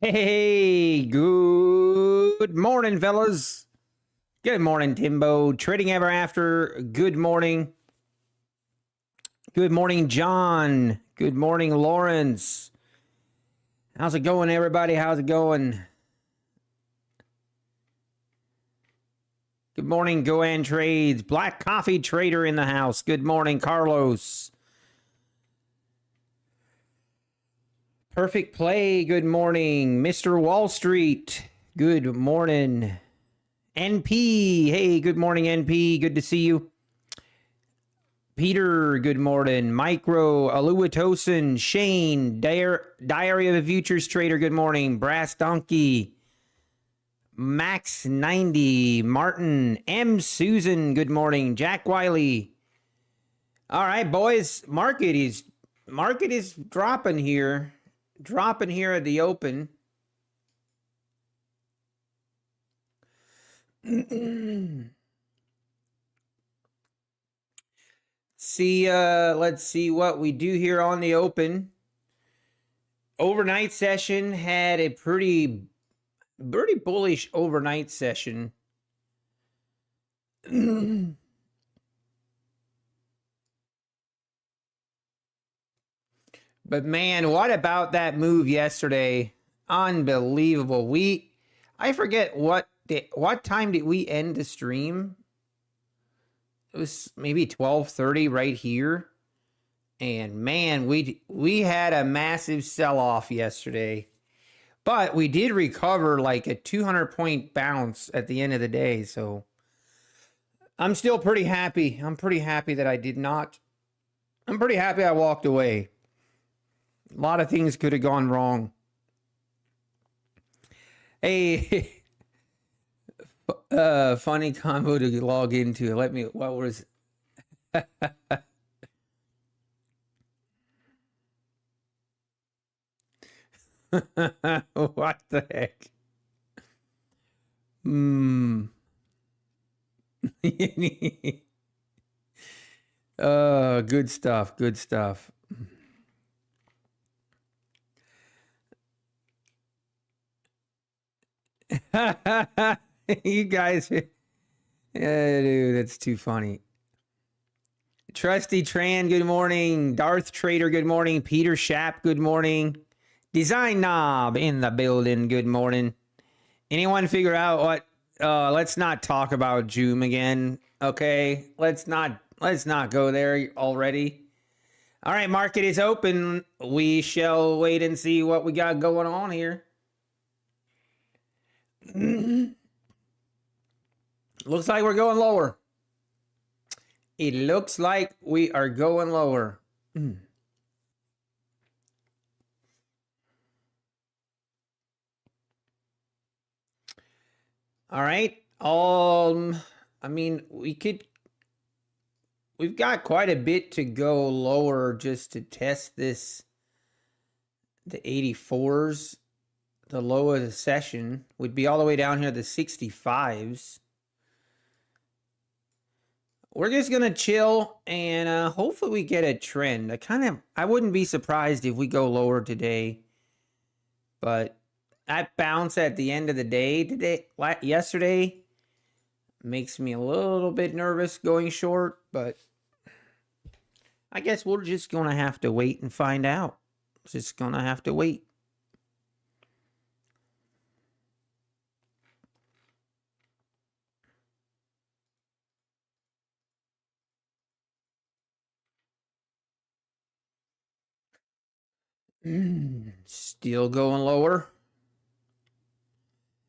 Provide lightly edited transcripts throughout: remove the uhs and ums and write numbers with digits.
Hey, good morning, fellas. Good morning, Timbo. Trading Ever After. Good morning. Good morning, John. Good morning, Lawrence. How's it going, everybody? How's it going? Good morning, Goan Trades. Black Coffee Trader in the house. Good morning, Carlos. Perfect Play. Good morning, Mr. Wall Street. Good morning. NP. Hey, good morning, NP. Good to see you. Peter, good morning. Micro, Aluatosin, Shane, Diary of a Futures Trader, good morning. Brass Donkey, Max 90, Martin, M. Susan, good morning. Jack Wiley. All right, boys, market is dropping here. Dropping here at the open. Let's see what we do here on the open. Overnight session had a pretty bullish overnight session. But man, what about that move yesterday? Unbelievable. I forget what time did we end the stream? It was maybe 12:30 right here. And man, we had a massive sell-off yesterday. But we did recover like a 200-point bounce at the end of the day. So I'm still pretty happy. I'm pretty happy that I did not. I'm pretty happy I walked away. A lot of things could have gone wrong. Hey, funny combo to log into. What was... What the heck? Good stuff. Good stuff. You guys, yeah, dude, that's too funny. Trusty Tran, good morning. Darth Trader, good morning. Peter Shapp, good morning. Design Knob in the building, good morning. Anyone figure out what? Let's not talk about Joom again, okay? Let's not go there already. All right, market is open. We shall wait and see what we got going on here. Looks like we're going lower. It looks like we are going lower. All right. I mean, we've got quite a bit to go lower just to test this. The 84s, the low of the session would be all the way down here to the 65s. We're just going to chill and hopefully we get a trend. I wouldn't be surprised if we go lower today. But that bounce at the end of the day yesterday makes me a little bit nervous going short, but I guess we're just going to have to wait and find out. Just going to have to wait. Still going lower.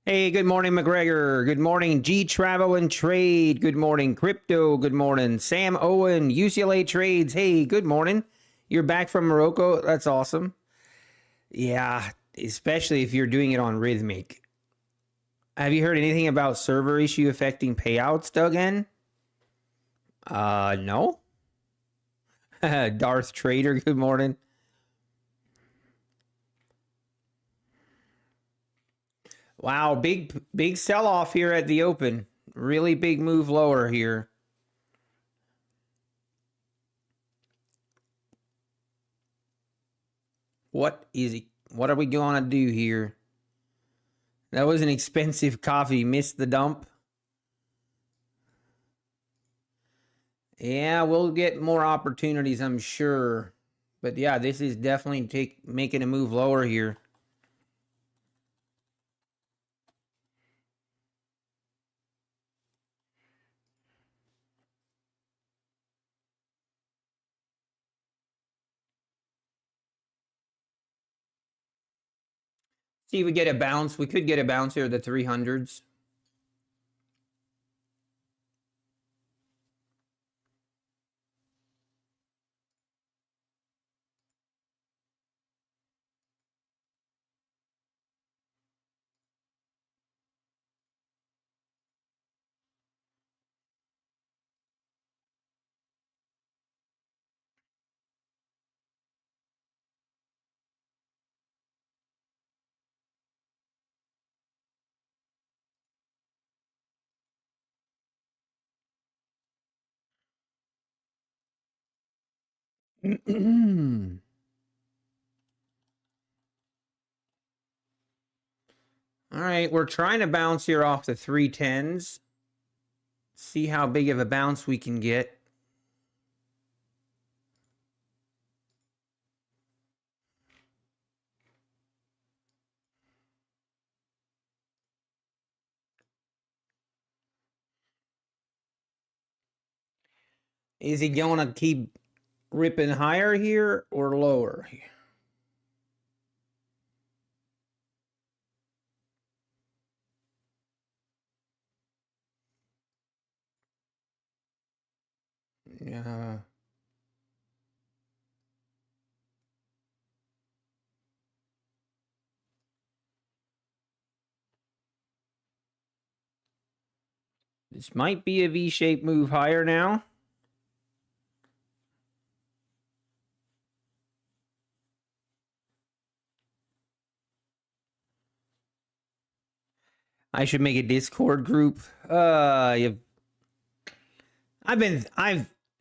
Hey, good morning, McGregor. Good morning, G Travel and Trade. Good morning, Crypto. Good morning, Sam Owen, UCLA Trades. Hey, good morning. You're back from Morocco. That's awesome. Yeah, especially if you're doing it on Rhythmic. Have you heard anything about server issue affecting payouts, Duggan? No. Darth Trader, good morning. Wow, big sell-off here at the open. Really big move lower here. What are we going to do here? That was an expensive coffee. Missed the dump. Yeah, we'll get more opportunities, I'm sure. But yeah, this is definitely making a move lower here. See if we get a bounce. We could get a bounce here at the 300s. All right, we're trying to bounce here off the 310s. See how big of a bounce we can get. Is he going to keep ripping higher here or lower? Yeah. This might be a V-shaped move higher now. I should make a Discord group.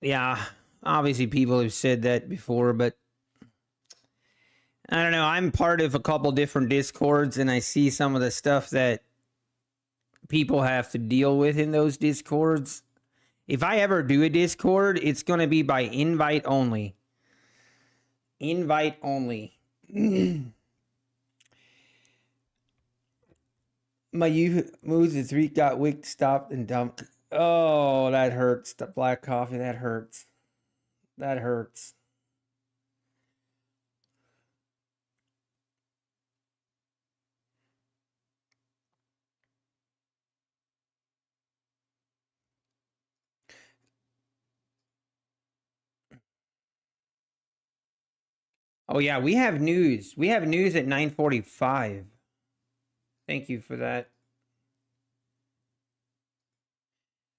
Yeah, obviously people have said that before, but I don't know. I'm part of a couple different Discords, and I see some of the stuff that people have to deal with in those Discords. If I ever do a Discord, it's going to be by invite only. Invite only. My youth moves the 3 got wicked, stopped, and dumped. Oh, that hurts. The black coffee, that hurts. That hurts. Oh, yeah, we have news. We have news at 9:45. Thank you for that.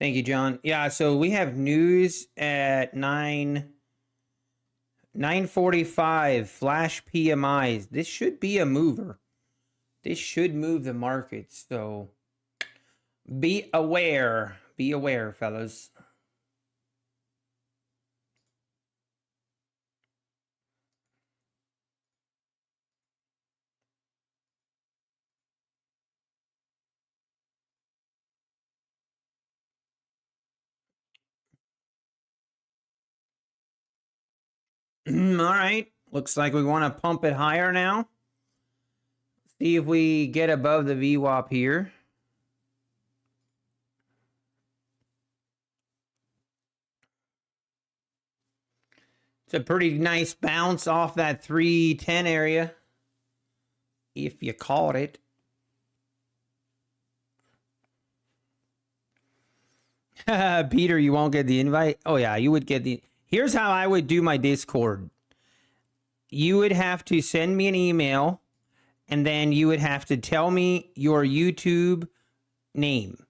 Thank you, John. Yeah, so we have news at 9:45. Flash PMIs. This should be a mover. This should move the markets. So be aware. Be aware, fellas. All right. Looks like we want to pump it higher now. See if we get above the VWAP here. It's a pretty nice bounce off that 310 area, if you caught it. Peter, you won't get the invite? Oh, yeah, you would get the... Here's how I would do my Discord. You would have to send me an email, and then you would have to tell me your YouTube name.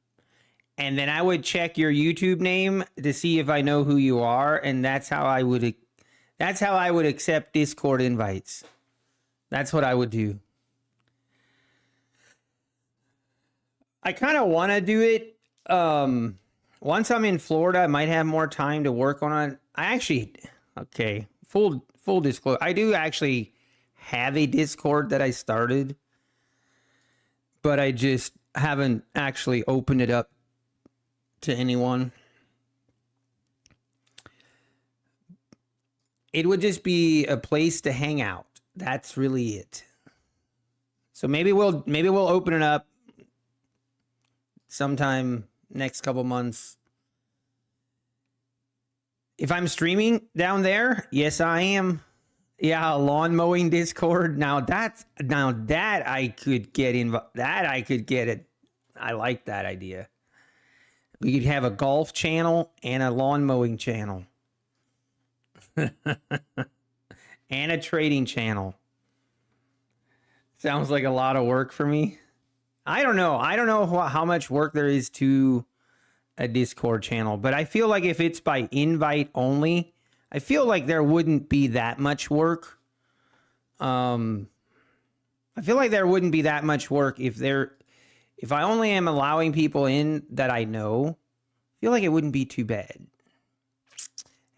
And then I would check your YouTube name to see if I know who you are, and that's how I would accept Discord invites. That's what I would do. I kind of want to do it. Once I'm in Florida, I might have more time to work on it. Okay, full disclosure. I do actually have a Discord that I started, but I just haven't actually opened it up to anyone. It would just be a place to hang out. That's really it. So maybe we'll open it up sometime next couple months. If I'm streaming down there, yes, I am. Yeah, lawn mowing Discord. Now that I could get in. That I could get it. I like that idea. We could have a golf channel and a lawn mowing channel. And a trading channel. Sounds like a lot of work for me. I don't know. I don't know how much work there is to a Discord channel, but I feel like if it's by invite only, I feel like there wouldn't be that much work. I feel like there wouldn't be that much work if I only am allowing people in that I know. I feel like it wouldn't be too bad.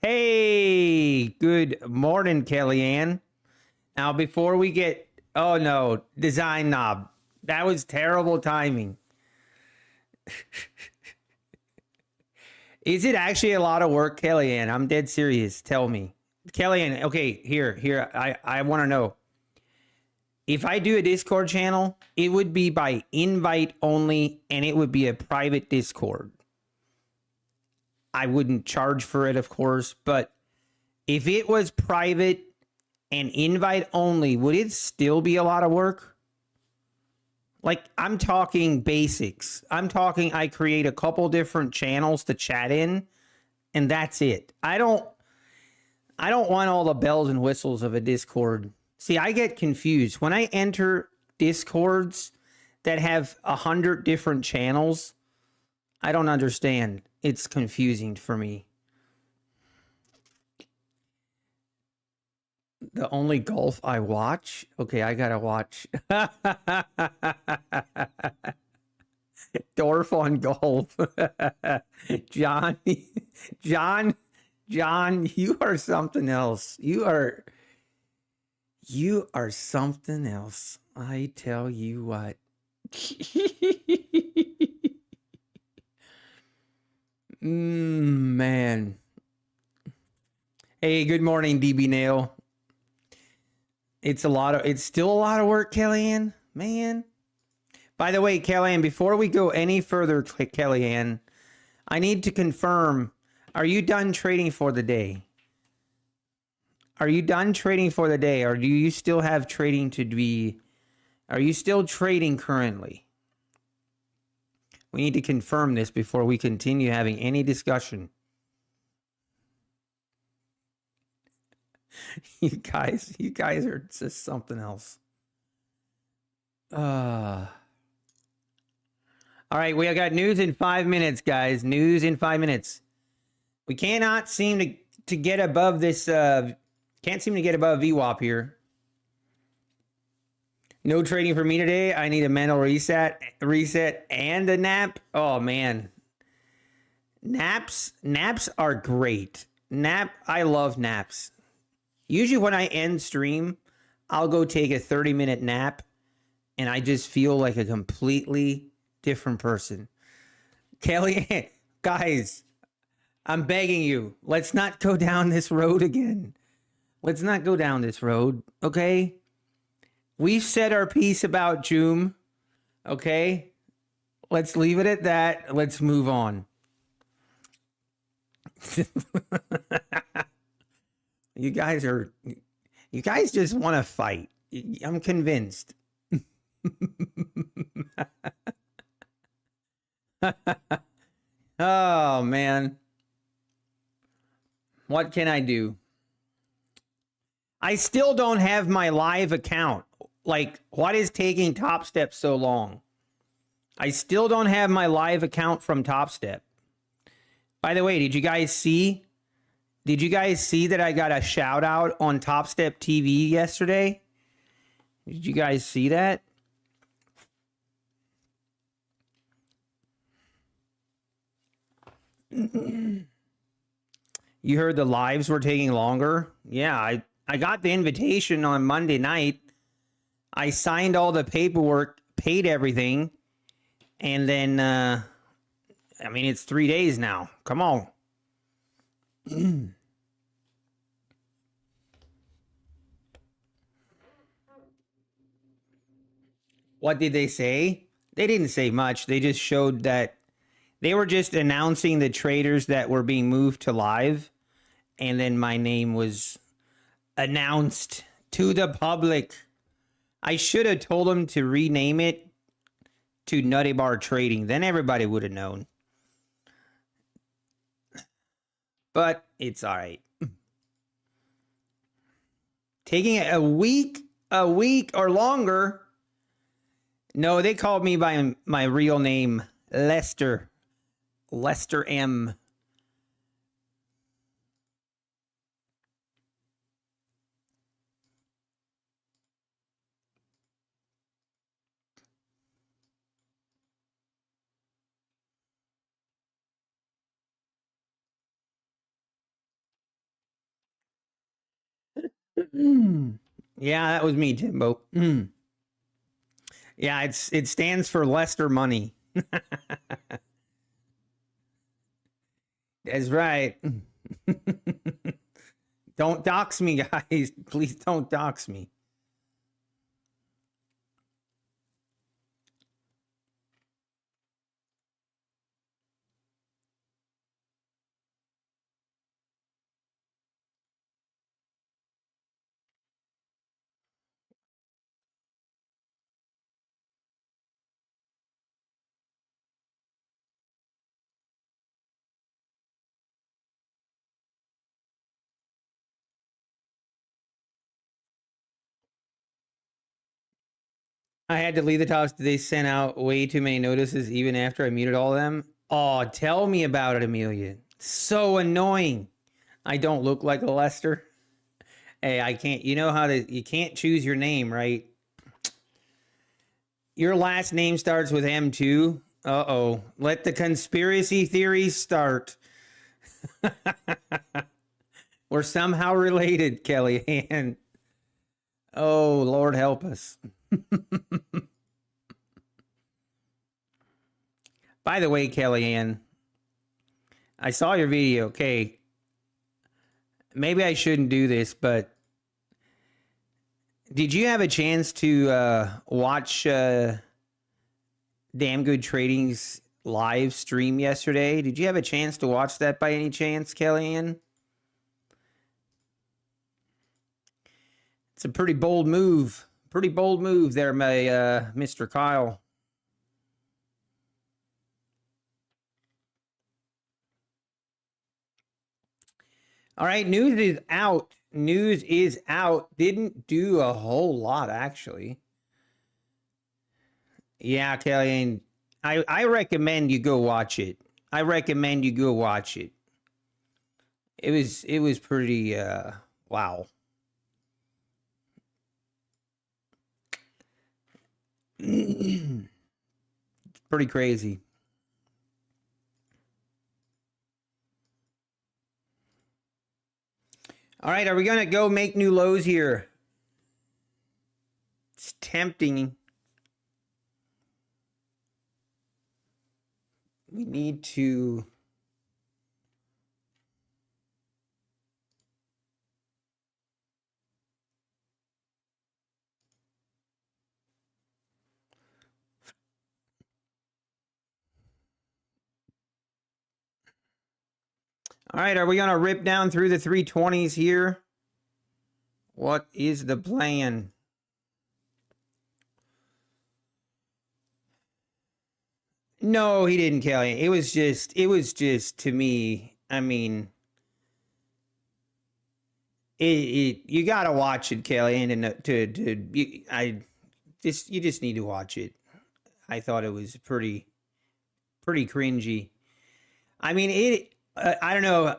Hey, good morning, Kellyanne. Now, before we get, oh no, design knob. That was terrible timing. Is it actually a lot of work, Kellyanne? I'm dead serious. Tell me. Kellyanne, okay, here. I want to know. If I do a Discord channel, it would be by invite only, and it would be a private Discord. I wouldn't charge for it, of course, but if it was private and invite only, would it still be a lot of work? Like, I'm talking basics. I'm talking I create a couple different channels to chat in, and that's it. I don't want all the bells and whistles of a Discord. See, I get confused. When I enter Discords that have 100 different channels, I don't understand. It's confusing for me. The only golf I watch? Okay, I gotta watch. Dorf on golf. John, you are something else. You are something else. I tell you what. Man. Hey, good morning, DB Nail. It's still a lot of work, Kellyanne. Man. By the way, Kellyanne, before we go any further, Kellyanne, I need to confirm, are you done trading for the day? Are you done trading for the day, or do you still have trading to be? Are you still trading currently? We need to confirm this before we continue having any discussion. You guys are just something else. All right, we got news in 5 minutes, guys. News in 5 minutes. We cannot seem to get above this. Can't seem to get above VWAP here. No trading for me today. I need a mental reset and a nap. Oh man, naps are great. I love naps. Usually when I end stream, I'll go take a 30-minute nap, and I just feel like a completely different person. Kelly, guys, I'm begging you, let's not go down this road again. Let's not go down this road, okay? We've said our piece about Joom, okay? Let's leave it at that. Let's move on. You guys just want to fight. I'm convinced. Oh, man. What can I do? I still don't have my live account. Like, what is taking TopStep so long? I still don't have my live account from TopStep. By the way, did you guys see that I got a shout out on TopStep TV yesterday? Did you guys see that? You heard the lives were taking longer? Yeah, I got the invitation on Monday night. I signed all the paperwork paid everything, and then I mean, it's 3 days now. Come on. What did they say? They didn't say much. They just showed that they were just announcing the traders that were being moved to live, and then my name was announced to the public. I should have told them to rename it to Nutty Bar Trading. Then everybody would have known. But it's all right. Taking a week or longer. No, they called me by my real name, Lester. Lester M. Yeah, that was me, Timbo. Yeah, it stands for Lester Money. That's right. Don't dox me, guys. Please don't dox me. I had to leave the talks. They sent out way too many notices even after I muted all of them. Oh, tell me about it, Amelia. So annoying. I don't look like a Lester. Hey, I can't, you know how to, you can't choose your name, right? Your last name starts with M too. Uh-oh. Let the conspiracy theories start. We're somehow related, Kellyanne. Oh, Lord help us. By the way, Kellyanne, I saw your video. Okay. Maybe I shouldn't do this, but did you have a chance to watch Damn Good Trading's live stream yesterday? Did you have a chance to watch that by any chance, Kellyanne? It's a pretty bold move. Pretty bold move there, my Mr. Kyle. All right, news is out. News is out. Didn't do a whole lot, actually. Yeah, Kellyanne, I recommend you go watch it. I recommend you go watch it. It was pretty wow. It's pretty crazy. All right, are we going to go make new lows here? It's tempting. We need to... All right, are we going to rip down through the 320s here? What is the plan? No, he didn't kill you. It was just to me, I mean, you got to watch it, Kelly, and you just need to watch it. I thought it was pretty cringy. I mean, I don't know,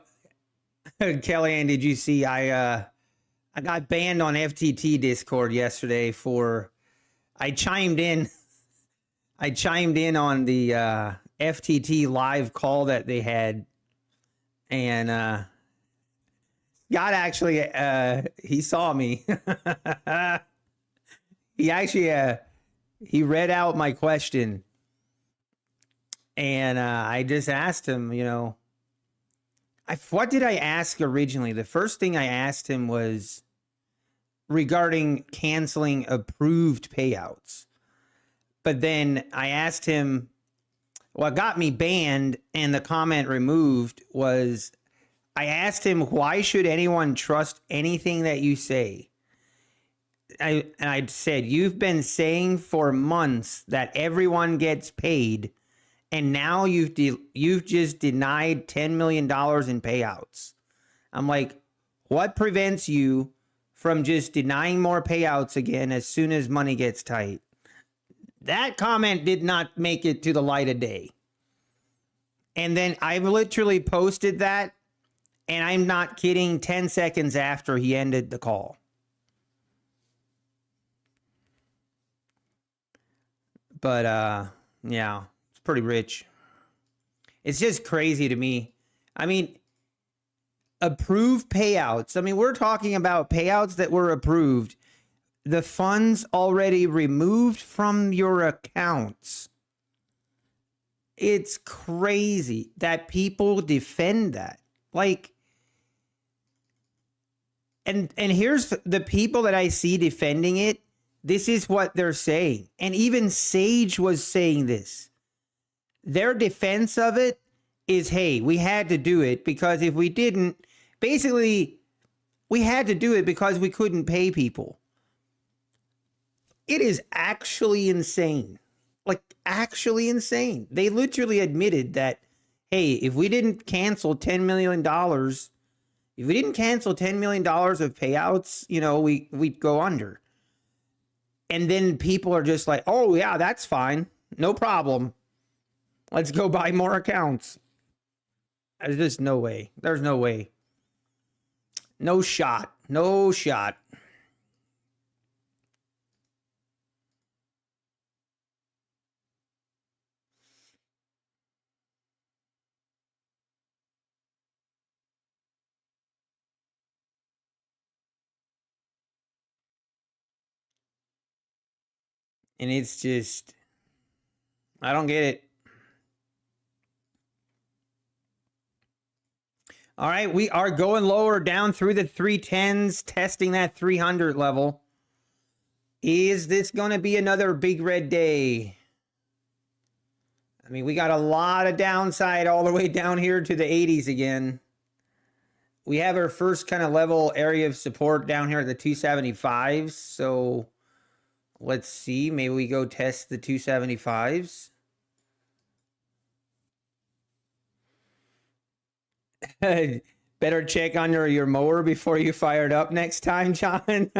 Kellyanne, did you see I got banned on FTT Discord yesterday for I chimed in on the FTT live call that they had, and Scott actually he saw me. He actually He read out my question. And I just asked him, what did I ask originally? The first thing I asked him was regarding canceling approved payouts. But then I asked him, what got me banned and the comment removed was, I asked him, why should anyone trust anything that you say? I said, you've been saying for months that everyone gets paid, and now you've just denied $10 million in payouts. I'm like, what prevents you from just denying more payouts again as soon as money gets tight? That comment did not make it to the light of day. And then I literally posted that, and I'm not kidding, 10 seconds after he ended the call. But yeah, it's pretty rich. It's just crazy to me. I mean, approved payouts. I mean, we're talking about payouts that were approved. The funds already removed from your accounts. It's crazy that people defend that. Like, and here's the people that I see defending it. This is what they're saying. And even Sage was saying this. Their defense of it is, hey, we had to do it because if we didn't, basically, we had to do it because we couldn't pay people. It is actually insane. Like, actually insane. They literally admitted that, hey, if we didn't cancel $10 million, if we didn't cancel $10 million of payouts, we'd go under. And then people are just like, oh, yeah, that's fine. No problem. Let's go buy more accounts. There's just no way. There's no way. No shot. No shot. And it's just, I don't get it. All right, we are going lower down through the 310s, testing that 300 level. Is this going to be another big red day? I mean, we got a lot of downside all the way down here to the 80s again. We have our first kind of level area of support down here at the 275s. So let's see. Maybe we go test the 275s. Better check on your mower before you fire it up next time, John.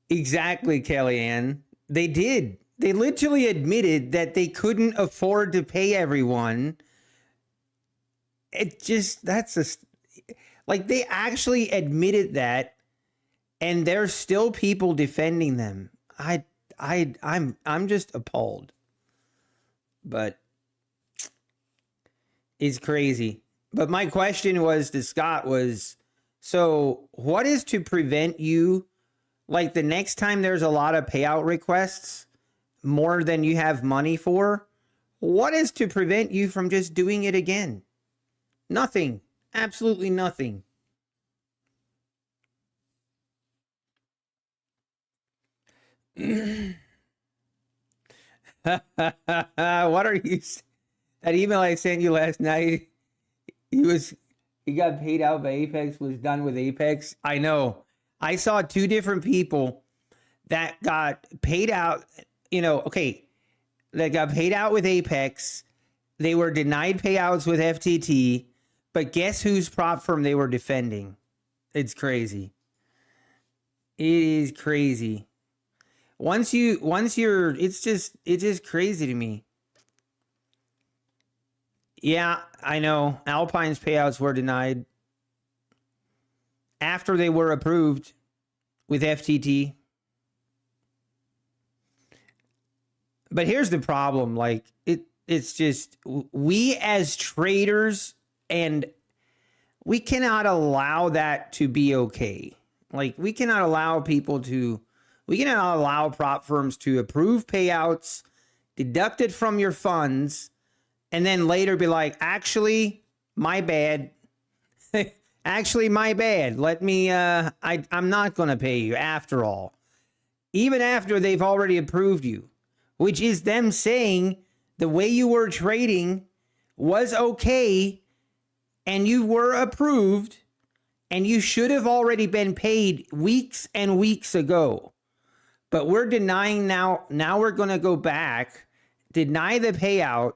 Exactly, Kellyanne. They did. They literally admitted that they couldn't afford to pay everyone. It just, like, they actually admitted that, and there's still people defending them. I'm just appalled. But it's crazy. But my question was to Scott was, so what is to prevent you, like the next time there's a lot of payout requests, more than you have money for, what is to prevent you from just doing it again? Nothing. Absolutely nothing. What are you? That email I sent you last night, he got paid out by Apex, was done with Apex. I know. I saw two different people that got paid out, that got paid out with Apex. They were denied payouts with FTT, but guess whose prop firm they were defending? It's crazy. It is crazy. It's just crazy to me. Yeah, I know. Alpine's payouts were denied after they were approved with FTT. But here's the problem. Like, it's just, we as traders, and we cannot allow that to be okay. Like, we cannot allow people to We cannot allow prop firms to approve payouts, deduct it from your funds, and then later be like, actually, my bad. Actually, my bad. Let me, I'm not going to pay you after all. Even after they've already approved you, which is them saying the way you were trading was okay and you were approved and you should have already been paid weeks and weeks ago. But we're denying now. Now we're going to go back, deny the payout.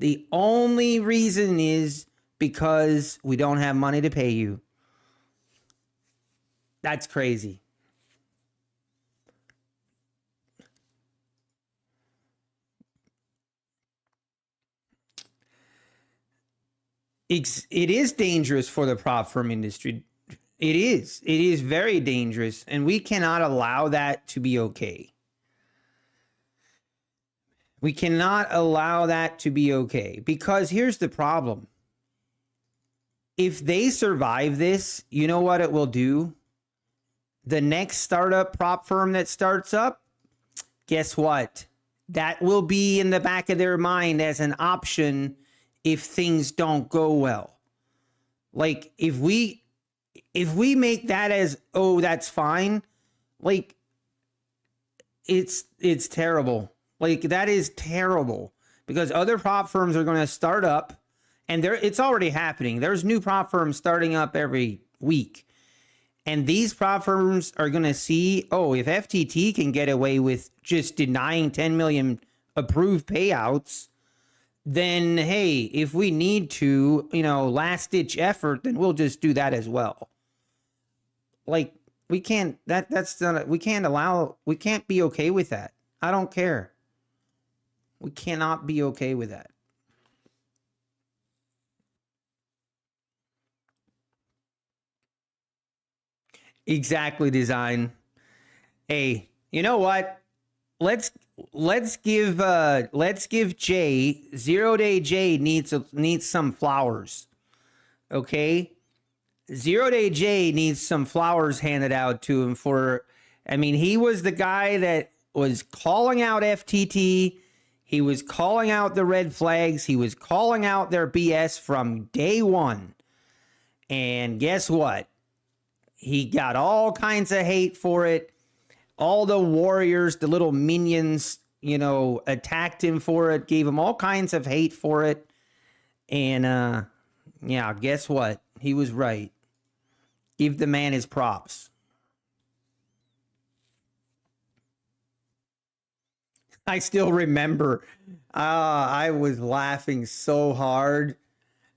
The only reason is because we don't have money to pay you. That's crazy. It is dangerous for the prop firm industry. It is. It is very dangerous, and we cannot allow that to be okay. We cannot allow that to be okay, because here's the problem. If they survive this, you know what it will do? The next startup prop firm that starts up, guess what? That will be in the back of their mind as an option if things don't go well. Like if we make that as, oh, that's fine, like it's terrible. Like that is terrible, because other prop firms are going to start up, and it's already happening. There's new prop firms starting up every week. And these prop firms are going to see, oh, if FTT can get away with just denying 10 million approved payouts, then, hey, if we need to, last ditch effort, then we'll just do that as well. Like, we can't, we can't be okay with that. I don't care. We cannot be okay with that. Exactly, design. Hey, you know what? Let's give Jay, 0-day Jay needs some flowers. Okay? 0-day Jay needs some flowers handed out to him he was the guy that was calling out FTT. He was calling out the red flags. He was calling out their BS from day one. And guess what? He got all kinds of hate for it. All the warriors, the little minions, attacked him for it, gave him all kinds of hate for it. And, guess what? He was right. Give the man his props. I still remember, I was laughing so hard.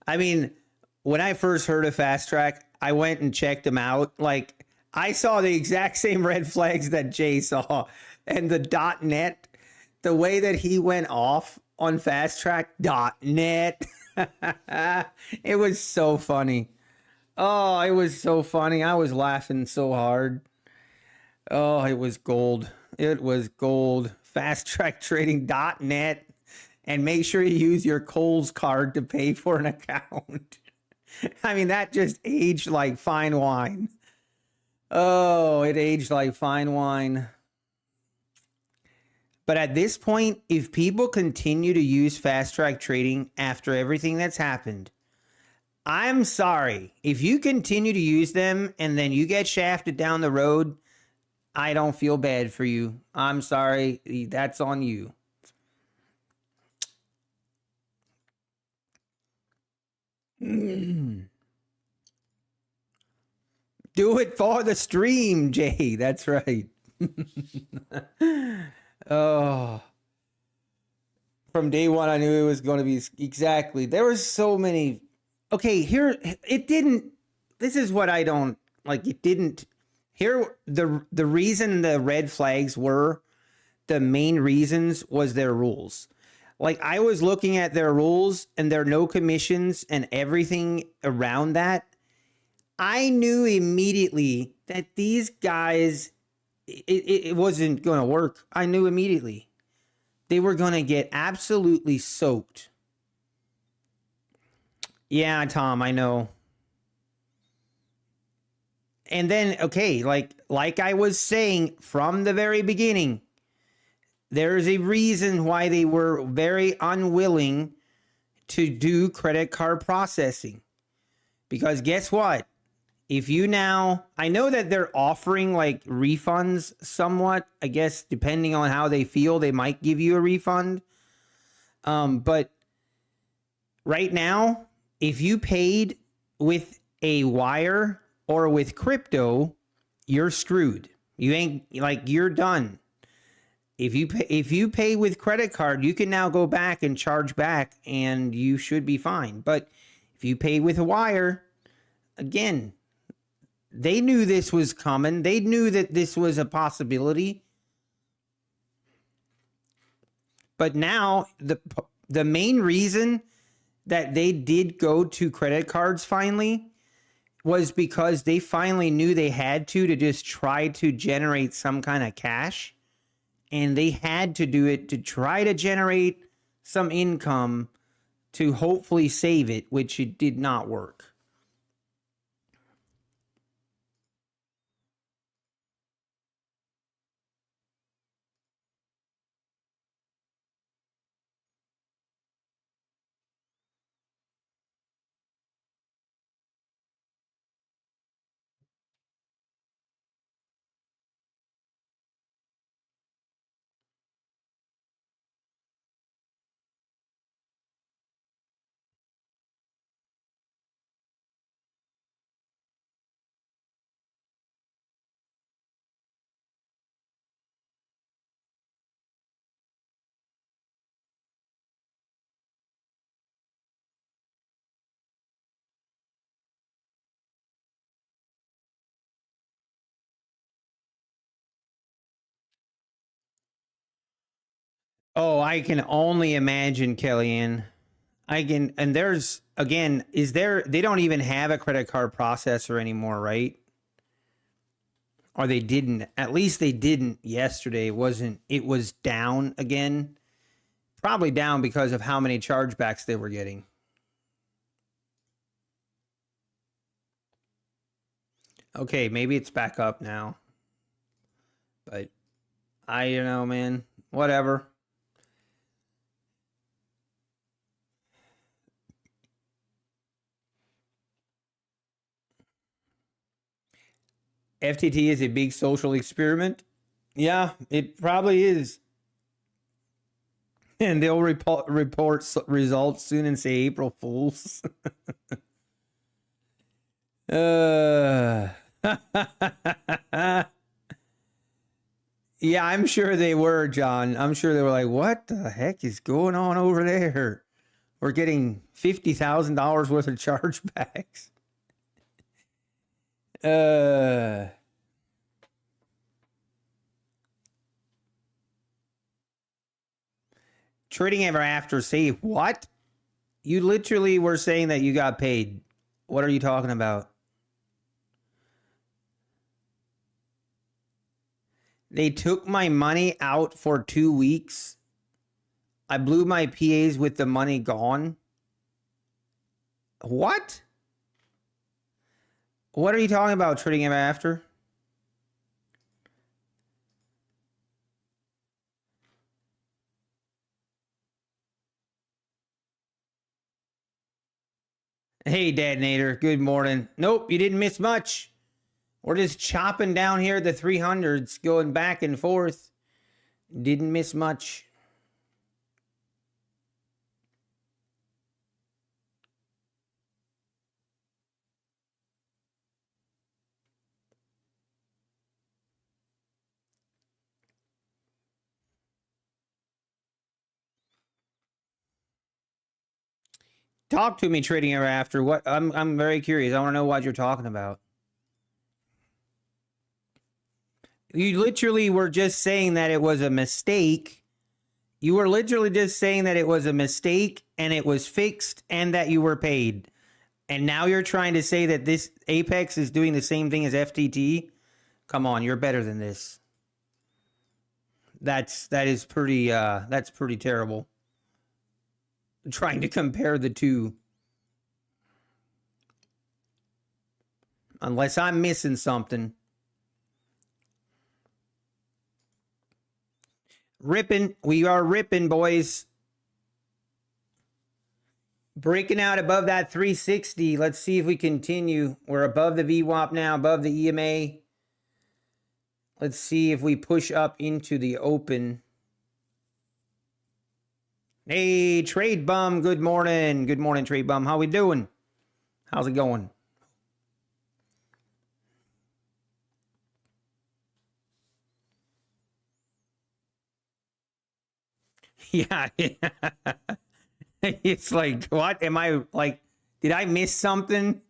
When I first heard of FastTrack, I went and checked them out. Like, I saw the exact same red flags that Jay saw. And the .net, the way that he went off on FastTrack, .net. It was so funny. Oh, it was so funny. I was laughing so hard. Oh, it was gold. It was gold. FastTrackTrading.net. And make sure you use your Kohl's card to pay for an account. That just aged like fine wine. Oh, it aged like fine wine. But at this point, if people continue to use FastTrack trading after everything that's happened, I'm sorry. If you continue to use them and then you get shafted down the road, I don't feel bad for you. I'm sorry. That's on you. Do it for the stream, Jay. That's right. Oh. From day one, I knew it was going to be exactly. There was so many. Okay, here, it didn't. This is what I don't like. It didn't. Here, the reason the red flags were, the main reasons was their rules. Like, I was looking at their rules and their no commissions and everything around that. I knew immediately that these guys, it wasn't going to work. I knew immediately. They were going to get absolutely soaked. Yeah, Tom, I know. And then, okay, like I was saying from the very beginning, there's a reason why they were very unwilling to do credit card processing. Because guess what? If you now, I know that they're offering like refunds somewhat. I guess depending on how they feel, they might give you a refund. But right now, if you paid with a wire or with crypto, you're screwed. You ain't, like, you're done. If you pay with credit card, you can now go back and charge back and you should be fine. But if you pay with a wire, again, they knew this was coming. They knew that this was a possibility. But now the main reason that they did go to credit cards finally was because they finally knew they had to just try to generate some kind of cash. And they had to do it to try to generate some income to hopefully save it, which it did not work. Oh, I can only imagine, Kellyanne. I can, and there's, again, they don't even have a credit card processor anymore, right? Or they didn't. At least they didn't yesterday. It was down again. Probably down because of how many chargebacks they were getting. Okay, maybe it's back up now. But I don't know, man. Whatever. FTT is a big social experiment. Yeah, it probably is. And they'll report results soon and say April Fools. Yeah, I'm sure they were, John. I'm sure they were like, what the heck is going on over there? We're getting $50,000 worth of chargebacks. Trading ever after, say what? You literally were saying that you got paid. What are you talking about? They took my money out for 2 weeks. I blew my PAs with the money gone. What? What are you talking about, trading ever after? Hey, Detonator. Good morning. Nope, you didn't miss much. We're just chopping down here at the 300s, going back and forth. Didn't miss much. Talk to me, trading ever after. What? I'm very curious. I want to know what you're talking about. You literally were just saying that it was a mistake. You were literally just saying that it was a mistake and it was fixed and that you were paid. And now you're trying to say that this Apex is doing the same thing as FTT? Come on, you're better than this. That's pretty terrible. Trying to compare the two. Unless I'm missing something. Ripping. We are ripping, boys. Breaking out above that 360. Let's see if we continue. We're above the VWAP now, above the EMA. Let's see if we push up into the open. Hey, Trade Bum, good morning. Good morning, Trade Bum. How we doing? How's it going? Yeah. It's like, what? Am I like, did I miss something?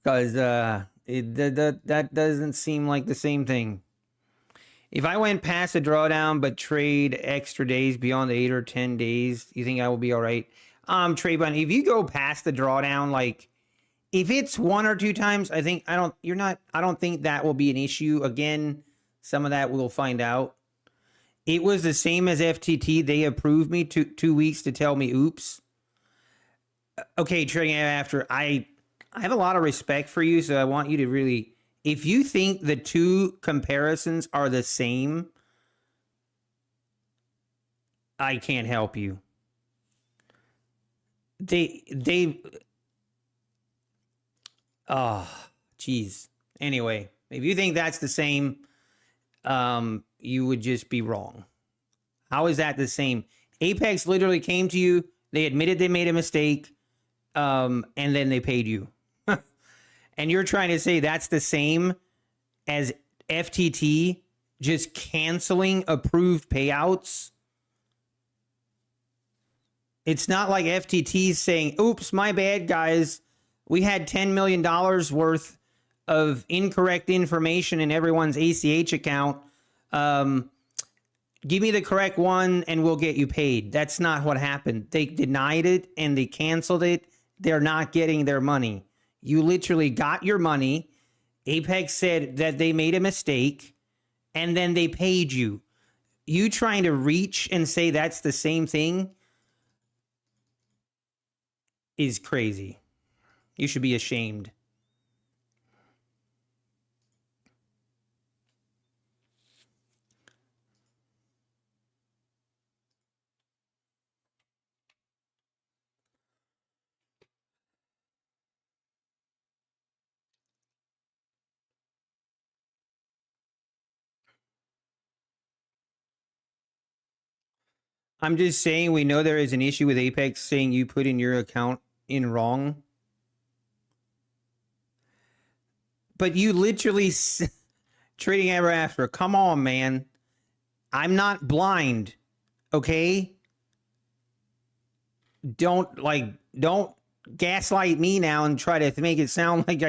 Because that doesn't seem like the same thing. If I went past a drawdown but trade extra days beyond the 8 or 10 days, you think I will be all right? Trade Bun, if you go past the drawdown, like if it's 1 or 2 times, I don't think that will be an issue. Again, some of that we'll find out. It was the same as FTT. They approved me 2 weeks to tell me, oops. Okay, trading after. I have a lot of respect for you, so I want you to really, if you think the 2 comparisons are the same, I can't help you. Oh, geez. Anyway, if you think that's the same, you would just be wrong. How is that the same? Apex literally came to you. They admitted they made a mistake, and then they paid you. And you're trying to say that's the same as FTT just canceling approved payouts? It's not like FTT's saying, oops, my bad, guys. We had $10 million worth of incorrect information in everyone's ACH account. Give me the correct one and we'll get you paid. That's not what happened. They denied it and they canceled it. They're not getting their money. You literally got your money. Apex said that they made a mistake and then they paid you. You trying to reach and say that's the same thing is crazy. You should be ashamed. I'm just saying we know there is an issue with Apex saying you put in your account in wrong. But you literally trading ever after. Come on, man. I'm not blind. Okay? Don't gaslight me now and try to make it sound like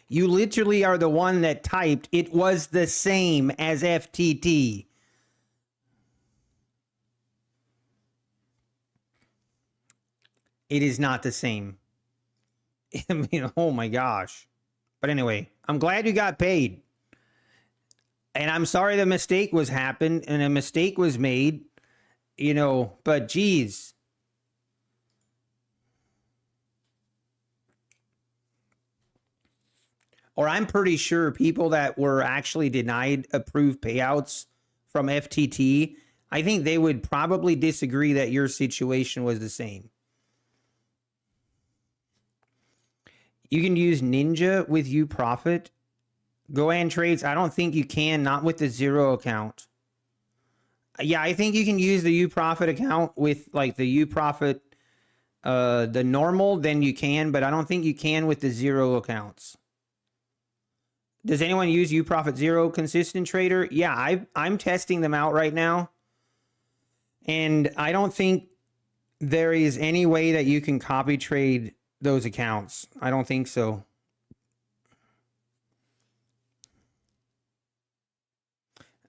you literally are the one that typed it was the same as FTT. It is not the same. I mean, oh my gosh. But anyway, I'm glad you got paid. And I'm sorry the mistake was happened and a mistake was made, but geez. Or I'm pretty sure people that were actually denied approved payouts from FTT, I think they would probably disagree that your situation was the same. You can use Ninja with UProfit. Go trades. I don't think you can, not with the 0 account. Yeah, I think you can use the UProfit account with like the UProfit, the normal, then you can, but I don't think you can with the 0 accounts. Does anyone use UProfit 0 consistent trader? Yeah, I'm testing them out right now. And I don't think there is any way that you can copy trade those accounts. I don't think so.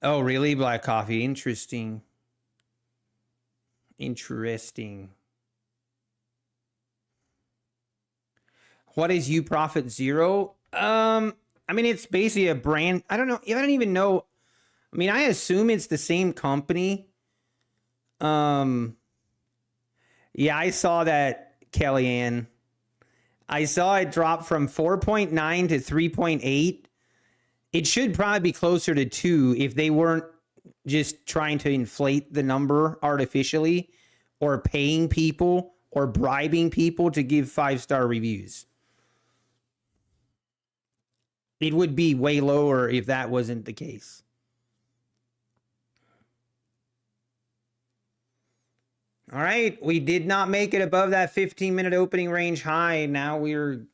Oh, really? Black coffee. Interesting. Interesting. What is UProfit 0? I mean, it's basically a brand. I don't know. I don't even know. I mean, I assume it's the same company. Yeah, I saw that, Kellyanne. I saw it drop from 4.9 to 3.8. It should probably be closer to 2 if they weren't just trying to inflate the number artificially or paying people or bribing people to give 5-star reviews. It would be way lower if that wasn't the case. All right, we did not make it above that 15-minute opening range high. Now we're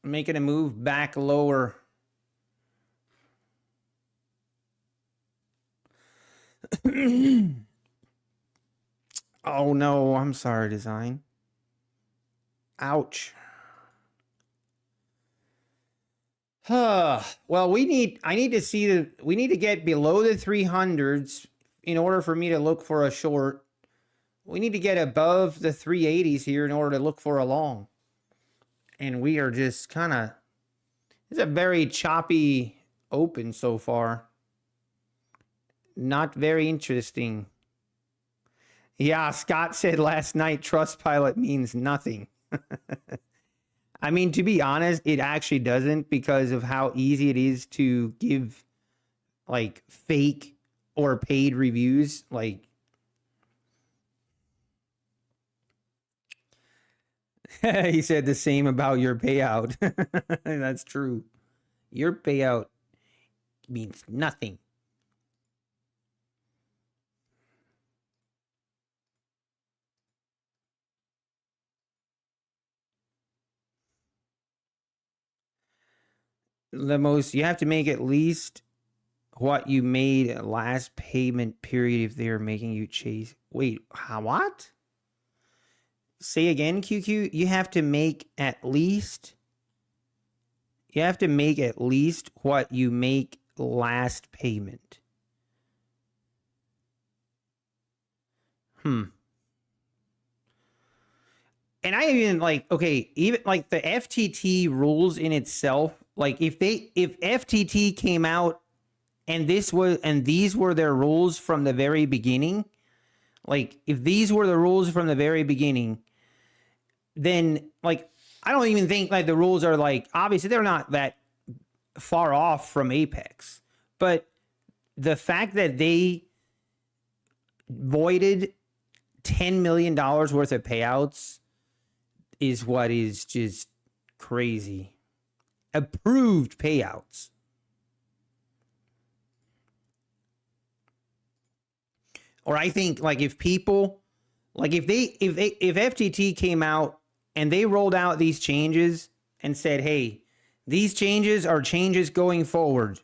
making a move back lower. Oh no, I'm sorry, design. Ouch. Well, I need to see we need to get below the 300s in order for me to look for a short. We need to get above the 380s here in order to look for a long. And we are just kind of, it's a very choppy open so far. Not very interesting. Yeah, Scott said last night Trustpilot means nothing. I mean, to be honest, it actually doesn't because of how easy it is to give like fake or paid reviews. Like, he said the same about your payout. That's true. Your payout means nothing. You have to make at least what you made last payment period if they're making you chase. Wait, what? Say again, QQ. You have to make at least what you make last payment. And I even even like the FTT rules in itself, like if FTT came out and these were their rules from the very beginning, like if these were the rules from the very beginning, then like I don't even think like the rules are like, obviously they're not that far off from Apex, but the fact that they voided $10 million worth of payouts is what is just crazy. Approved payouts. Or I think like if people, like if FTT came out and they rolled out these changes and said, hey, these changes are changes going forward,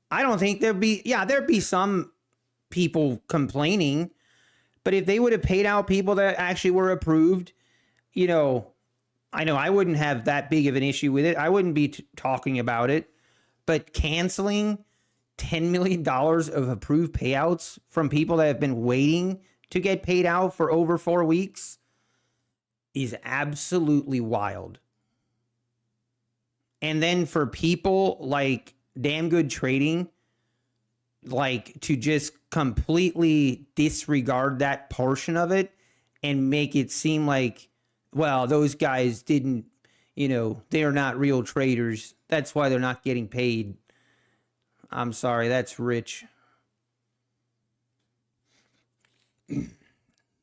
I don't think there'd be some people complaining, but if they would have paid out people that actually were approved, I know I wouldn't have that big of an issue with it. I wouldn't be talking about it, but canceling $10 million of approved payouts from people that have been waiting to get paid out for over 4 weeks is absolutely wild. And then for people like Damn Good Trading, like to just completely disregard that portion of it and make it seem like, well, those guys didn't, they're not real traders. That's why they're not getting paid. I'm sorry, that's rich.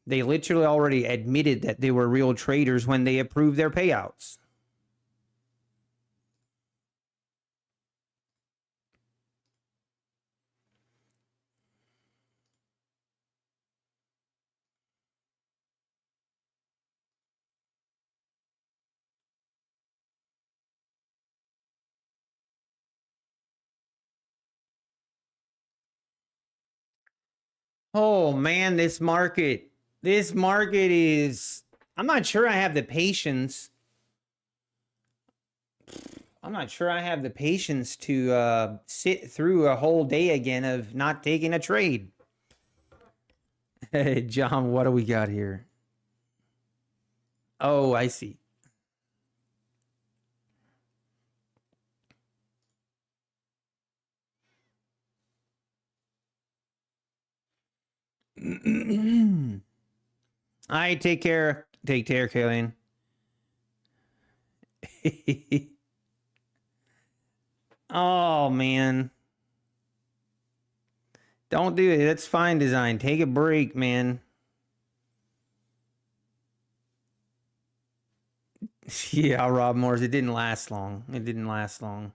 They literally already admitted that they were real traders when they approved their payouts. Oh man, this market is, I'm not sure I have the patience. I'm not sure I have the patience to sit through a whole day again of not taking a trade. Hey, John, what do we got here? Oh, I see. All right, take care. Take care, Kaylin. Oh, man. Don't do it. That's fine design. Take a break, man. Yeah, Rob Morris. It didn't last long. It didn't last long.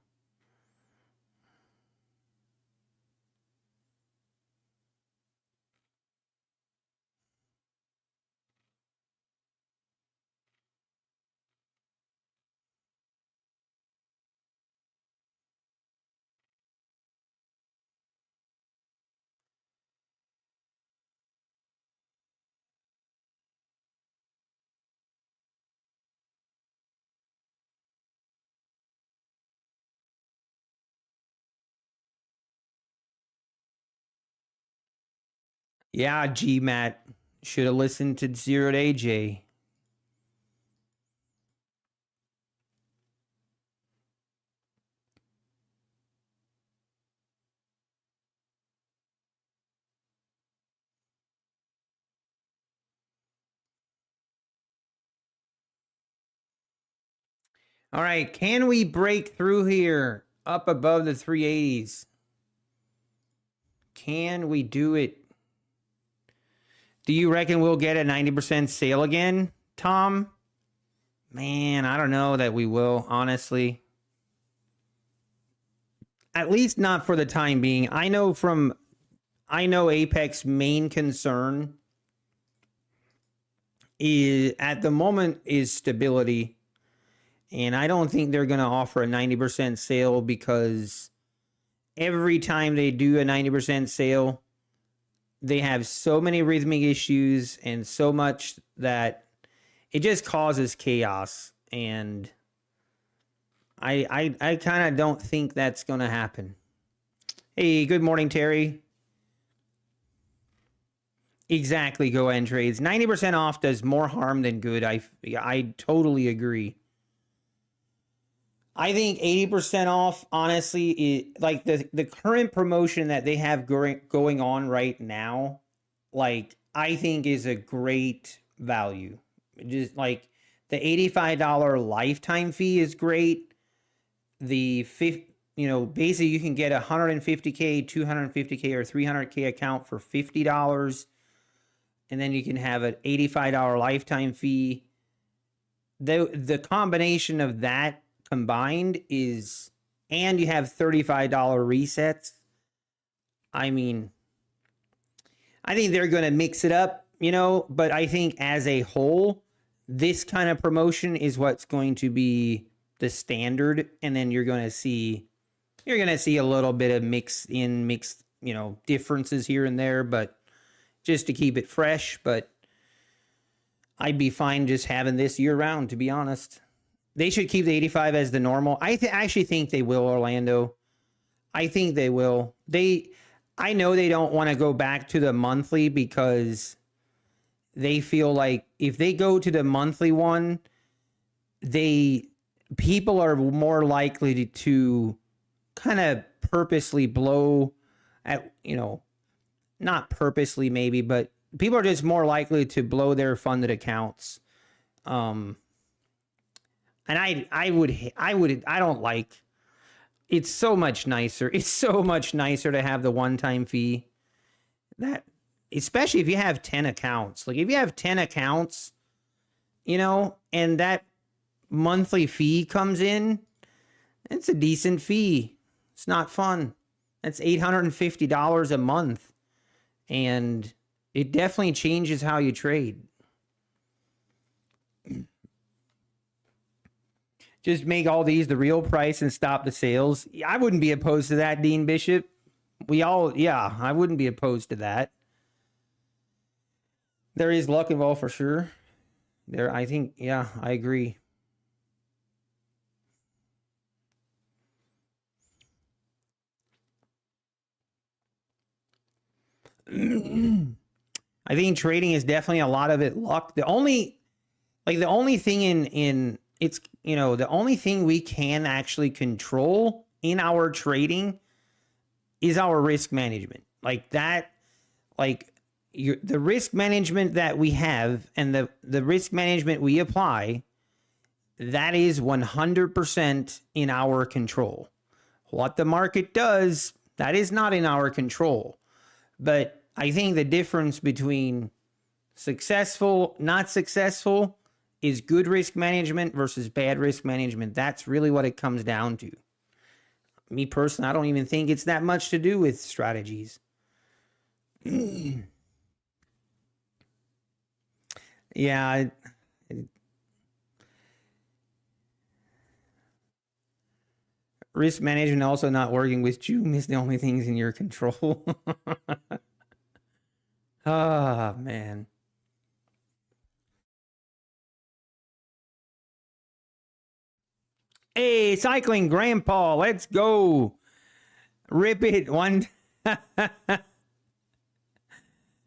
Yeah, GMAT. Should have listened to 0 to AJ. All right, can we break through here up above the 380s? Can we do it? Do you reckon we'll get a 90% sale again, Tom? Man, I don't know that we will, honestly. At least not for the time being. I know Apex main concern is at the moment is stability. And I don't think they're going to offer a 90% sale because every time they do a 90% sale, they have so many rhythmic issues and so much that it just causes chaos. And I kind of don't think that's going to happen. Hey, good morning, Terry. Exactly, Go End Trades. 90% off does more harm than good. I totally agree. I think 80% off, honestly, like the current promotion that they have going on right now, like I think is a great value. Just like the $85 lifetime fee is great. The basically you can get a 150K, 250K, or 300K account for $50, and then you can have an $85 lifetime fee. The combination of that combined is, and you have $35 resets. I mean, I think they're going to mix it up, but I think as a whole, this kind of promotion is what's going to be the standard. And then you're going to see a little bit of mixed differences here and there, but just to keep it fresh. But I'd be fine just having this year round, to be honest. They should keep the 85 as the normal. I actually think they will, Orlando. I think they will. I know they don't want to go back to the monthly because they feel like if they go to the monthly one, people are more likely to kind of purposely blow at, not purposely maybe, but people are just more likely to blow their funded accounts. And I don't like, it's so much nicer. It's so much nicer to have the one-time fee. That, especially if you have 10 accounts. Like if you have 10 accounts, and that monthly fee comes in, it's a decent fee. It's not fun. That's $850 a month. And it definitely changes how you trade. Just make all these the real price and stop the sales. I wouldn't be opposed to that, Dean Bishop. I wouldn't be opposed to that. There is luck involved for sure. I think, yeah, I agree. I think trading is definitely a lot of it luck. The only thing the only thing we can actually control in our trading is our risk management. Like that, the risk management that we have and the risk management we apply, that is 100% in our control. What the market does, that is not in our control. But I think the difference between successful, not successful, is good risk management versus bad risk management. That's really what it comes down to. Me personally, I don't even think it's that much to do with strategies. Yeah. Risk management also not working with Joom is the only things in your control. Ah, man. Hey, cycling grandpa, let's go. Rip it one.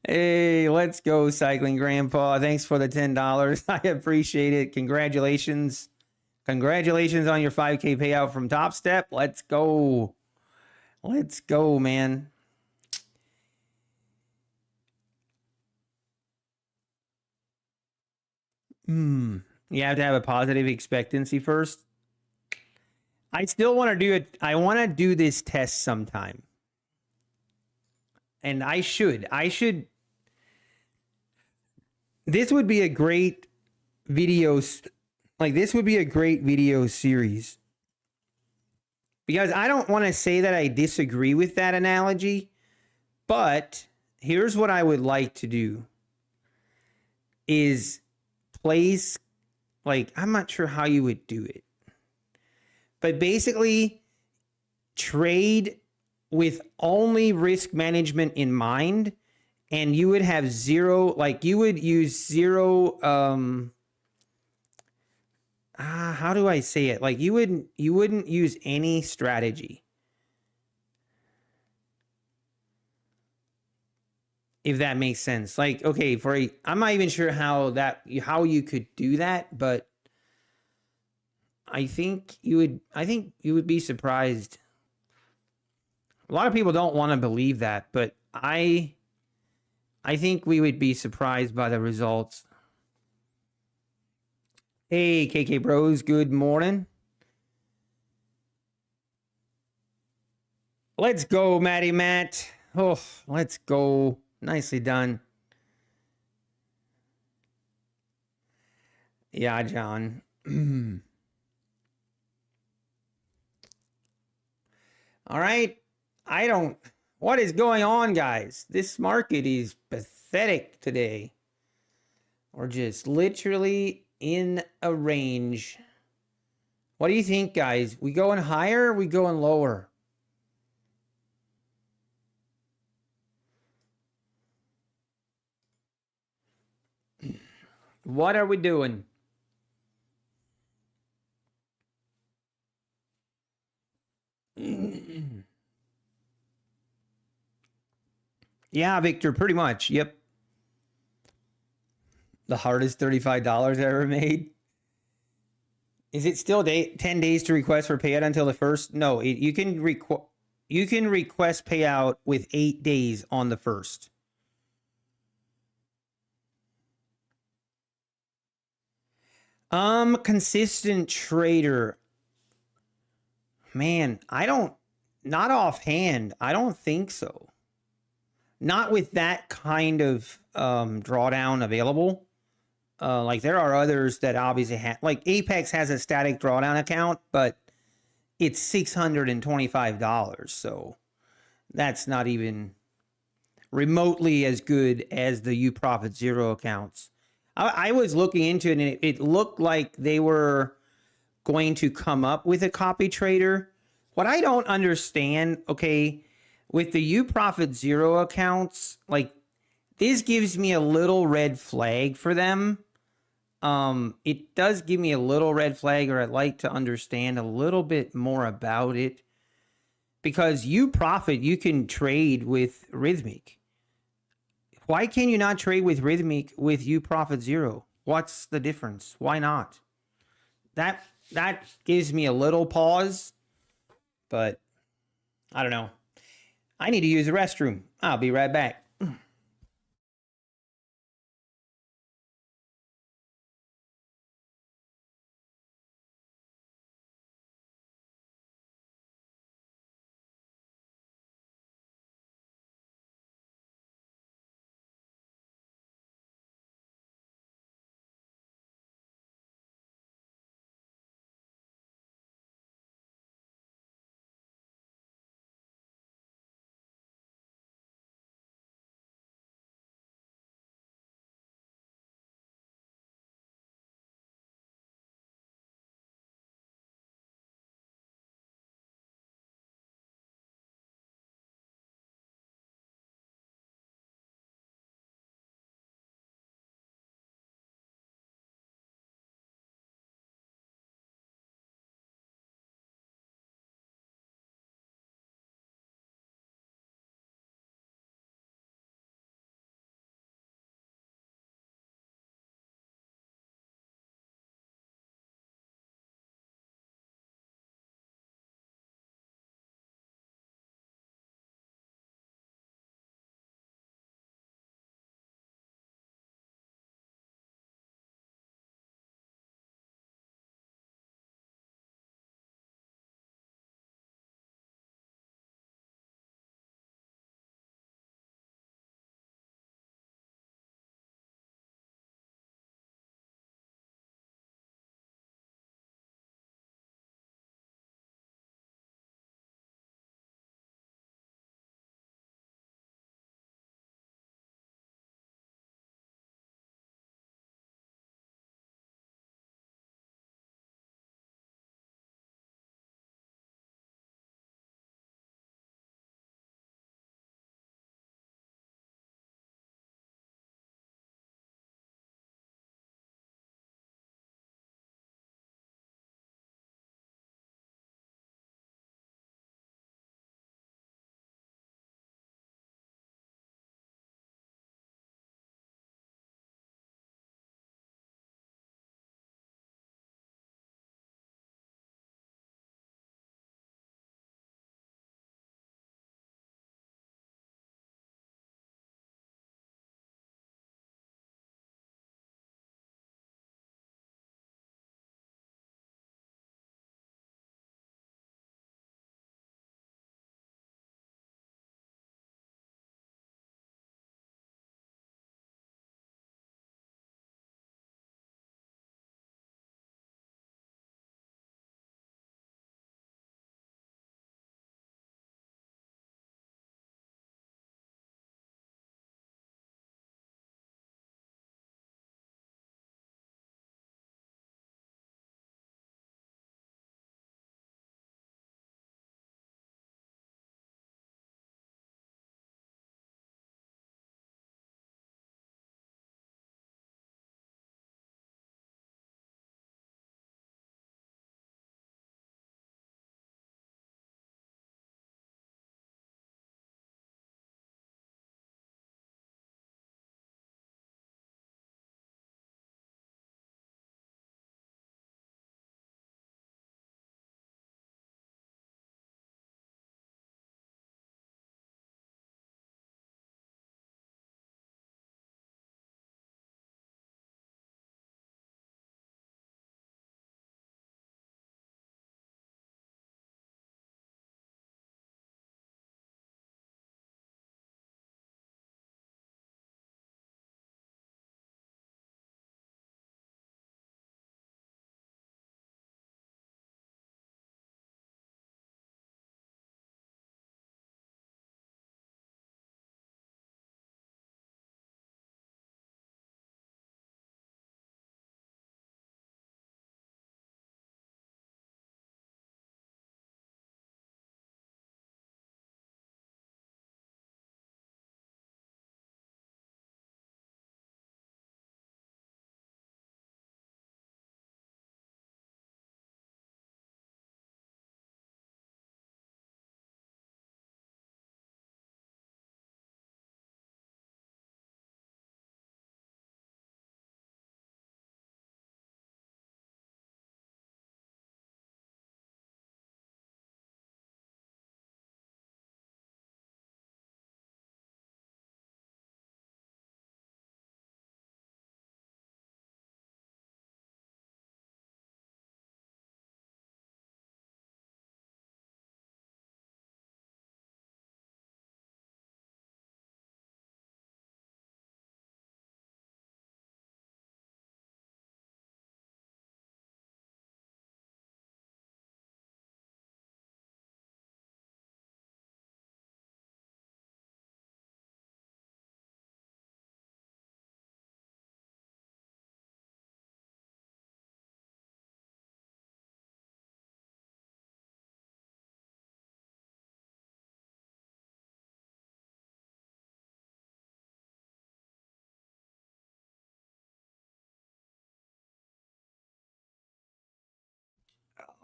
Hey, let's go, cycling grandpa. Thanks for the $10. I appreciate it. Congratulations. Congratulations on your 5K payout from TopStep. Let's go. Let's go, man. You have to have a positive expectancy first. I still want to do it. I want to do this test sometime. And I should. This would be a great video. Like, this would be a great video series. Because I don't want to say that I disagree with that analogy. But here's what I would like to do. Is place, like, I'm not sure how you would do it. But basically, trade with only risk management in mind, and you would have zero, like you would use zero, how do I say it? Like you wouldn't use any strategy. If that makes sense. Like, okay, I'm not even sure how you could do that, but I think you would be surprised. A lot of people don't want to believe that, but I think we would be surprised by the results. Hey, KK Bros, good morning. Let's go, Matty Matt. Oh, let's go. Nicely done. Yeah, John. All right. What is going on, guys? This market is pathetic today. We're just literally in a range. What do you think, guys? We going higher or we going lower? What are we doing? Yeah, Victor, pretty much. Yep. The hardest $35 ever made. Is it still 10 days to request for payout until the first? No, you can request payout with 8 days on the first. Consistent trader. Man, not offhand, I don't think so. Not with that kind of drawdown available. Like there are others that obviously have, like Apex has a static drawdown account, but it's $625. So that's not even remotely as good as the U Profit Zero accounts. I was looking into it, and it looked like they were going to come up with a copy trader. What I don't understand, okay, with the U Profit Zero accounts, like this gives me a little red flag for them. It does give me a little red flag, or I'd like to understand a little bit more about it. Because U Profit, you can trade with Rhythmic. Why can you not trade with Rhythmic with U Profit Zero? What's the difference? Why not? That gives me a little pause, but I don't know. I need to use the restroom. I'll be right back.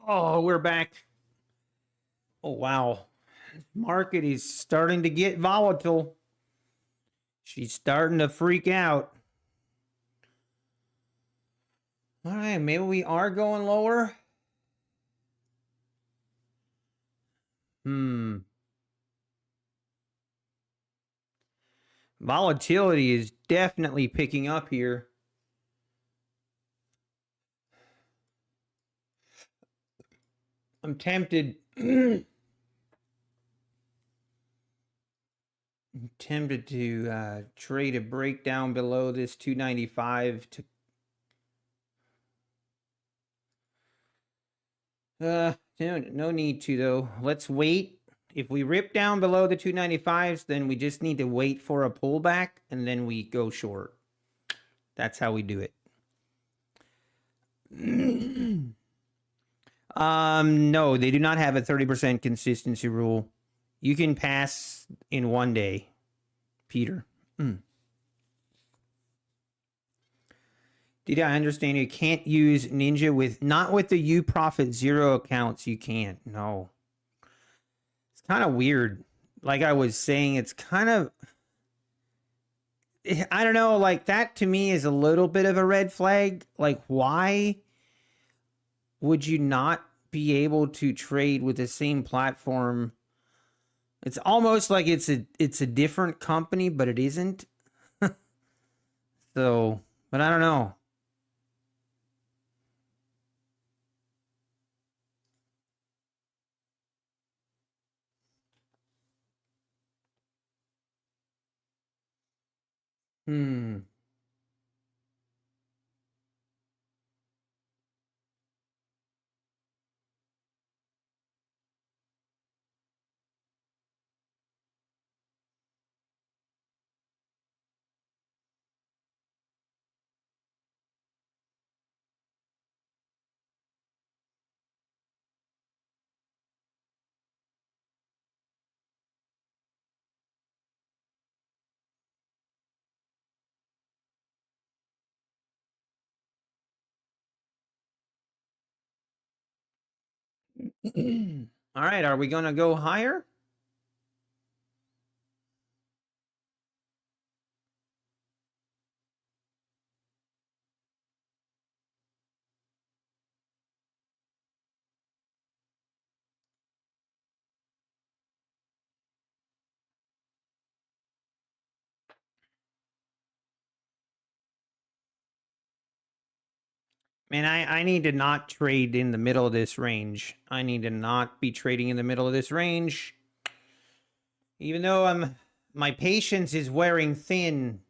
Oh, we're back. Oh, wow. Market is starting to get volatile. She's starting to freak out. All right, maybe we are going lower. Volatility is definitely picking up here. I'm tempted. Tempted to trade a breakdown below this 295 to no need to though. Let's wait. If we rip down below the 295s, then we just need to wait for a pullback and then we go short. That's how we do it. No, they do not have a 30% consistency rule. You can pass in one day, Peter. Did I understand you can't use Ninja with, not with the U Profit Zero accounts, you can't. No. It's kind of weird. Like I was saying, it's kind of, I don't know, like that to me is a little bit of a red flag. Like why would you not be able to trade with the same platform? It's almost like it's a different company, but it isn't. So, but I don't know. All right, are we going to go higher? Man, I need to not trade in the middle of this range. I need to not be trading in the middle of this range. Even though my patience is wearing thin.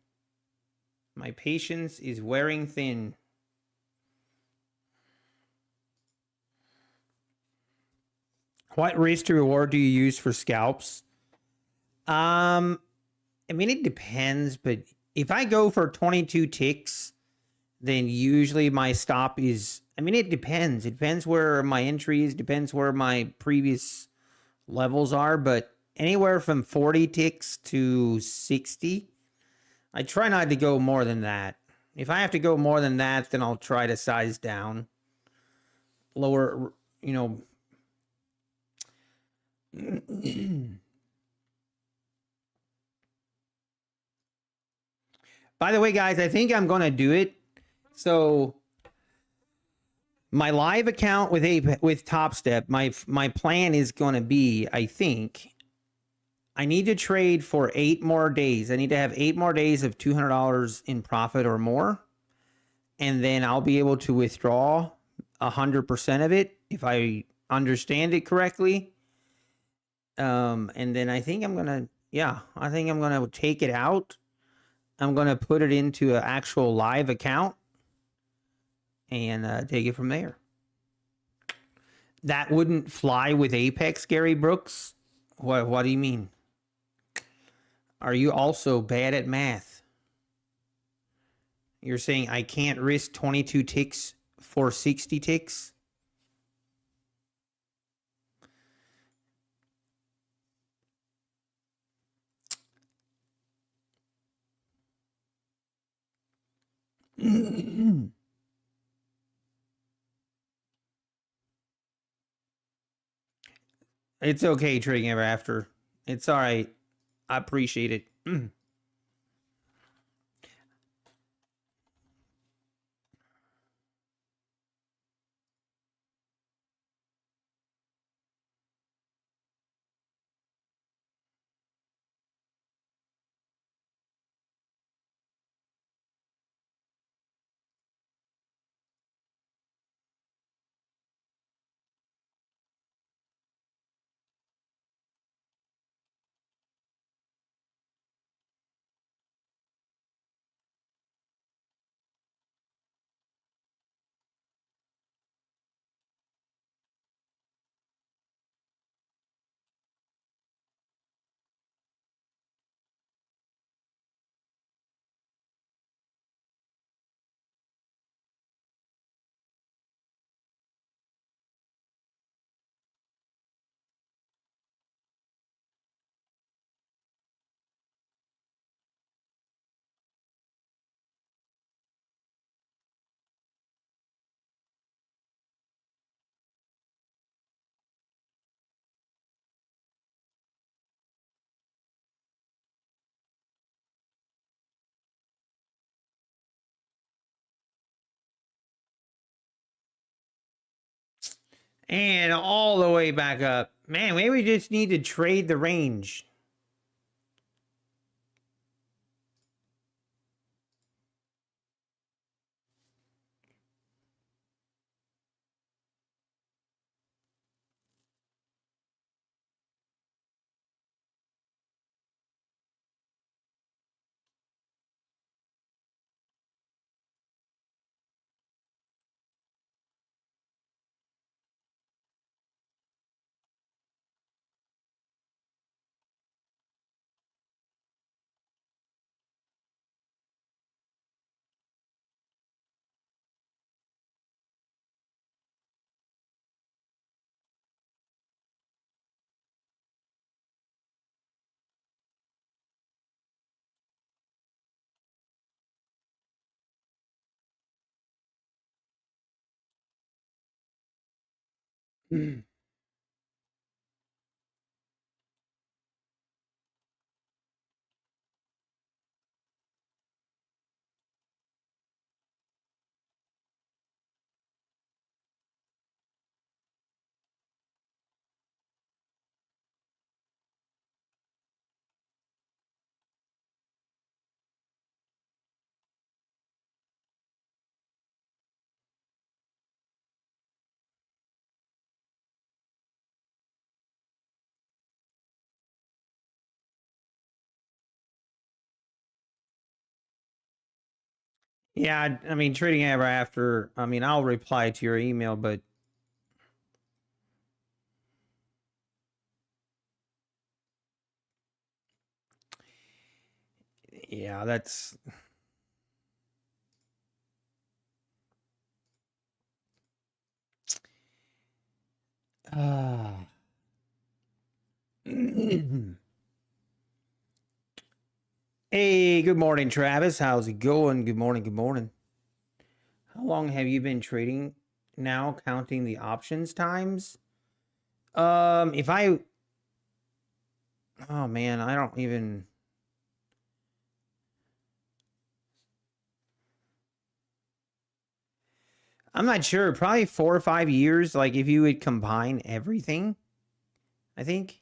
My patience is wearing thin. What risk to reward do you use for scalps? I mean, it depends, but if I go for 22 ticks, then usually my stop is, I mean, it depends. It depends where my entry is, depends where my previous levels are, but anywhere from 40 ticks to 60. I try not to go more than that. If I have to go more than that, then I'll try to size down. Lower, you know. By the way, guys, I think I'm going to do it. So my live account with TopStep, my plan is going to be, I think, I need to trade for 8 more days. I need to have 8 more days of $200 in profit or more. And then I'll be able to withdraw 100% of it if I understand it correctly. And then I think I'm going to, I think I'm going to take it out. I'm going to put it into an actual live account and take it from there. That wouldn't fly with Apex, Gary Brooks? What do you mean? Are you also bad at math? You're saying I can't risk 22 ticks for 60 ticks? It's okay trading ever after. It's all right. I appreciate it. And all the way back up. Man, maybe we just need to trade the range. Yeah, I mean, trading ever after. I mean, I'll reply to your email, but yeah, that's. Hey, good morning, Travis. How's it going? Good morning. Good morning. How long have you been trading now, counting the options times? If I, oh man, I don't even. I'm not sure. Probably 4 or 5 years. Like if you would combine everything, I think.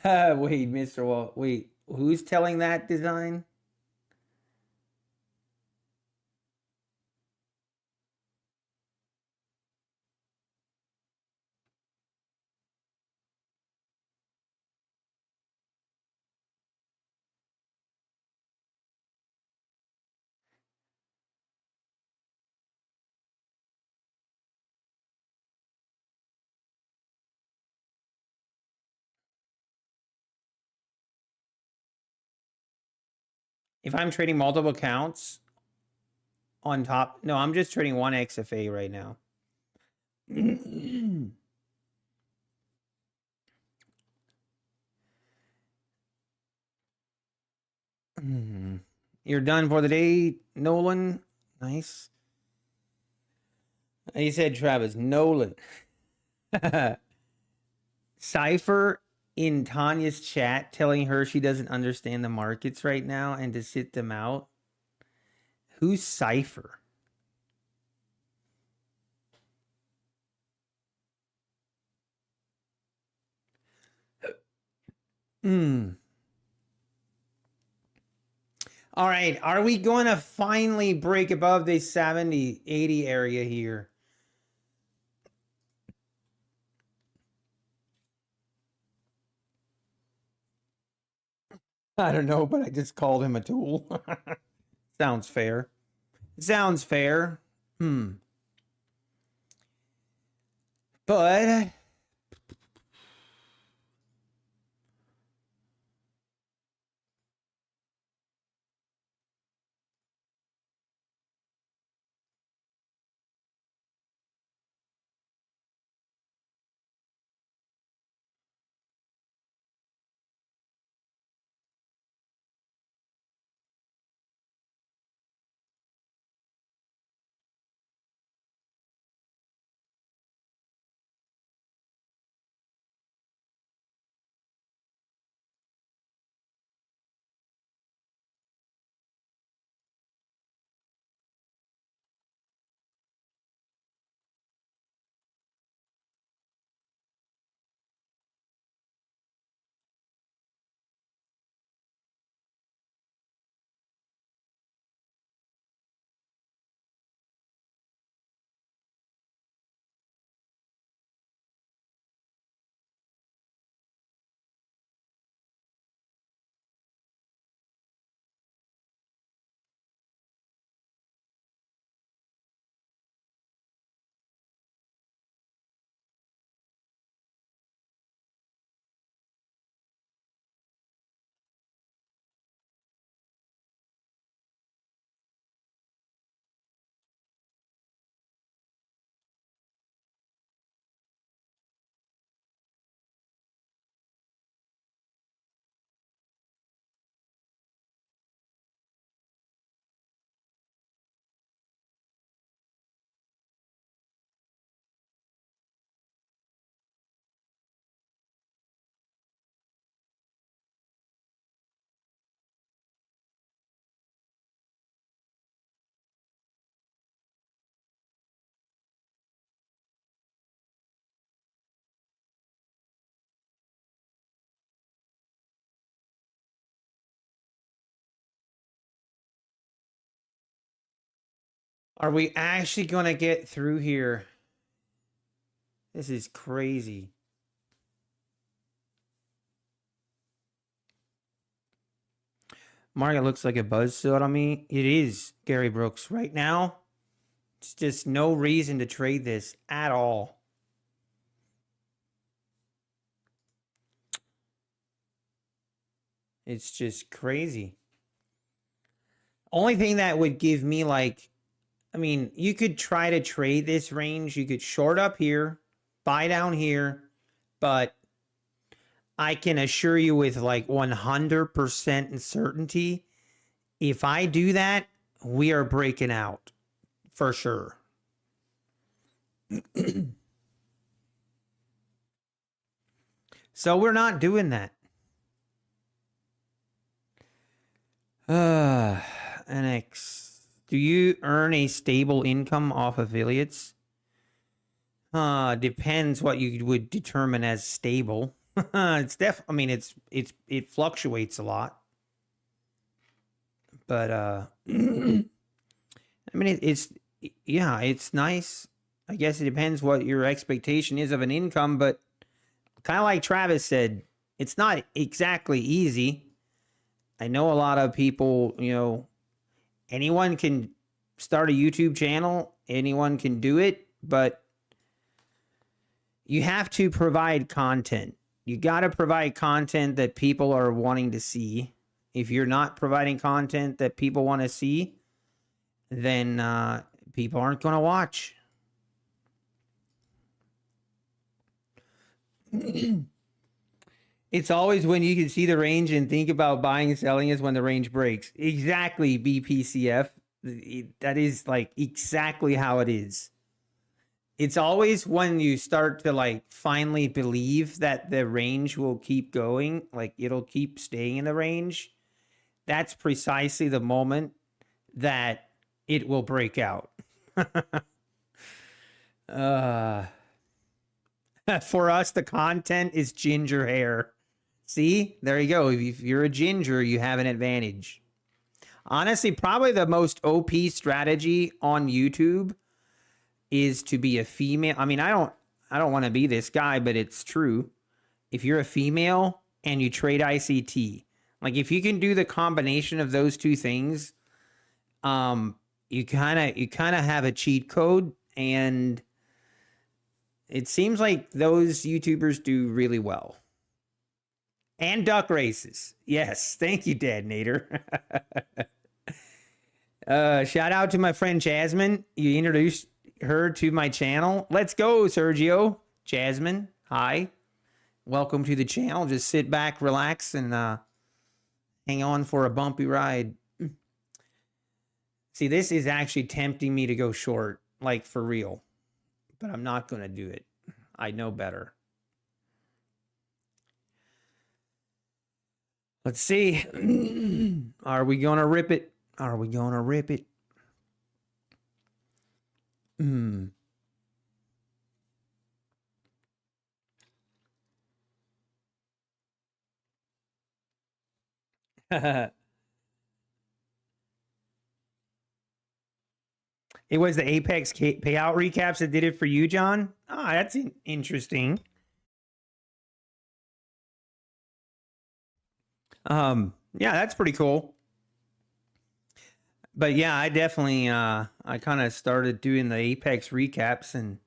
Wait, Mr. Walt. Wait, who's telling that design? If I'm trading multiple accounts on top, no, I'm just trading one XFA right now. You're done for the day, Nolan? Nice. He said Travis Nolan. Cypher in Tanya's chat telling her she doesn't understand the markets right now and to sit them out. Who's Cypher? All right. Are we going to finally break above the 70, 80 area here? I don't know, but I just called him a tool. Sounds fair. Sounds fair. But are we actually going to get through here? This is crazy. Market looks like a buzzsaw to me. It is, Gary Brooks. Right now, it's just no reason to trade this at all. It's just crazy. Only thing that would give me like, I mean, you could try to trade this range. You could short up here, buy down here, but I can assure you with like 100% certainty, if I do that, we are breaking out for sure. So we're not doing that. NX, do you earn a stable income off affiliates? Depends what you would determine as stable. It's I mean, it fluctuates a lot, but I mean, yeah, it's nice. I guess it depends what your expectation is of an income, but kind of like Travis said, it's not exactly easy. I know a lot of people, you know, anyone can start a YouTube channel, anyone can do it, but you have to provide content. You got to provide content that people are wanting to see. If you're not providing content that people want to see, then people aren't going to watch. It's always when you can see the range and think about buying and selling is when the range breaks. Exactly, BPCF. That is like exactly how it is. It's always when you start to like finally believe that the range will keep going, like it'll keep staying in the range. That's precisely the moment that it will break out. For us, the content is ginger hair. See, there you go. If you're a ginger, you have an advantage. Honestly, probably the most OP strategy on YouTube is to be a female. I mean, I don't want to be this guy, but it's true. If you're a female and you trade ICT, like if you can do the combination of those two things, you kind of have a cheat code, and it seems like those YouTubers do really well. And duck races. Yes, thank you, Dad Nader. Shout out to my friend Jasmine. You introduced her to my channel. Let's go, Sergio. Jasmine, hi. Welcome to the channel. Just sit back, relax, and hang on for a bumpy ride. See, this is actually tempting me to go short, like for real. But I'm not going to do it. I know better. Let's see. Are we going to rip it? Are we going to rip it? It was the Apex payout recaps that did it for you, John. Ah, that's interesting. Yeah, that's pretty cool. But yeah, I definitely I kind of started doing the Apex recaps, and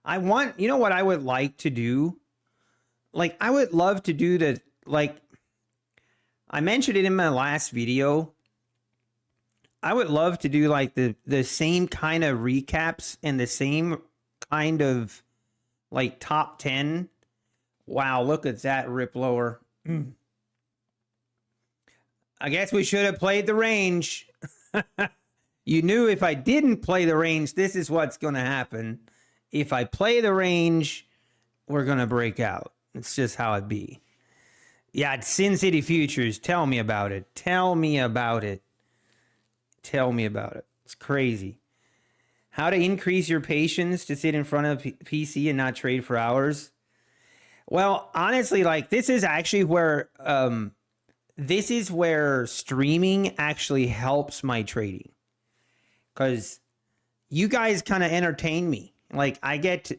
I want, you know what I would like to do? Like I would love to do the, like I mentioned it in my last video. I would love to do like the same kind of recaps and the same kind of like top 10. Wow, look at that rip lower. I guess we should have played the range. You knew if I didn't play the range, this is what's going to happen. If I play the range, we're going to break out. It's just how it be. Yeah, it's Sin City Futures. Tell me about it. Tell me about it. Tell me about it. It's crazy. How to increase your patience to sit in front of PC and not trade for hours. Well, honestly, like this is actually where streaming actually helps my trading, because you guys kind of entertain me. Like I get to,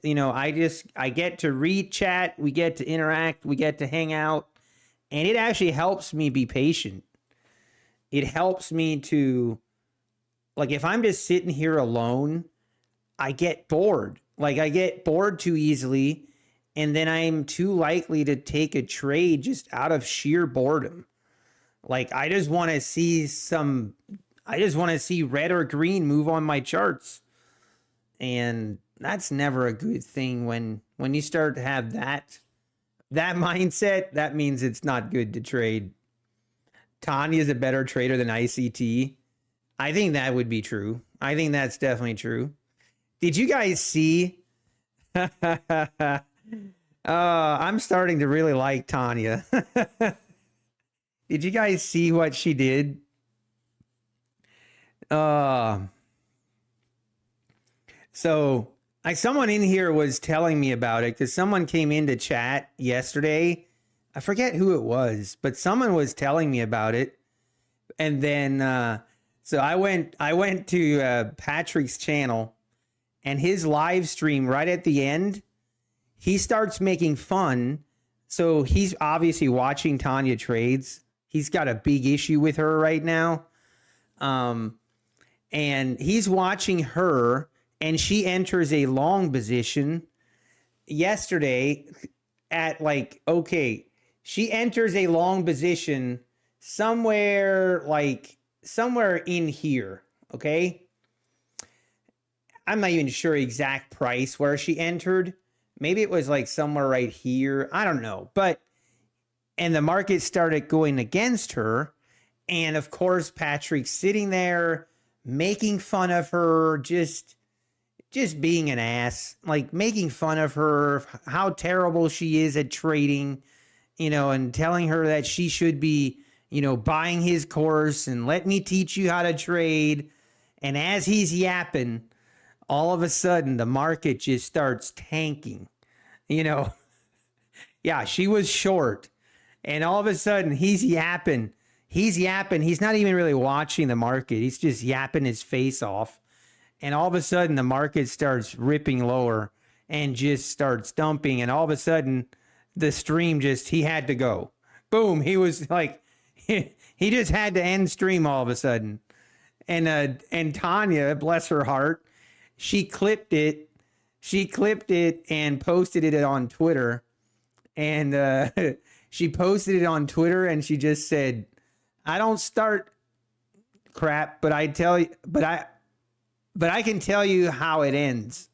I get to read chat, we get to interact, we get to hang out, and it actually helps me be patient. It helps me to, like, if I'm just sitting here alone, I get bored. Like I get bored too easily, and then I'm too likely to take a trade just out of sheer boredom. Like I just want to see red or green move on my charts. And that's never a good thing when you start to have that mindset. That means it's not good to trade. Tanya's a better trader than ICT. I think that would be true. I think that's definitely true. Did you guys see? I'm starting to really like Tanya. Did you guys see what she did? So someone in here was telling me about it, because someone came into chat yesterday. I forget who it was, but someone was telling me about it. And then, so I went to Patrick's channel, and his live stream right at the end, he starts making fun. So he's obviously watching Tanya trades. He's got a big issue with her right now. And he's watching her, and she enters a long position yesterday at she enters a long position somewhere in here. Okay. I'm not even sure exact price where she entered. Maybe it was like somewhere right here. I don't know. And the market started going against her. And of course, Patrick's sitting there making fun of her, just being an ass, like making fun of her, how terrible she is at trading, and telling her that she should be, buying his course and let me teach you how to trade. And as he's yapping, all of a sudden the market just starts tanking, Yeah, she was short. And all of a sudden he's yapping. He's yapping. He's not even really watching the market. He's just yapping his face off. And all of a sudden the market starts ripping lower and just starts dumping. And all of a sudden the stream he had to go. Boom. He was like, he just had to end stream all of a sudden. And Tanya, bless her heart, she clipped it. She clipped it and posted it on Twitter. And she posted it on Twitter and she just said, I don't start crap, but I can tell you how it ends.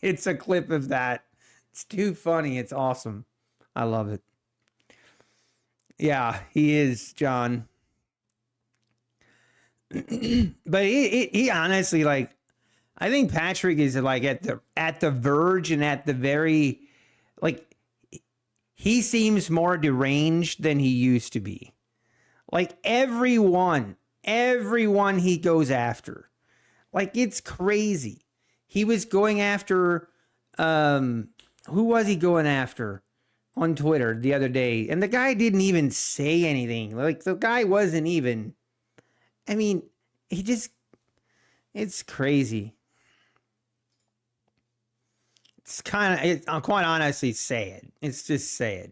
It's a clip of that. It's too funny. It's awesome. I love it. Yeah, he is, John. But he honestly, like, I think Patrick is like at the verge and at the very, like, he seems more deranged than he used to be. Like everyone he goes after, like, it's crazy. He was going after, who was he going after on Twitter the other day? And the guy didn't even say anything. Like, the guy wasn't even, I mean, it's crazy. It's kind of, I'll quite honestly sad. It's just sad.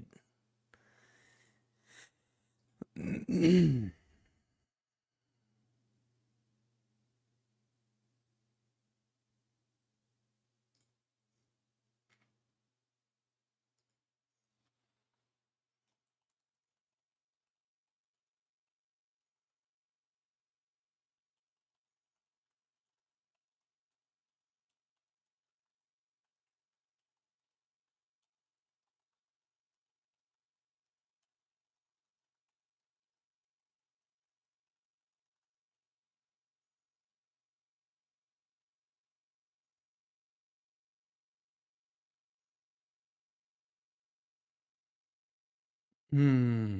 Hmm.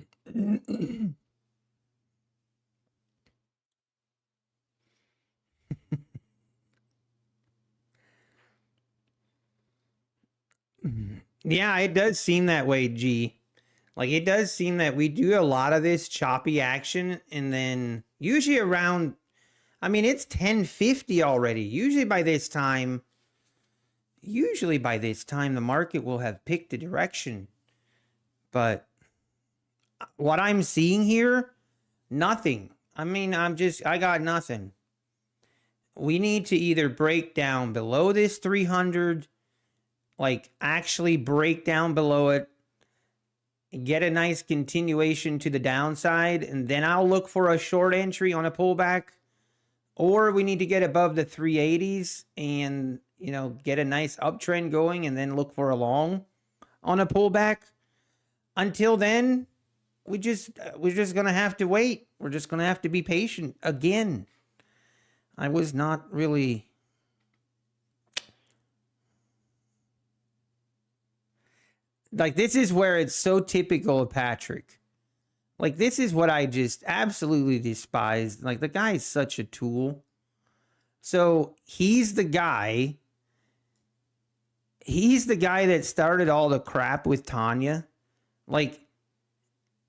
Yeah, it does seem that way, G. Like, it does seem that we do a lot of this choppy action, and then usually around, I mean, it's 10:50 already. Usually by this time, the market will have picked a direction. But what I'm seeing here, nothing. I mean, I got nothing. We need to either break down below this 300, like actually break down below it, get a nice continuation to the downside, and then I'll look for a short entry on a pullback. Or we need to get above the 380s and, get a nice uptrend going and then look for a long on a pullback. Until then, we're just going to have to wait. We're just going to have to be patient again. I was not really, like, this is where it's so typical of Patrick. Like, this is what I just absolutely despise. Like, the guy is such a tool. So he's the guy that started all the crap with Tanya. Like,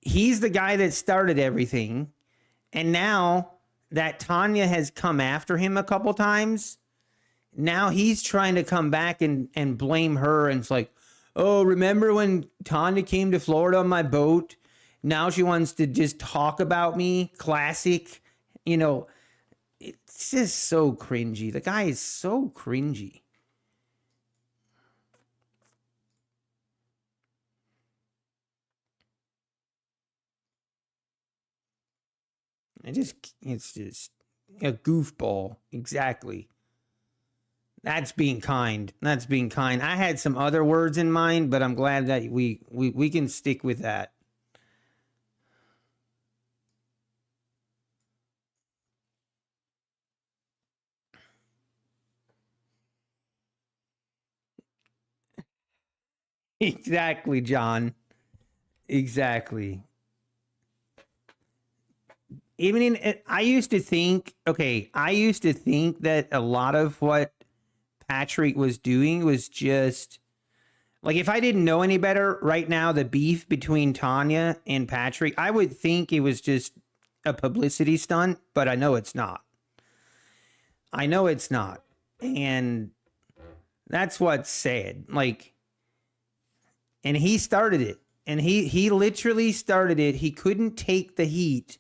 he's the guy that started everything. And now that Tanya has come after him a couple times, now he's trying to come back and blame her. And it's like, oh, remember when Tanya came to Florida on my boat? Now she wants to just talk about me. Classic. It's just so cringy. The guy is so cringy. It's just a goofball. Exactly. That's being kind. That's being kind. I had some other words in mind, but I'm glad that we can stick with that. Exactly, John. Exactly. Even in, I used to think, okay, I used to think that a lot of what Patrick was doing was just like, if I didn't know any better right now, the beef between Tanya and Patrick, I would think it was just a publicity stunt, but I know it's not. I know it's not. And that's what's sad. Like, and he started it. And he literally started it. He couldn't take the heat.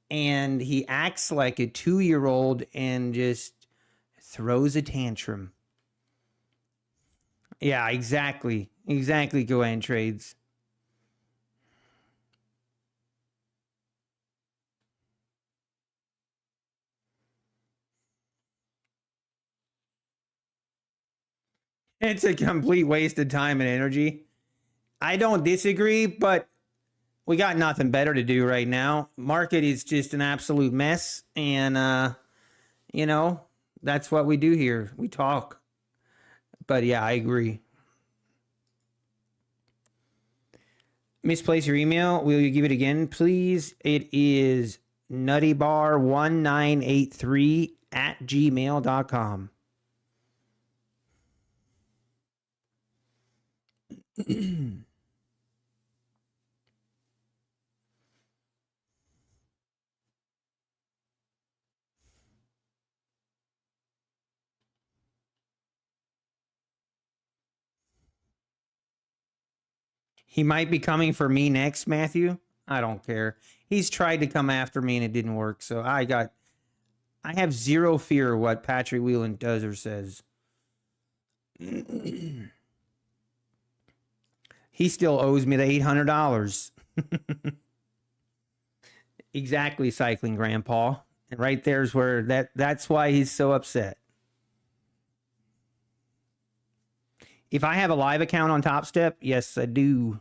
And he acts like a 2-year-old and just throws a tantrum. Yeah, exactly. Exactly, Go and Trades. It's a complete waste of time and energy. I don't disagree, but we got nothing better to do right now. Market is just an absolute mess. And, you know, that's what we do here. We talk. But yeah, I agree. Misplace your email. Will you give it again, please? It is nuttybar1983@gmail.com. He might be coming for me next, Matthew. I don't care. He's tried to come after me and it didn't work. So I have zero fear of what Patrick Whelan does or says. He still owes me the $800. Exactly, Cycling Grandpa. And right there's where that's why he's so upset. If I have a live account on TopStep, yes, I do.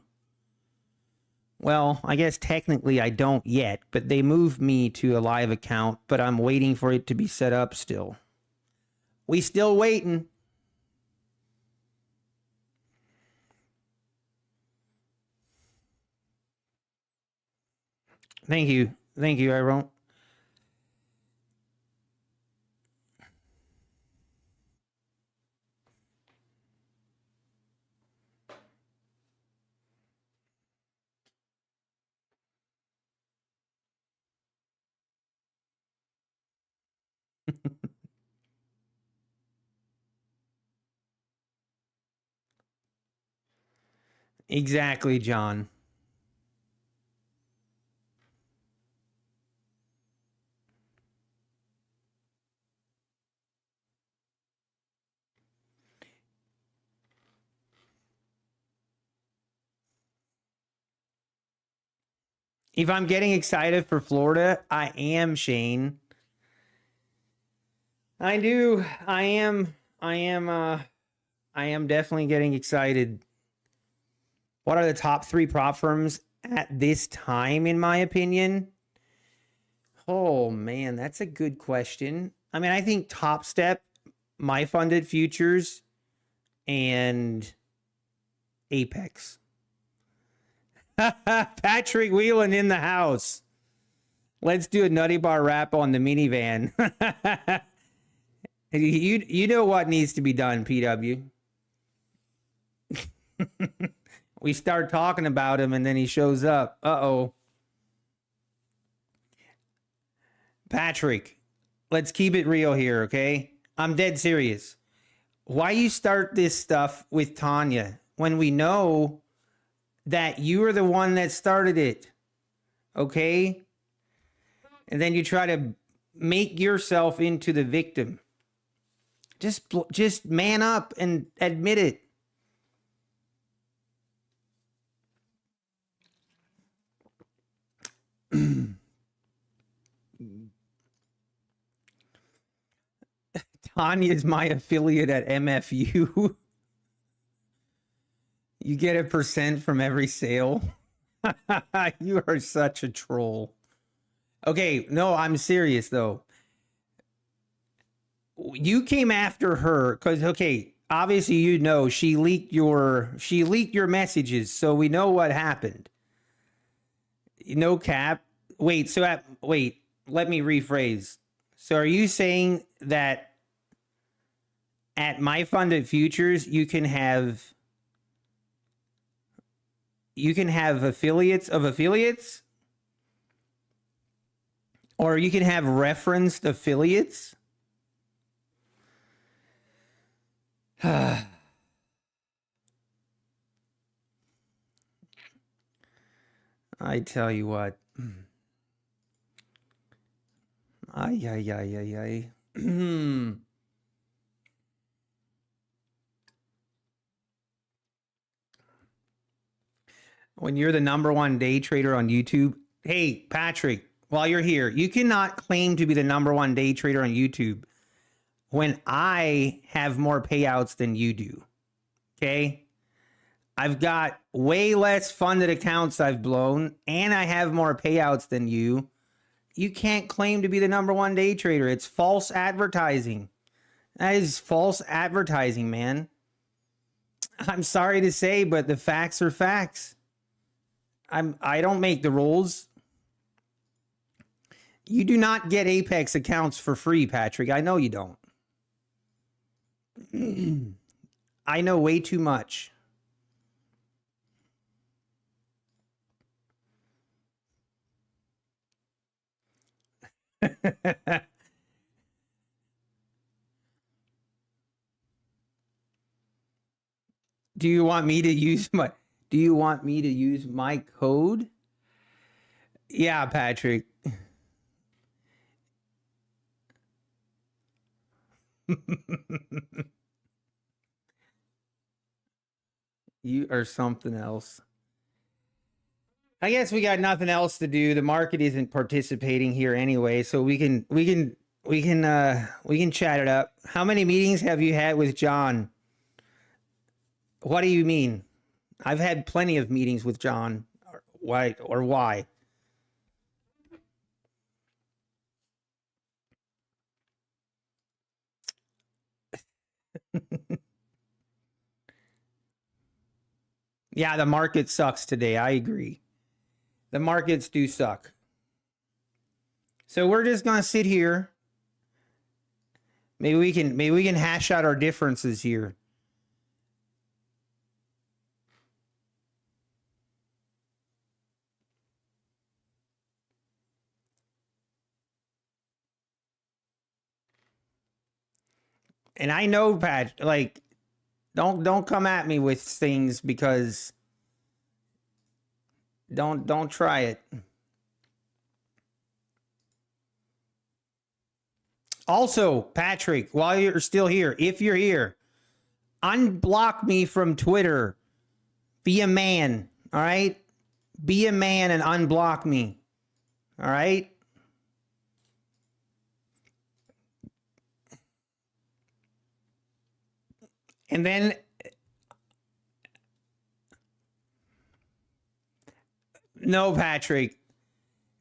Well, I guess technically I don't yet, but they moved me to a live account, but I'm waiting for it to be set up still. We still waiting. Thank you. Thank you, Iron. Exactly, John. If I'm getting excited for Florida, I am, Shane. I do. I am definitely getting excited. What are the top 3 prop firms at this time, in my opinion? Oh man, that's a good question. I mean, I think TopStep, My Funded Futures, and Apex. Patrick Whelan in the house. Let's do a Nutty Bar wrap on the minivan. You know what needs to be done, PW. We start talking about him and then he shows up. Uh-oh. Patrick, let's keep it real here, okay? I'm dead serious. Why you start this stuff with Tanya when we know that you are the one that started it, okay? And then you try to make yourself into the victim. Just man up and admit it. Tanya's my affiliate at MFU. You get a % from every sale. You are such a troll. Okay, no, I'm serious though. You came after her because, okay, obviously, you know, she leaked your messages, so we know what happened. No cap. Wait, let me rephrase. So are you saying that at my funded futures you can have affiliates of affiliates? Or you can have referenced affiliates? I tell you what. Ay. When you're the #1 day trader on YouTube, hey, Patrick, while you're here, you cannot claim to be the #1 day trader on YouTube when I have more payouts than you do. Okay? I've got way less funded accounts I've blown, and I have more payouts than you. You can't claim to be the #1 day trader. It's false advertising. That is false advertising, man. I'm sorry to say, but the facts are facts. I don't make the rules. You do not get Apex accounts for free, Patrick. I know you don't. I know way too much. Do you want me to use my code? Yeah, Patrick. You are something else. I guess we got nothing else to do. The market isn't participating here anyway, so we can chat it up. How many meetings have you had with John? What do you mean? I've had plenty of meetings with John. Why? Yeah, the market sucks today. I agree. The markets do suck. So we're just gonna sit here. Maybe we can hash out our differences here. And I know, Pat, like, don't come at me with things because don't try it. Also, Patrick, while you're still here, if you're here, unblock me from Twitter. Be a man, all right? Be a man and unblock me, all right? And then no, Patrick.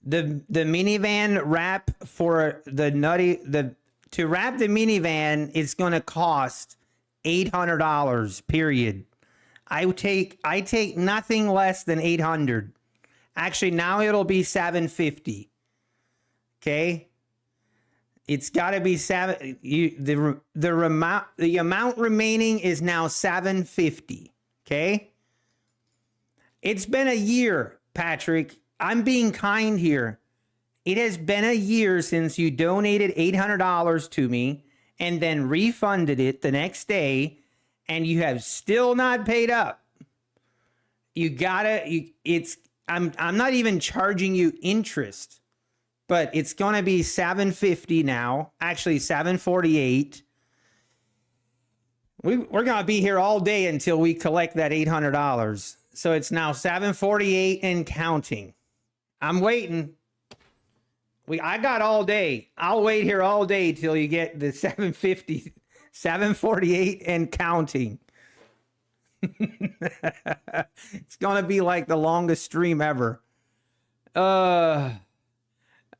The minivan wrap for the to wrap the minivan is going to cost $800, period. I take nothing less than 800. Actually, now it'll be 750. Okay? It's got to be the amount remaining is now 750. Okay? It's been a year, Patrick. I'm being kind here. It has been a year since you donated $800 to me and then refunded it the next day, and you have still not paid up. I'm not even charging you interest, but it's going to be $750 now. Actually, $748. We're going to be here all day until we collect that $800. So it's now $748 and counting. I'm waiting. I got all day. I'll wait here all day till you get the 750, 748 and counting. It's going to be like the longest stream ever. Oh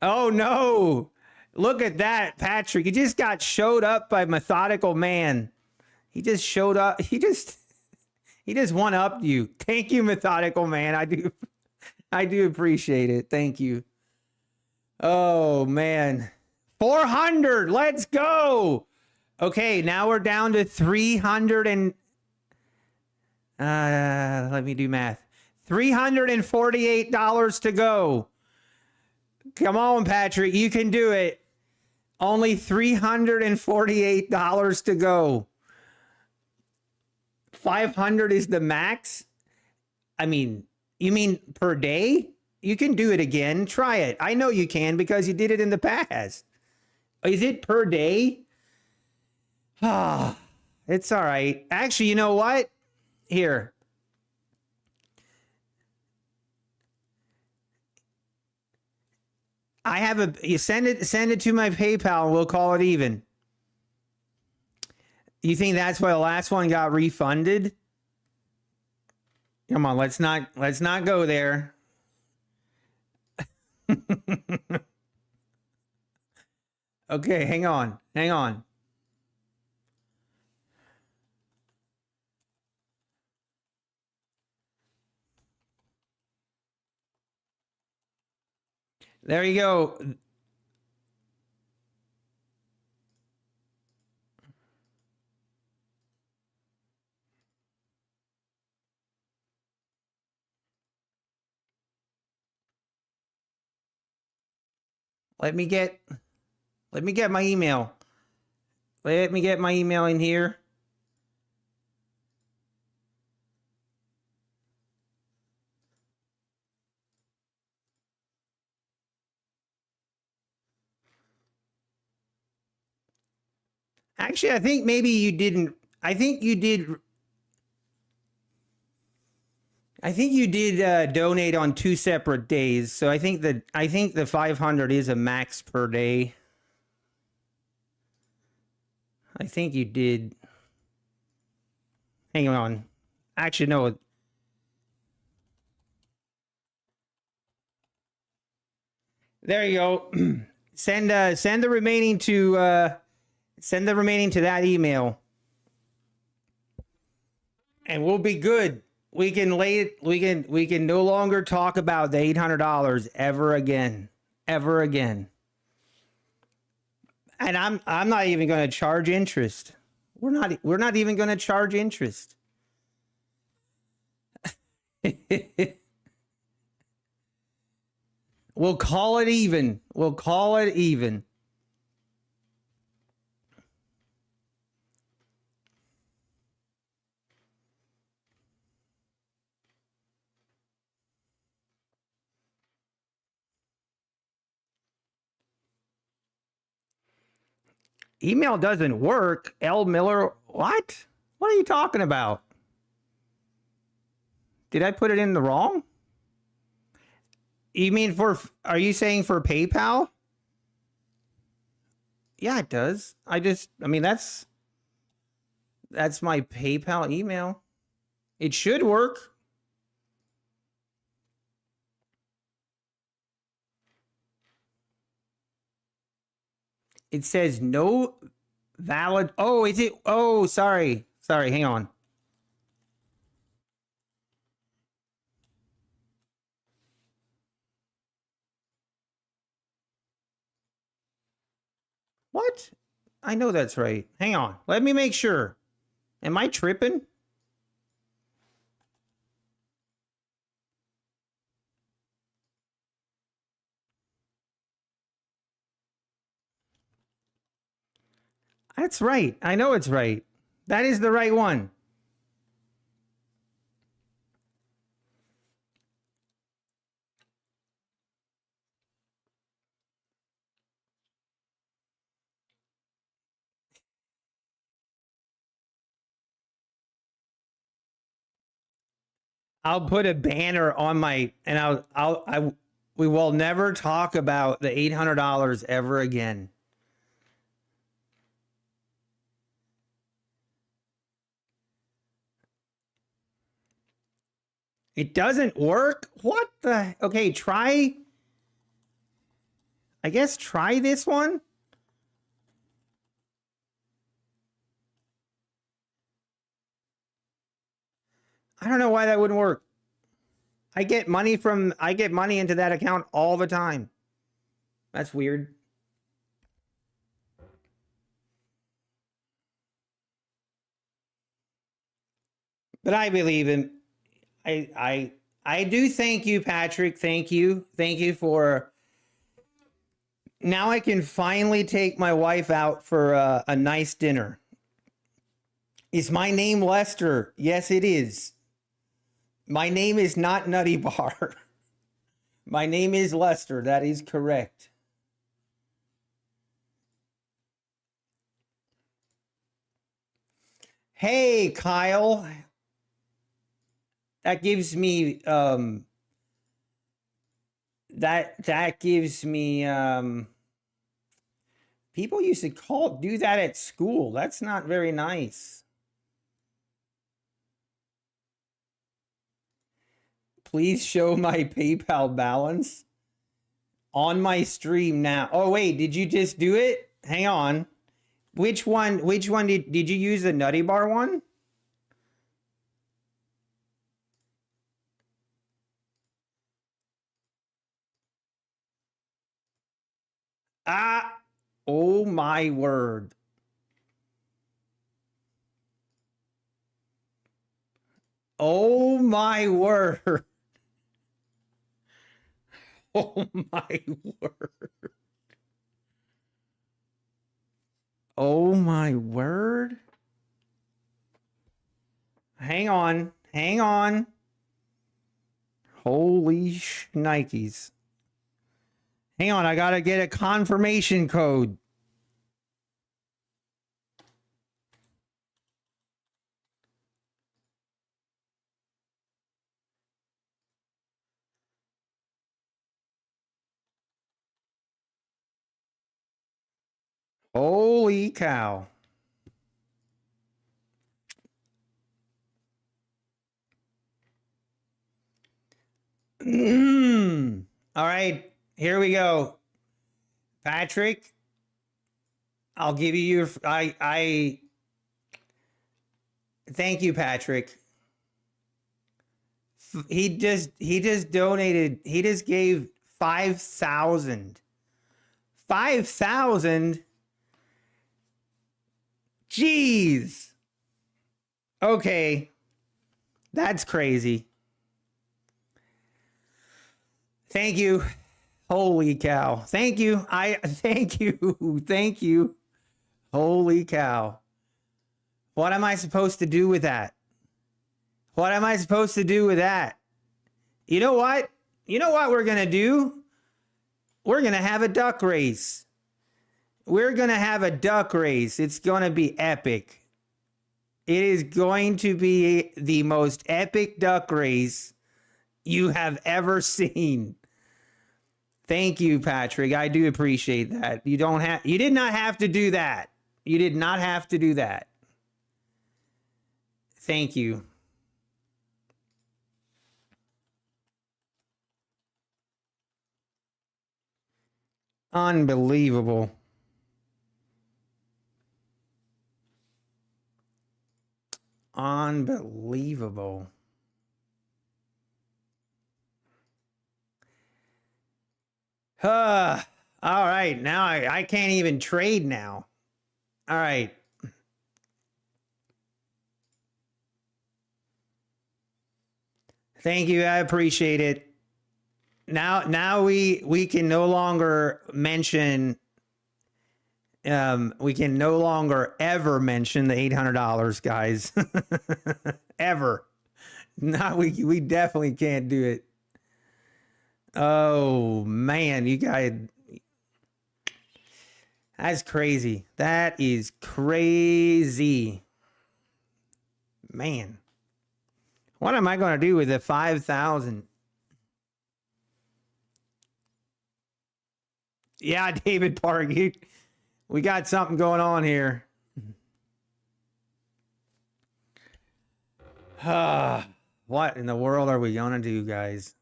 no. Look at that, Patrick. He just got showed up by Methodical Man. He just showed up. He just one upped you. Thank you, Methodical Man. I do appreciate it. Thank you. Oh man. 400. Let's go. Okay, now we're down to 300 and let me do math. $348 to go. Come on, Patrick, you can do it. Only $348 to go. 500 is the max. I mean, you mean per day? You can do it again. Try it. I know you can because you did it in the past. Is it per day? Ah, it's all right. Actually, you know what? Here. I have you send it to my PayPal and we'll call it even. You think that's why the last one got refunded? Come on, let's not go there. Okay, hang on. There you go. Let me get my email. Let me get my email in here. Actually, I think maybe you didn't. I think you did donate on 2 separate days. So I think the 500 is a max per day. I think you did. Hang on. Actually, no. There you go. Send the remaining to that email. And we'll be good. We can no longer talk about the $800 ever again. And I'm not even going to charge interest. We're not even going to charge interest. We'll call it even. Email doesn't work. L. Miller, what? What are you talking about? Did I put it in the wrong? You mean are you saying for PayPal? Yeah, it does. I mean, that's my PayPal email. It should work. It says no valid. Oh, is it? Oh, sorry. Hang on. What? I know that's right. Hang on. Let me make sure. Am I tripping? That's right. I know it's right. That is the right one. I'll put a banner on my, and we will never talk about the $800 ever again. It doesn't work? What the? Okay, try. I guess try this one. I don't know why that wouldn't work. I get money into that account all the time. That's weird. But I believe in I do thank you, Patrick. Thank you. Thank you for now I can finally take my wife out for a nice dinner. Is my name Lester? Yes, it is. My name is not Nutty Bar. My name is Lester. That is correct. Hey, Kyle. That gives me that gives me people used to do that at school. That's not very nice. Please show my PayPal balance on my stream now. Oh wait, did you just do it? Hang on. Which one did you use the Nutty Bar one? Ah, oh my word. Oh my word. Oh my word. Oh my word. Hang on. Hang on. Holy shnikes. Hang on, I gotta get a confirmation code. Holy cow. All right, here we go. Patrick, I'll give you your I thank you, Patrick. He just donated, he just gave 5,000. 5,000? Jeez. Okay. That's crazy. Thank you. Holy cow. Thank you. Thank you. Thank you. Holy cow. What am I supposed to do with that? What am I supposed to do with that? You know what? You know what we're going to do? We're going to have a duck race. We're going to have a duck race. It's going to be epic. It is going to be the most epic duck race you have ever seen. Thank you, Patrick. I do appreciate that. You did not have to do that. You did not have to do that. Thank you. Unbelievable. Unbelievable. All right. Now I can't even trade now. All right. Thank you. I appreciate it. Now we can no longer mention we can no longer ever mention the $800, guys. Ever. No, we definitely can't do it. Oh man, you guys, that's crazy. That is crazy. Man. What am I going to do with the 5,000? Yeah, David Park, we got something going on here. What in the world are we going to do, guys?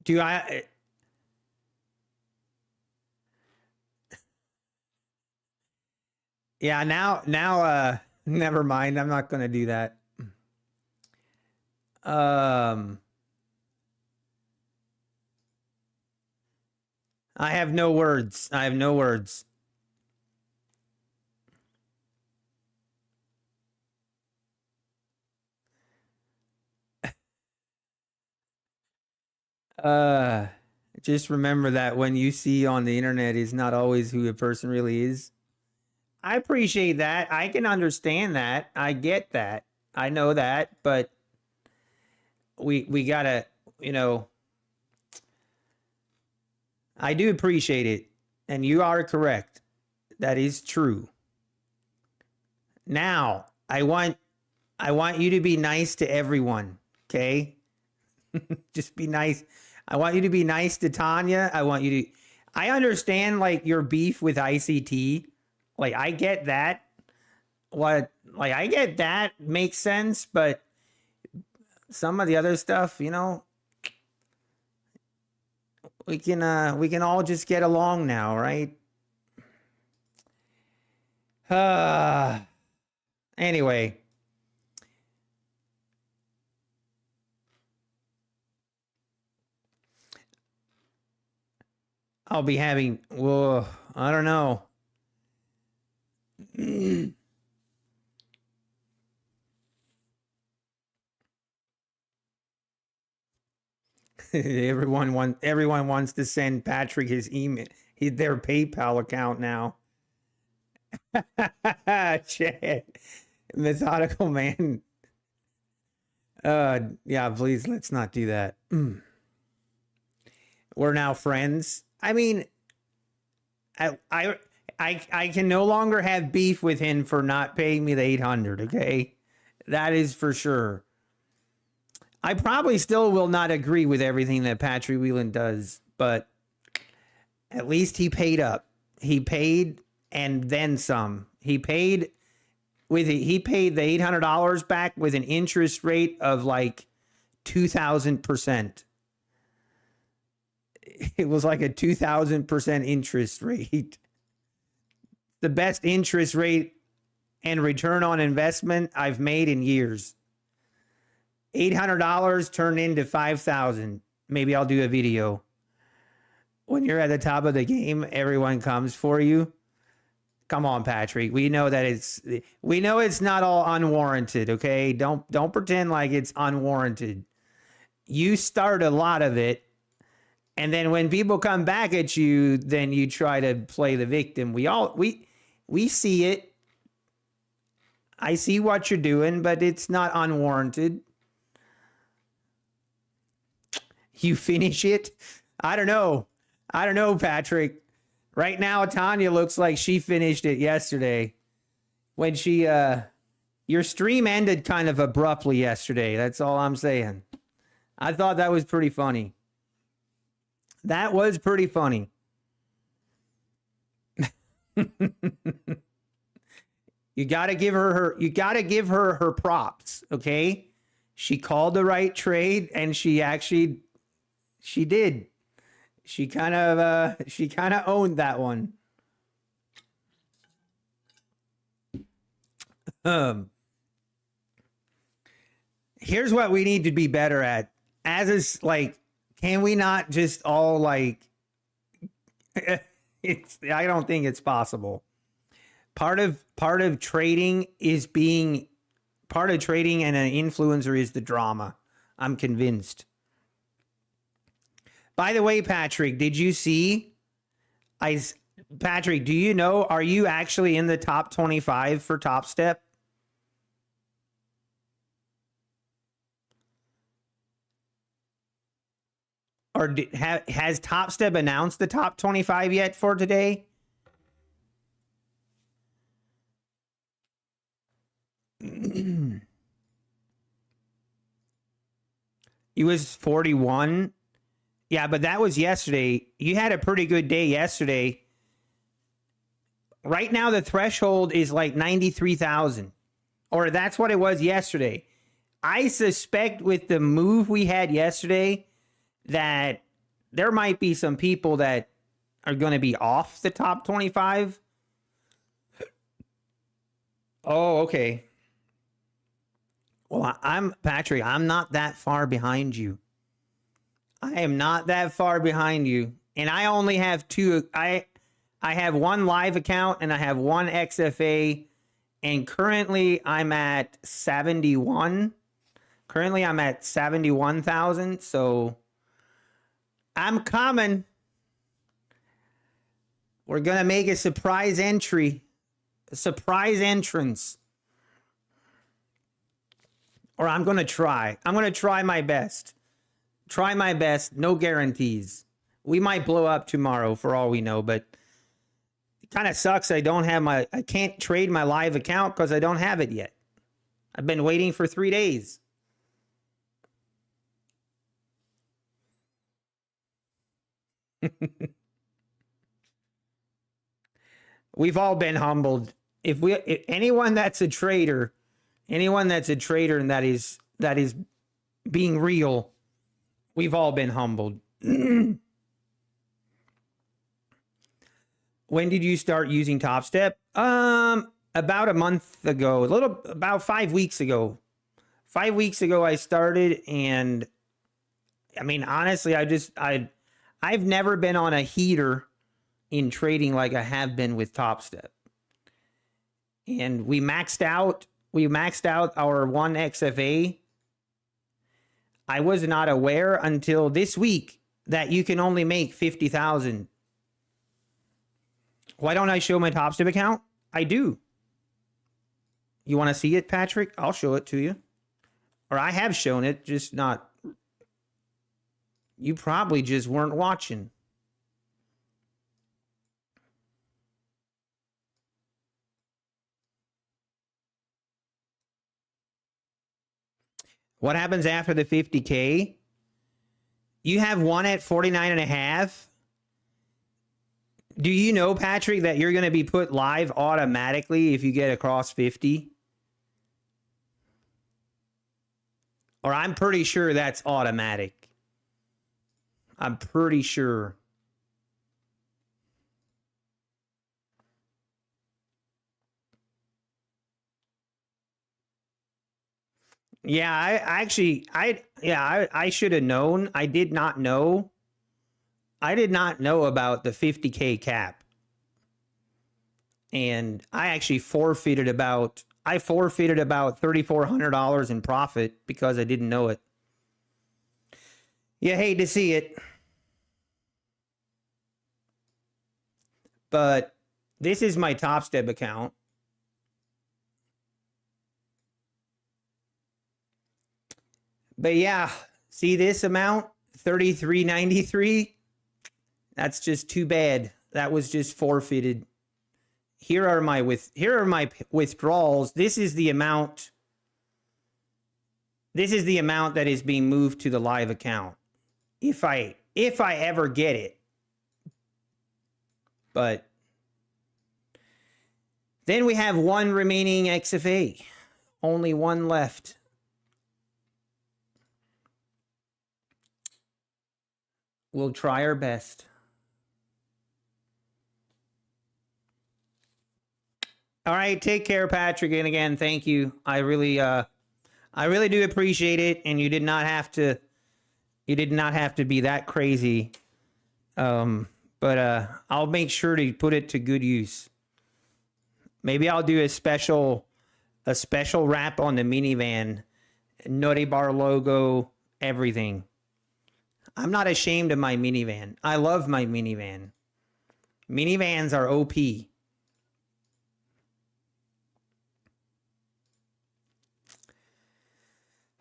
Do I? Yeah, never mind. I'm not going to do that. Um, I have no words. I have no words. Uh, just remember that when you see on the internet is not always who a person really is. I appreciate that. I can understand that. I get that. I know that, but we gotta, you know, I do appreciate it, and you are correct. That is true. Now, I want you to be nice to everyone, okay? Just be nice. I want you to be nice to Tanya. I understand like your beef with ICT. Like I get that. I get that makes sense, but some of the other stuff, you know, we can all just get along now, right? Anyway. I'll be having, whoa, I don't know. Everyone wants to send Patrick his email, their PayPal account now. Chad, methodical man. Yeah, please let's not do that. We're now friends. I mean, I can no longer have beef with him for not paying me the 800. Okay, that is for sure. I probably still will not agree with everything that Patrick Whelan does, but at least he paid up. He paid and then some. He paid the $800 back with an interest rate of like 2,000%. It was like a 2,000% interest rate. The best interest rate and return on investment I've made in years. $800 turned into 5,000. Maybe I'll do a video. When you're at the top of the game, everyone comes for you. Come on, Patrick. We know it's not all unwarranted, okay? Don't pretend like it's unwarranted. You start a lot of it, and then when people come back at you, then you try to play the victim. We see it. I see what you're doing, but it's not unwarranted. You finish it? I don't know. Patrick. Right now, Tanya looks like she finished it yesterday. When your stream ended kind of abruptly yesterday. That's all I'm saying. I thought that was pretty funny. That was pretty funny. You got to give her her props, okay? She called the right trade and she did. She kind of owned that one. Here's what we need to be better at. As is like, can we not just all like I don't think it's possible. Part of trading and an influencer is the drama. I'm convinced. By the way, Patrick, did you see? Patrick, do you know? Are you actually in the top 25 for TopStep? Or has TopStep announced the top 25 yet for today? It was 41. Yeah, but that was yesterday. You had a pretty good day yesterday. Right now, the threshold is like 93,000. Or that's what it was yesterday. I suspect with the move we had yesterday that there might be some people that are going to be off the top 25. Oh, okay. Well, I'm Patrick. I'm not that far behind you. I am not that far behind you. And I only have two. I have one live account and I have one XFA. And currently I'm at 71. Currently I'm at 71,000. So I'm coming. We're going to make a surprise entry. A surprise entrance. Or I'm going to try. I'm going to try my best. Try my best. No guarantees. We might blow up tomorrow for all we know, but it kind of sucks. I can't trade my live account because I don't have it yet. I've been waiting for 3 days. We've all been humbled. If anyone that's a trader and that is being real, we've all been humbled. When did you start using TopStep? About a month ago, about 5 weeks ago. 5 weeks ago I started, and I mean, honestly, I've never been on a heater in trading like I have been with TopStep. And we maxed out our one XFA. I was not aware until this week that you can only make 50,000. Why don't I show my TopStep account? I do. You want to see it, Patrick? I'll show it to you. Or I have shown it, just not. You probably just weren't watching. What happens after the 50K? You have one at 49.5. Do you know, Patrick, that you're going to be put live automatically if you get across 50? Or I'm pretty sure that's automatic. I'm pretty sure. Yeah, I should have known. I did not know. I did not know about the 50K cap. And I actually forfeited about $3,400 in profit because I didn't know it. You hate to see it. But this is my TopStep account. But yeah, see this amount? 33.93. That's just too bad. That was just forfeited. Here are my withdrawals. This is the amount. This is the amount that is being moved to the live account. If I ever get it. But then we have one remaining XFA. Only one left. We'll try our best. All right, take care, Patrick. And again, thank you. I really do appreciate it. And you did not have to be that crazy. But I'll make sure to put it to good use. Maybe I'll do a special wrap on the minivan, Nutty Bar logo, everything. I'm not ashamed of my minivan. I love my minivan. Minivans are OP.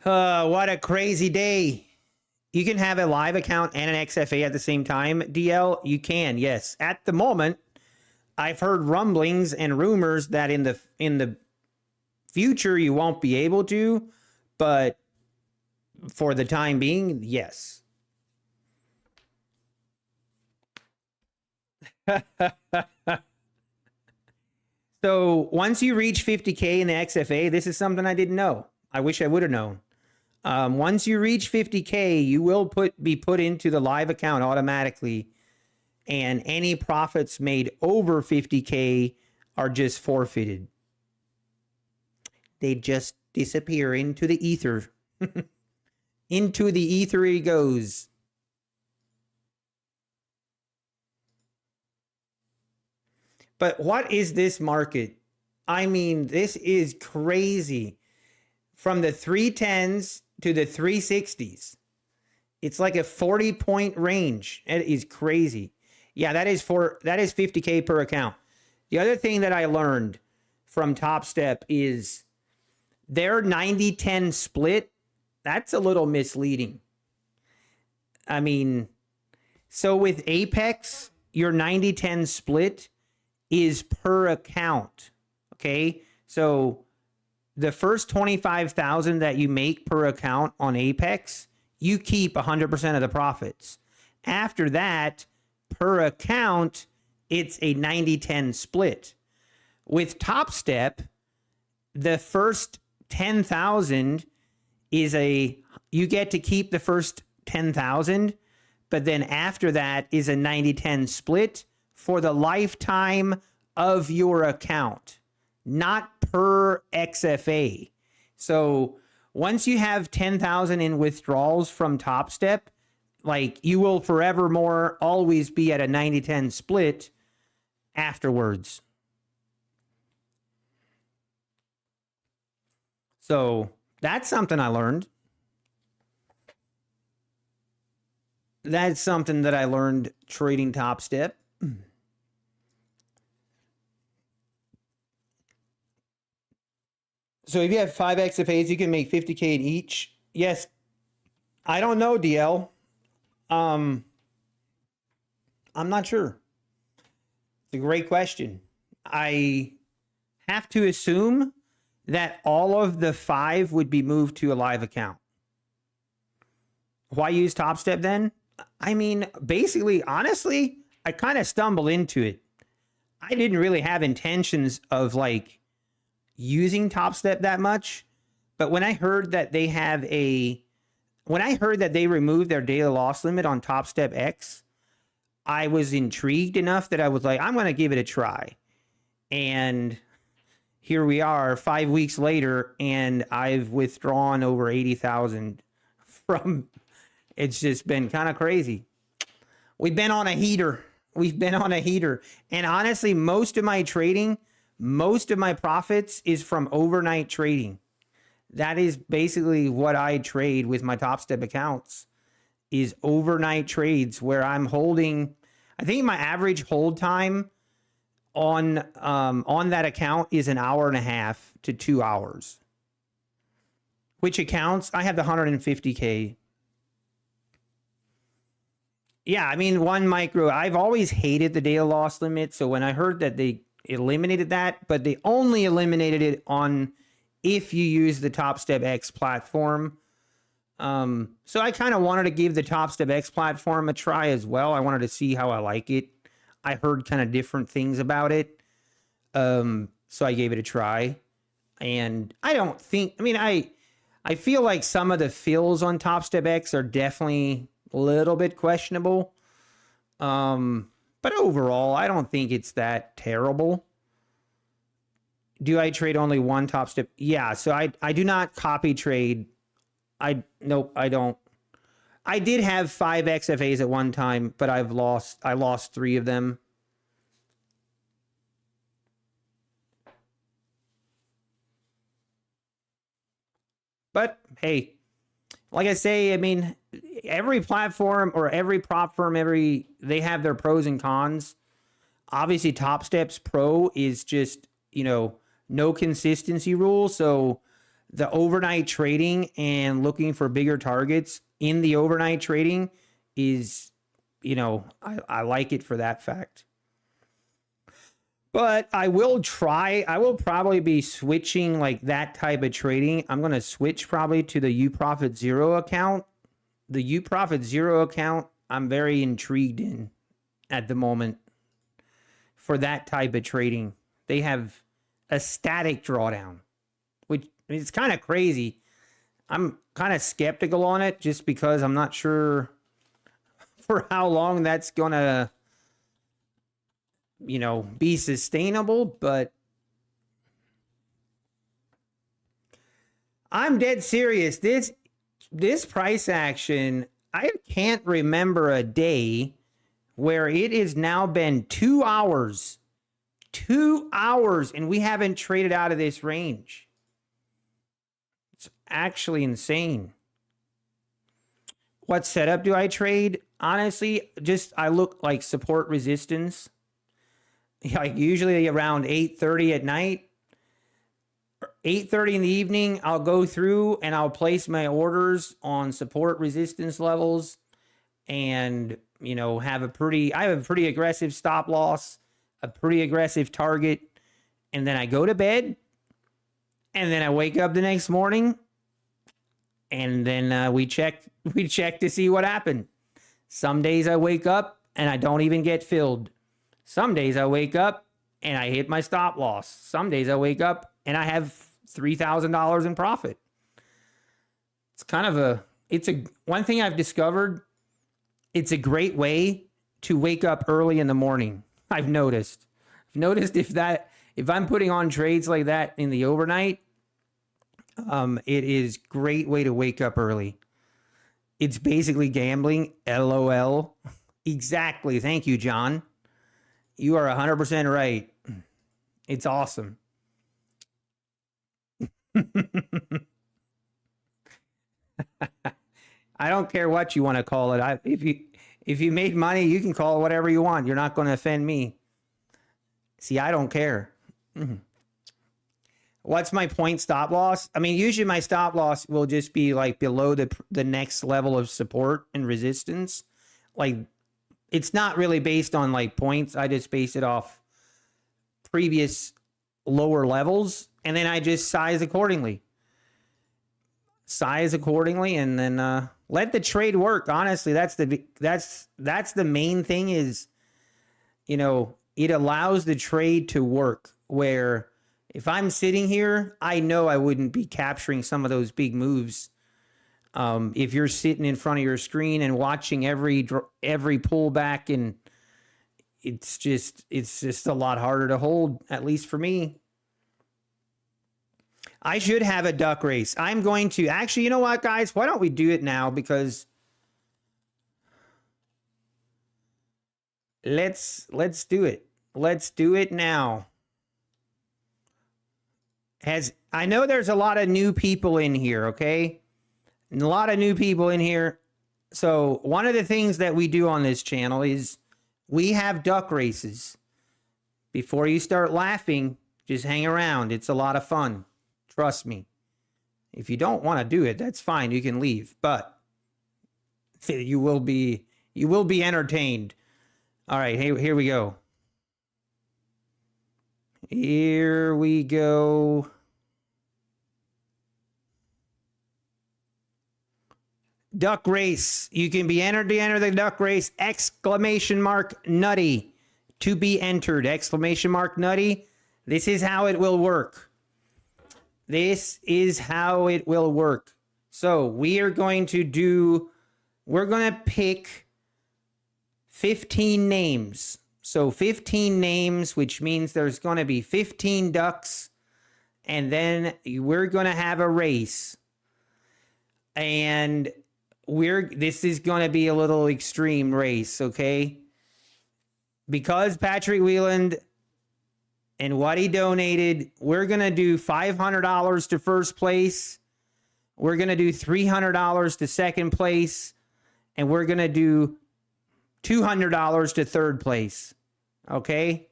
What a crazy day. You can have a live account and an XFA at the same time, DL? You can, yes. At the moment, I've heard rumblings and rumors that in the future you won't be able to, but for the time being, yes. So once you reach 50K in the XFA, this is something I didn't know. I wish I would have known. Once you reach 50K, you will be put into the live account automatically, and any profits made over 50K are just forfeited. They just disappear into the ether. Into the ether he goes. But what is this market? I mean, this is crazy. From the 310s to the 360s. It's like a 40-point range. It is crazy. Yeah, that is 50K per account. The other thing that I learned from TopStep is their 90-10 split. That's a little misleading. I mean, so with Apex, your 90-10 split is per account. Okay, so the first 25,000 that you make per account on Apex, you keep 100% of the profits. After that, per account, it's a 90-10 split. With TopStep, the first 10,000 is you get to keep the first 10,000, but then after that is a 90-10 split for the lifetime of your account, not per XFA. So once you have 10,000 in withdrawals from TopStep, like you will forevermore always be at a 90-10 split afterwards. So that's something I learned. That's something that I learned trading TopStep. So if you have 5 XFAs, you can make 50K in each. Yes. I don't know, DL. I'm not sure. It's a great question. I have to assume that all of the 5 would be moved to a live account. Why use TopStep then? I mean, basically, honestly, I kind of stumbled into it. I didn't really have intentions of like using TopStep that much, but when I heard that they removed their daily loss limit on TopStep X, I was intrigued enough that I was like, I'm going to give it a try. And here we are 5 weeks later, and I've withdrawn over 80,000 from. It's just been kind of crazy. We've been on a heater. And honestly, most of my profits is from overnight trading. That is basically what I trade with my TopStep accounts, is overnight trades where I'm holding. I think my average hold time on that account is 1.5 hours to 2 hours. Which accounts? I have the 150K. Yeah, I mean, one micro. I've always hated the daily loss limit. So when I heard that they eliminated that, but they only eliminated it on if you use the TopStep X platform. So I kind of wanted to give the TopStep X platform a try as well. I wanted to see how I like it. I heard kind of different things about it. So I gave it a try. And I don't think, I mean, I feel like some of the fills on TopStep X are definitely a little bit questionable. But overall, I don't think it's that terrible. Do I trade only one TopStep? Yeah, so I do not copy trade. Nope, I don't. I did have 5 XFAs at one time, but I lost 3 of them. But hey, like I say, I mean, every platform or every prop firm, they have their pros and cons. Obviously, TopStep's pro is just, no consistency rule. So the overnight trading and looking for bigger targets in the overnight trading is, I like it for that fact. But I will probably be switching like that type of trading. I'm going to switch probably to the UProfit Zero account. The UProfit Zero account, I'm very intrigued in at the moment for that type of trading. They have a static drawdown, which it's kind of crazy. I'm kind of skeptical on it just because I'm not sure for how long that's going to, be sustainable, but I'm dead serious. This price action, I can't remember a day where it has now been 2 hours. 2 hours, and we haven't traded out of this range. It's actually insane. What setup do I trade? Honestly, I look like support resistance. Like usually around 8:30 at night. 8:30 in the evening, I'll go through and I'll place my orders on support resistance levels and, have a pretty aggressive stop loss, a pretty aggressive target. And then I go to bed and then I wake up the next morning and then we check to see what happened. Some days I wake up and I don't even get filled. Some days I wake up and I hit my stop loss. Some days I wake up and I have $3,000 in profit. It's one thing I've discovered. It's a great way to wake up early in the morning. I've noticed if I'm putting on trades like that in the overnight, it is a great way to wake up early. It's basically gambling. LOL. Exactly. Thank you, John. You are 100% right. It's awesome. I don't care what you want to call it. If you made money, you can call it whatever you want. You're not going to offend me. See, I don't care. What's my point stop loss? I mean, usually my stop loss will just be like below the next level of support and resistance. Like, it's not really based on like points. I just base it off previous lower levels, and then I just size accordingly. And then let the trade work. Honestly, that's the main thing is, it allows the trade to work. Where if I'm sitting here, I know I wouldn't be capturing some of those big moves. If you're sitting in front of your screen and watching every pullback, and it's just a lot harder to hold, at least for me. I should have a duck race. I'm going to actually, you know what, guys? Why don't we do it now? Because let's do it. Let's do it now. I know there's a lot of new people in here, okay? A lot of new people in here. So one of the things that we do on this channel is we have duck races. Before you start laughing, just hang around. It's a lot of fun. Trust me. If you don't want to do it, that's fine. You can leave, but you will be entertained. All right, here we go. Here we go. Duck race. You can be entered to enter the duck race. ! Nutty to be entered. ! Nutty. This is how it will work. This is how it will work. So we're going to pick 15 names. So 15 names, which means there's going to be 15 ducks. And then we're going to have a race. And this is going to be a little extreme race, okay? Because Patrick Wieland and what he donated, we're going to do $500 to first place. We're going to do $300 to second place. And we're going to do $200 to third place. Okay?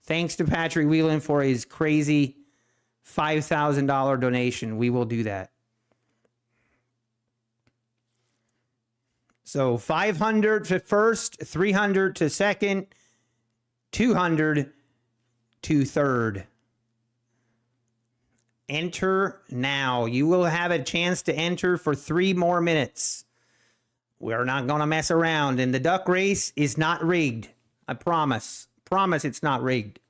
Thanks to Patrick Wieland for his crazy $5,000 donation. We will do that. So 500 to first, 300 to second, 200 to third. Enter now. You will have a chance to enter for 3 more minutes. We're not going to mess around. And the duck race is not rigged. I promise. Promise it's not rigged.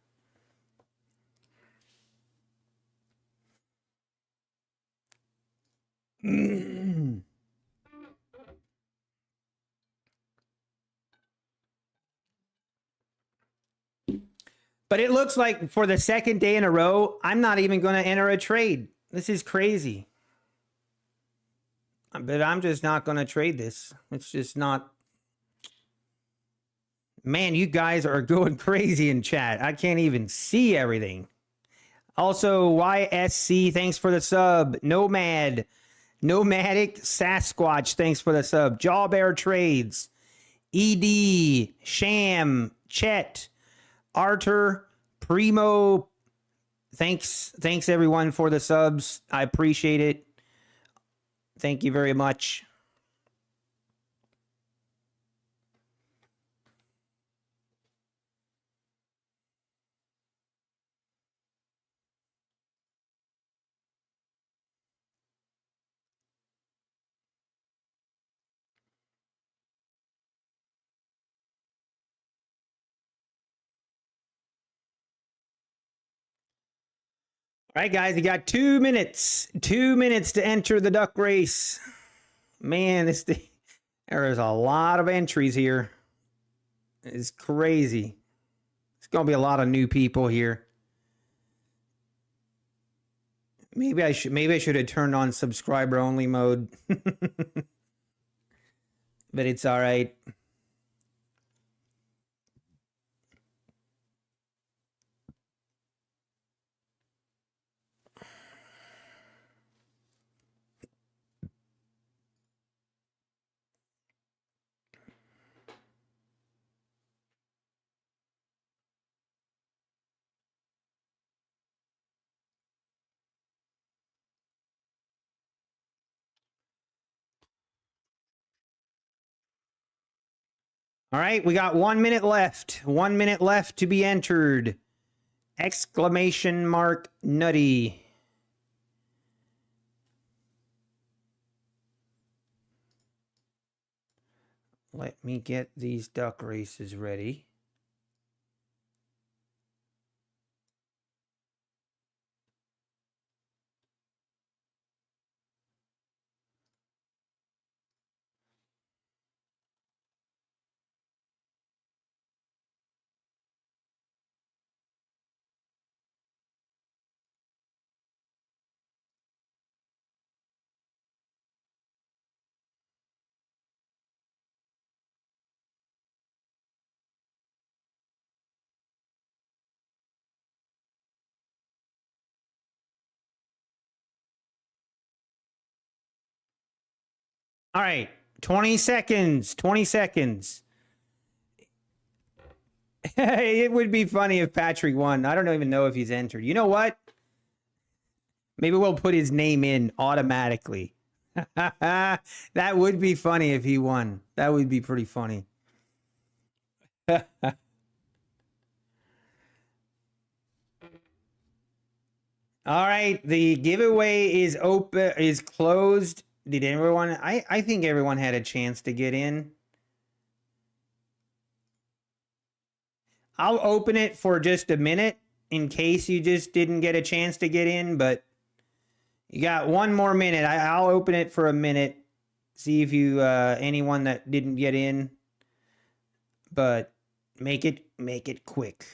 But it looks like for the second day in a row, I'm not even going to enter a trade. This is crazy. But I'm just not going to trade this. It's just not. Man, you guys are going crazy in chat. I can't even see everything. Also, YSC, thanks for the sub. Nomadic Sasquatch, thanks for the sub. Jawbear Trades. ED, Sham, Chet, Arthur, Primo. Thanks everyone for the subs. I appreciate it. Thank you very much. All right, guys, you got 2 minutes. 2 minutes to enter the duck race. Man, there is a lot of entries here. It's crazy. It's going to be a lot of new people here. Maybe I should have turned on subscriber only mode. But it's all right. All right, we got 1 minute left. 1 minute left to be entered. Exclamation mark Nutty. Let me get these duck races ready. All right, 20 seconds. 20 seconds. It would be funny if Patrick won. I don't even know if he's entered. You know what? Maybe we'll put his name in automatically. That would be funny if he won. That would be pretty funny. All right, the giveaway is closed. Did everyone? I think everyone had a chance to get in. I'll open it for just a minute in case you just didn't get a chance to get in, but you got 1 more minute. I'll open it for a minute. See if you anyone that didn't get in, but make it quick.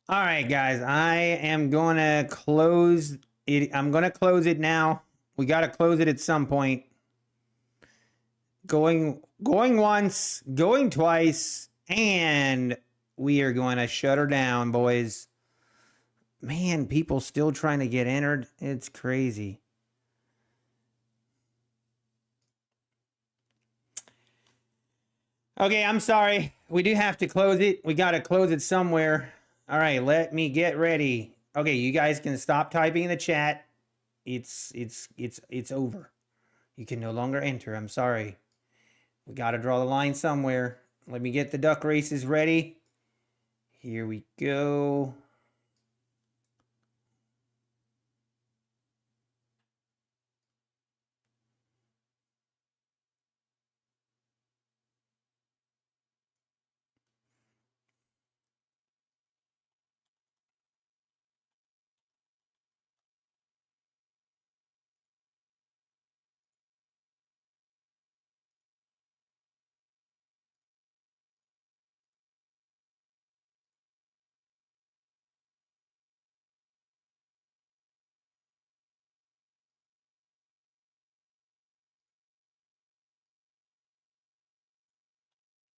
All right, guys, I am going to close it. I'm going to close it now. We got to close it at some point. Going once, going twice, and we are going to shut her down, boys. Man, people still trying to get entered. It's crazy. Okay, I'm sorry. We do have to close it. We got to close it somewhere. All right, let me get ready. Okay, you guys can stop typing in the chat. It's over. You can no longer enter. I'm sorry. We got to draw the line somewhere. Let me get the duck races ready. Here we go.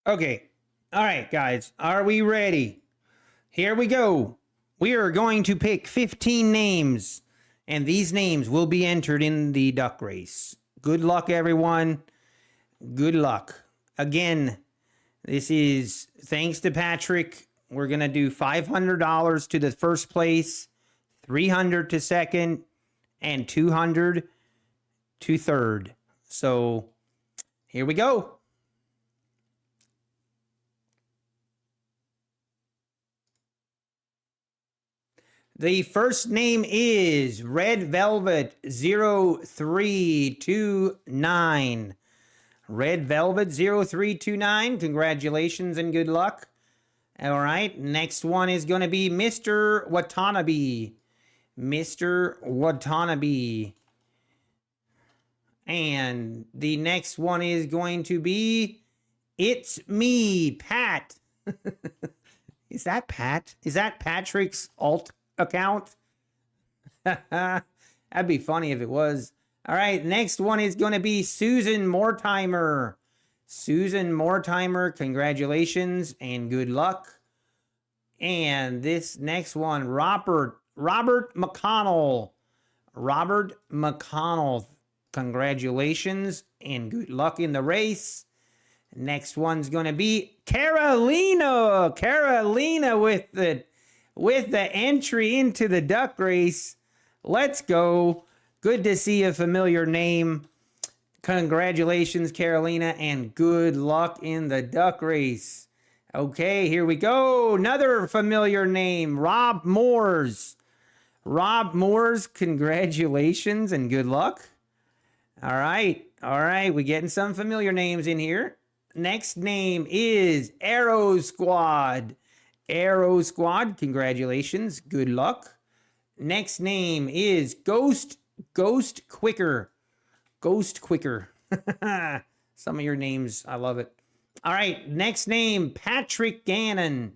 Okay. All right, guys. Are we ready? Here we go. We are going to pick 15 names, and these names will be entered in the duck race. Good luck, everyone. Good luck. Again, this is thanks to Patrick. We're going to do $500 to the first place, $300 to second, and $200 to third. So here we go. The first name is Red Velvet 0329. Red Velvet 0329. Congratulations and good luck. All right. Next one is going to be Mr. Watanabe. Mr. Watanabe. And the next one is going to be It's Me, Pat. Is that Pat? Is that Patrick's alt account? That'd be funny if it was. All right, next one is going to be Susan Mortimer. Susan Mortimer, congratulations and good luck. And this next one, Robert McConnell. Robert McConnell, congratulations and good luck in the race. Next one's going to be Carolina. Carolina with the entry into the duck race. Let's go. Good to see a familiar name. Congratulations, Carolina, and good luck in the duck race. Okay, here we go. Another familiar name, Rob Moores. Rob Moores, congratulations and good luck. All right, we're getting some familiar names in here. Next name is Arrow Squad. Arrow Squad, congratulations, good luck. Next name is Ghost Quicker. Ghost Quicker. Some of your names, I love it. All right, next name, Patrick Gannon.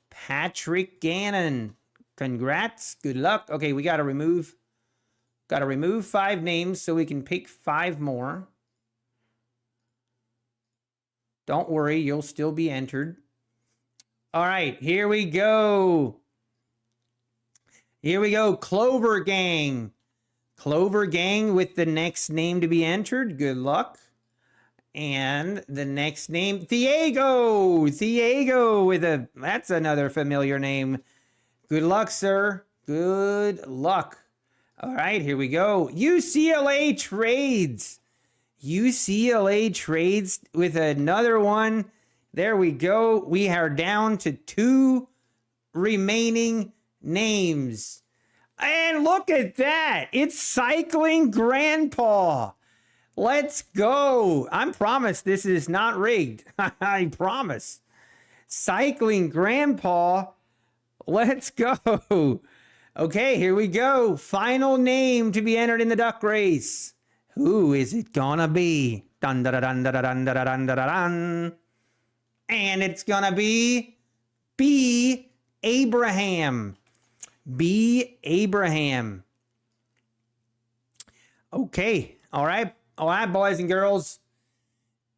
Patrick Gannon. Congrats, good luck. Okay, we got to remove 5 names so we can pick 5 more. Don't worry, you'll still be entered. All right, here we go. Here we go, Clover Gang. Clover Gang with the next name to be entered. Good luck. And the next name, Thiago. Thiago with that's another familiar name. Good luck, sir. Good luck. All right, here we go. UCLA Trades. UCLA Trades with another one. There we go. We are down to 2 remaining names. And look at that. It's Cycling Grandpa. Let's go. I promise this is not rigged. I promise. Cycling Grandpa. Let's go. Okay, here we go. Final name to be entered in the duck race. Who is it gonna be? Dun dun dun dun dun dun dun dun dun. And it's gonna be B. Abraham. B. Abraham. Okay. All right, boys and girls.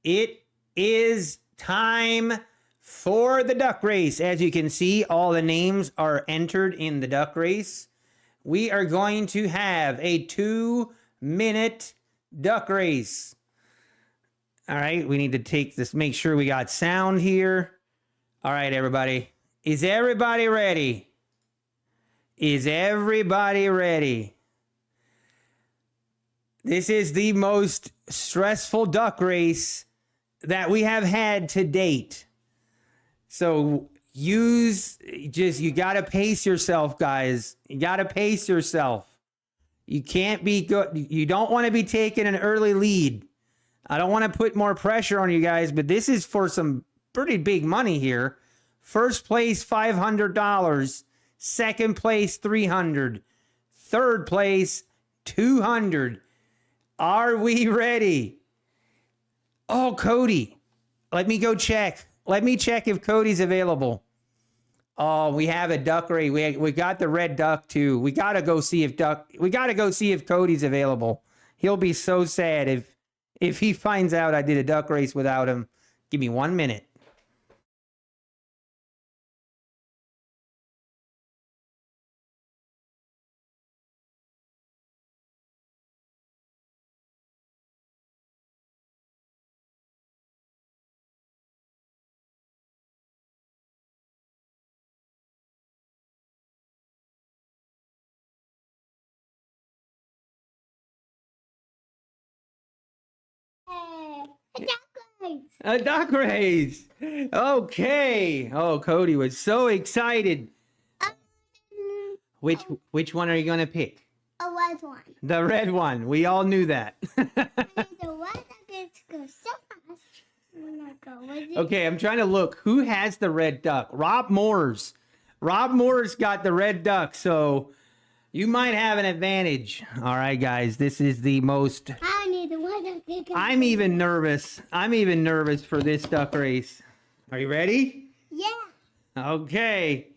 It is time for the duck race. As you can see, all the names are entered in the duck race. We are going to have a 2-minute duck race. All right, we need to take this, make sure we got sound here. All right, everybody. Is everybody ready? Is everybody ready? This is the most stressful duck race that we have had to date. So you got to pace yourself, guys. You got to pace yourself. You can't be good. You don't want to be taking an early lead. I don't want to put more pressure on you guys, but this is for some pretty big money here. First place, $500. Second place, $300. Third place, $200. Are we ready? Oh, Cody. Let me go check. Let me check if Cody's available. Oh, we have a duck rate. We got the red duck too. We gotta go see if Cody's available. He'll be so sad if he finds out I did a duck race without him. Give me 1 minute. A duck race. Okay. Oh, Cody was so excited. Which one are you gonna pick? A red one. The red one. We all knew that. The one that gets go so fast. When I go with it. Okay, I'm trying to look. Who has the red duck? Rob Moore's. Rob Moore's got the red duck, so you might have an advantage. All right, guys. This is the most... I need the one that gets I'm even nervous. I'm even nervous for this duck race. Are you ready? Yeah. Okay.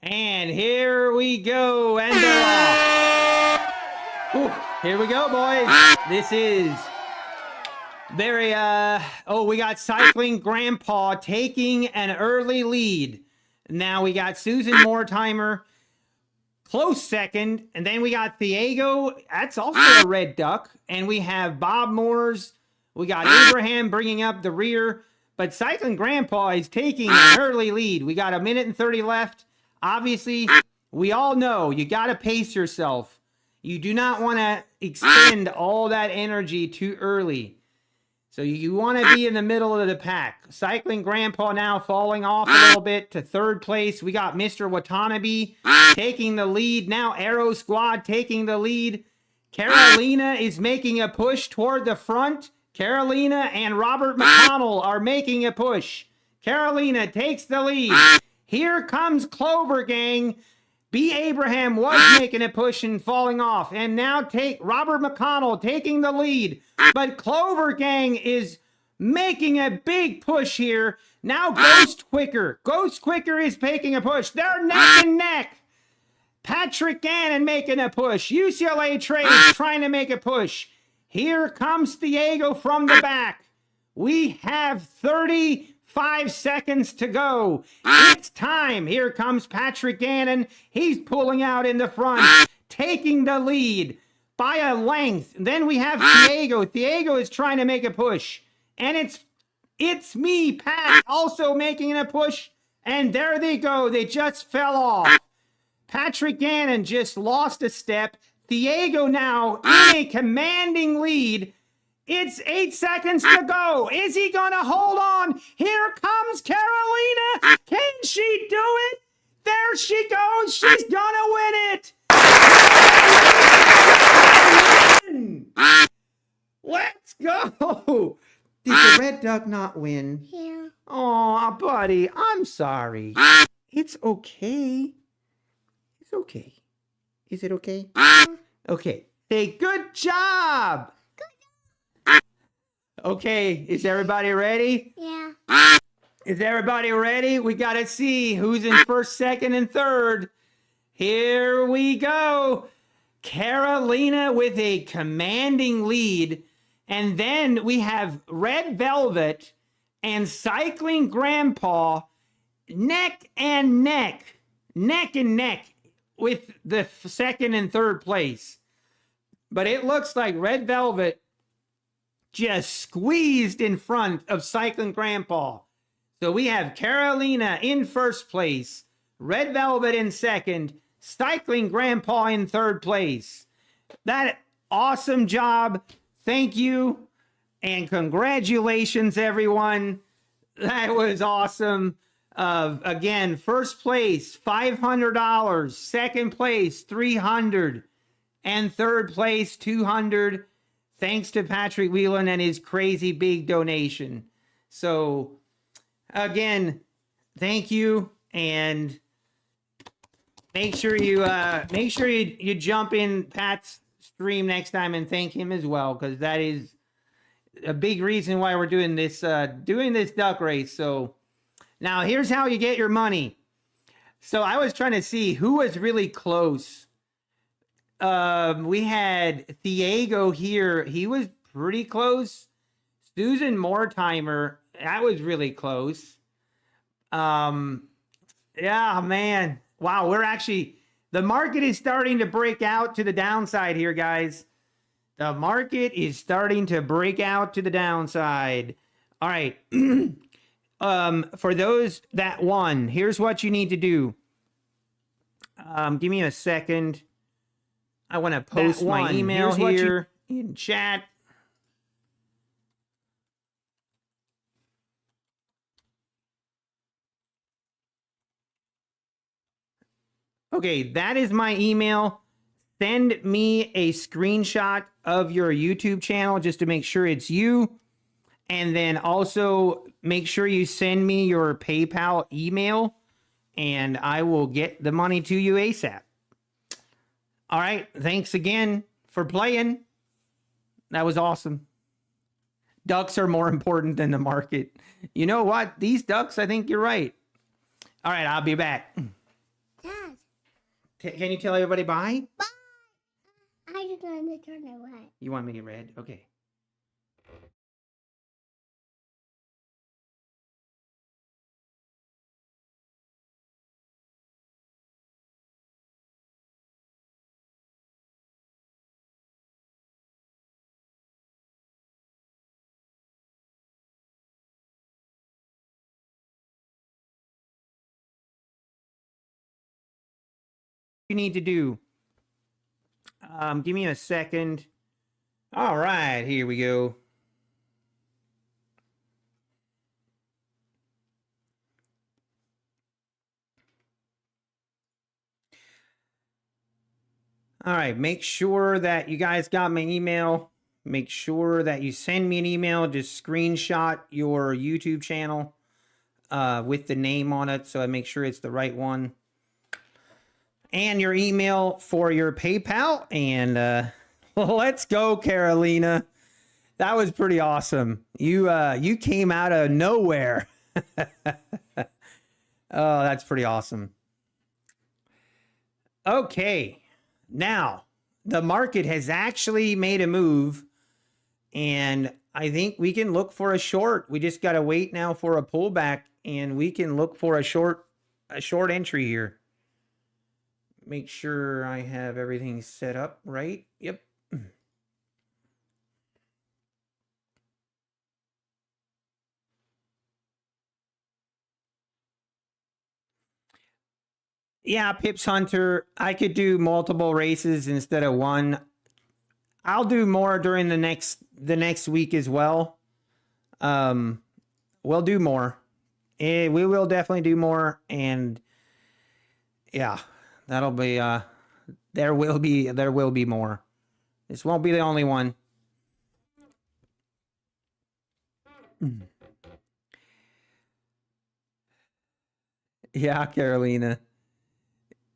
And here we go. And they're off. Ooh, here we go, boys. This is very, we got Cycling Grandpa taking an early lead. Now we got Susan Mortimer, close second. And then we got Thiago. That's also a red duck. And we have Bob Moores. We got Abraham bringing up the rear. But Cycling Grandpa is taking an early lead. We got 1:30 left. Obviously, we all know you got to pace yourself. You do not want to expend all that energy too early. So you want to be in the middle of the pack. Cycling Grandpa now falling off a little bit to third place. We got Mr. Watanabe taking the lead. Now Aero Squad taking the lead. Carolina is making a push toward the front. Carolina and Robert McConnell are making a push. Carolina takes the lead. Here comes Clover Gang. B. Abraham was making a push and falling off. And now Robert McConnell taking the lead. But Clover Gang is making a big push here. Now Ghost Quicker. Ghost Quicker is making a push. They're neck and neck. Patrick Gannon making a push. UCLA Trades trying to make a push. Here comes Thiago from the back. We have 35 seconds to go. It's time. Here comes Patrick Gannon. He's pulling out in the front, taking the lead by a length. Then we have Thiago. Thiago is trying to make a push. And it's me, Pat, also making a push. And there they go. They just fell off. Patrick Gannon just lost a step. Thiago now in a commanding lead. It's 8 seconds to go. Is he going to hold on? Here comes Carolina. Can she do it? There she goes. She's going to win it. Let's go. Did the red duck not win? Yeah. Oh, buddy, I'm sorry. It's okay. It's okay. Is it okay? Okay. Say good job. Okay, is everybody ready? Yeah. Is everybody ready? We got to see who's in first, second, and third. Here we go. Carolina with a commanding lead. And then we have Red Velvet and Cycling Grandpa neck and neck with the second and third place. But it looks like Red Velvet just squeezed in front of Cycling Grandpa. So we have Carolina in first place, Red Velvet in second, Cycling Grandpa in third place. That awesome job. Thank you. And congratulations, everyone. That was awesome. Again, first place, $500. Second place, $300. And third place, $200. Thanks to Patrick Whelan and his crazy big donation. So, again, thank you, and make sure you jump in Pat's stream next time and thank him as well, because that is a big reason why we're doing this duck race. So now here's how you get your money. So I was trying to see who was really close. We had Thiago here. He was pretty close. Susan Mortimer, that was really close. Yeah, man. Wow, the market is starting to break out to the downside here, guys. The market is starting to break out to the downside. All right. For those that won, here's what you need to do. Give me a second. I want to post my email here in chat. Okay, that is my email. Send me a screenshot of your YouTube channel just to make sure it's you. And then also make sure you send me your PayPal email, and I will get the money to you ASAP. All right, thanks again for playing. That was awesome. Ducks are more important than the market. You know what? These ducks, I think you're right. All right, I'll be back. Dad. Can you tell everybody bye? Bye. I just want to turn it red. You want me to get red? Okay. You need to do. Give me a second. All right, here we go. All right, make sure that you guys got my email. Make sure that you send me an email. Just screenshot your YouTube channel with the name on it, so I make sure it's the right one. And your email for your PayPal. And let's go, Carolina. That was pretty awesome. You came out of nowhere. Oh, that's pretty awesome. Okay. Now, the market has actually made a move, and I think we can look for a short. We just got to wait now for a pullback, and we can look for a short entry here. Make sure I have everything set up right. Yep. Yeah, Pips Hunter, I could do multiple races instead of one. I'll do more during the next week as well. We'll do more. We will definitely do more, and yeah, that'll be there will be more. This won't be the only one. Yeah, Carolina.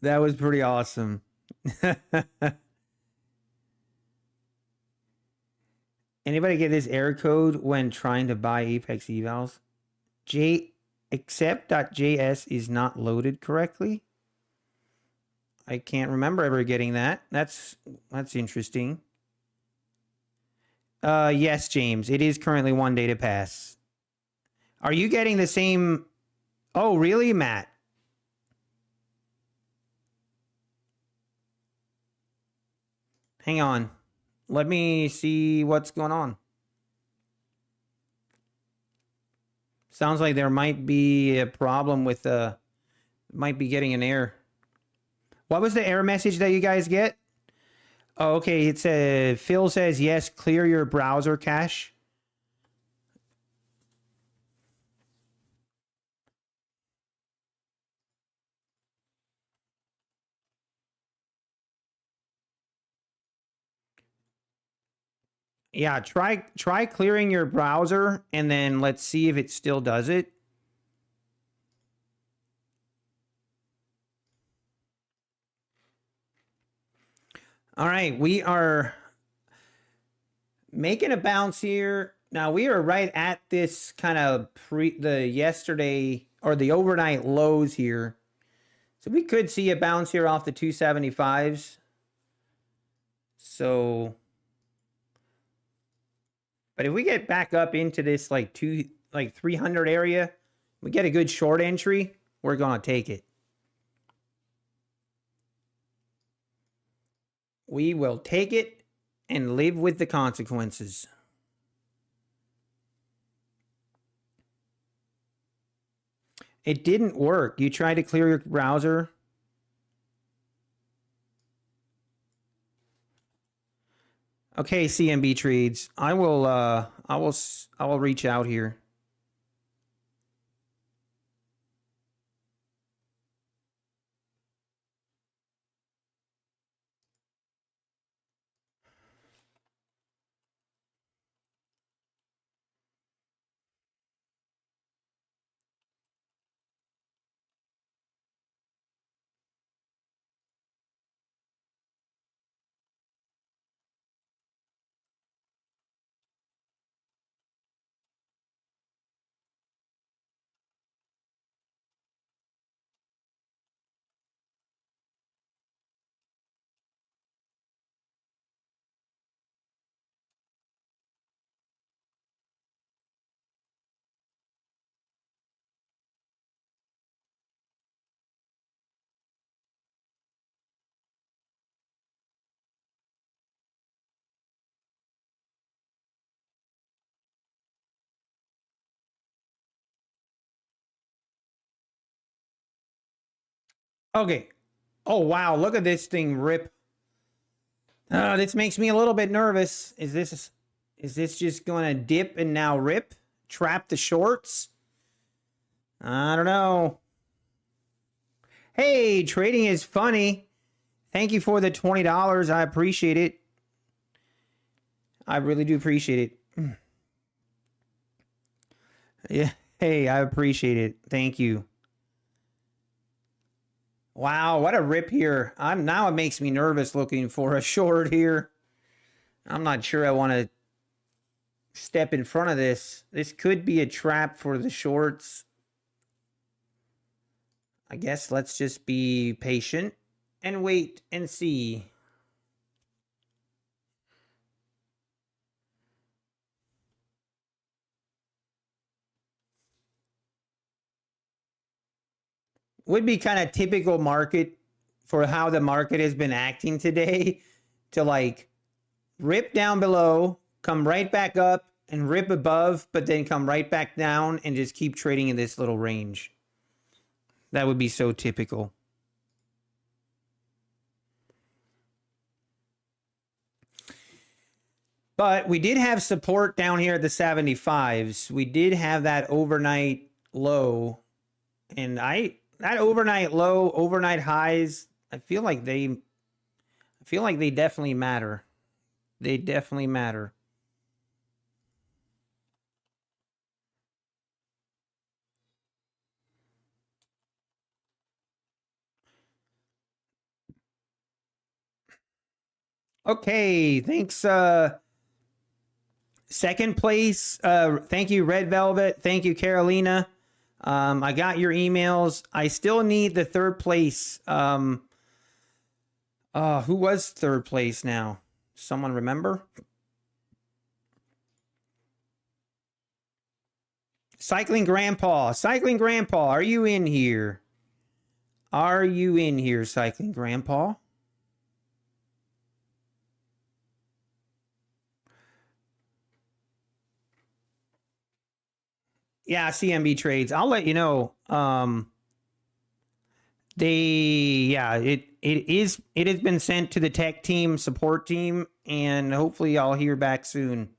That was pretty awesome. Anybody get this error code when trying to buy Apex evals? Accept.js is not loaded correctly. I can't remember ever getting that. That's interesting. Yes, James. It is currently 1 day to pass. Are you getting the same? Oh, really, Matt? Hang on. Let me see what's going on. Sounds like there might be a problem with might be getting an error. What was the error message that you guys get? Oh, okay. It's Phil says, yes, clear your browser cache. Yeah, try clearing your browser and then let's see if it still does it. All right, we are making a bounce here. Now we are right at this kind of the yesterday or the overnight lows here. So we could see a bounce here off the 275s. So, but if we get back up into this like 300 area, we get a good short entry, we're going to take it. We will take it and live with the consequences. It didn't work. You tried to clear your browser. Okay, CMB trades. I will reach out here. Okay. Oh, wow. Look at this thing rip. This makes me a little bit nervous. Is this just going to dip and now rip? Trap the shorts? I don't know. Hey, trading is funny. Thank you for the $20. I appreciate it. I really do appreciate it. Yeah. Hey, I appreciate it. Thank you. Wow, what a rip here. Now it makes me nervous looking for a short here. I'm not sure I want to step in front of this. This could be a trap for the shorts. I guess let's just be patient and wait and see. Would be kind of typical market for how the market has been acting today to like rip down below, come right back up and rip above, but then come right back down and just keep trading in this little range. That would be so typical. But we did have support down here at the 75s. We did have that overnight low. And that overnight low, overnight highs, I feel like they definitely matter. They definitely matter. Okay, thanks second place. Thank you, Red Velvet. Thank you, Carolina. I got your emails. I still need the third place. Who was third place now? Someone remember? Cycling Grandpa. Cycling Grandpa, are you in here? Are you in here, Cycling Grandpa? Yeah, CMB trades. I'll let you know. It has been sent to the tech team, support team, and hopefully I'll hear back soon.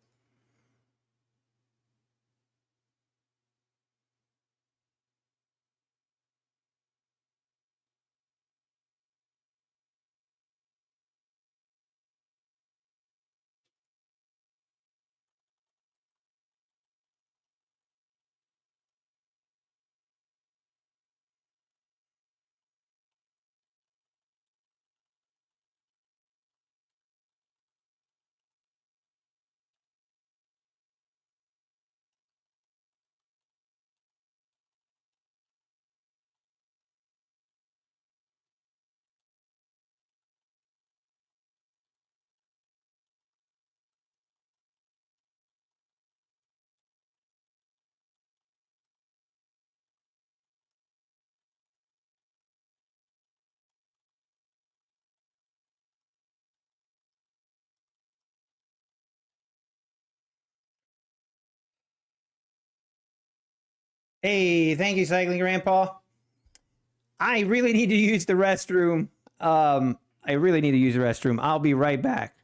Hey, thank you, Cycling Grandpa. I really need to use the restroom. I really need to use the restroom. I'll be right back.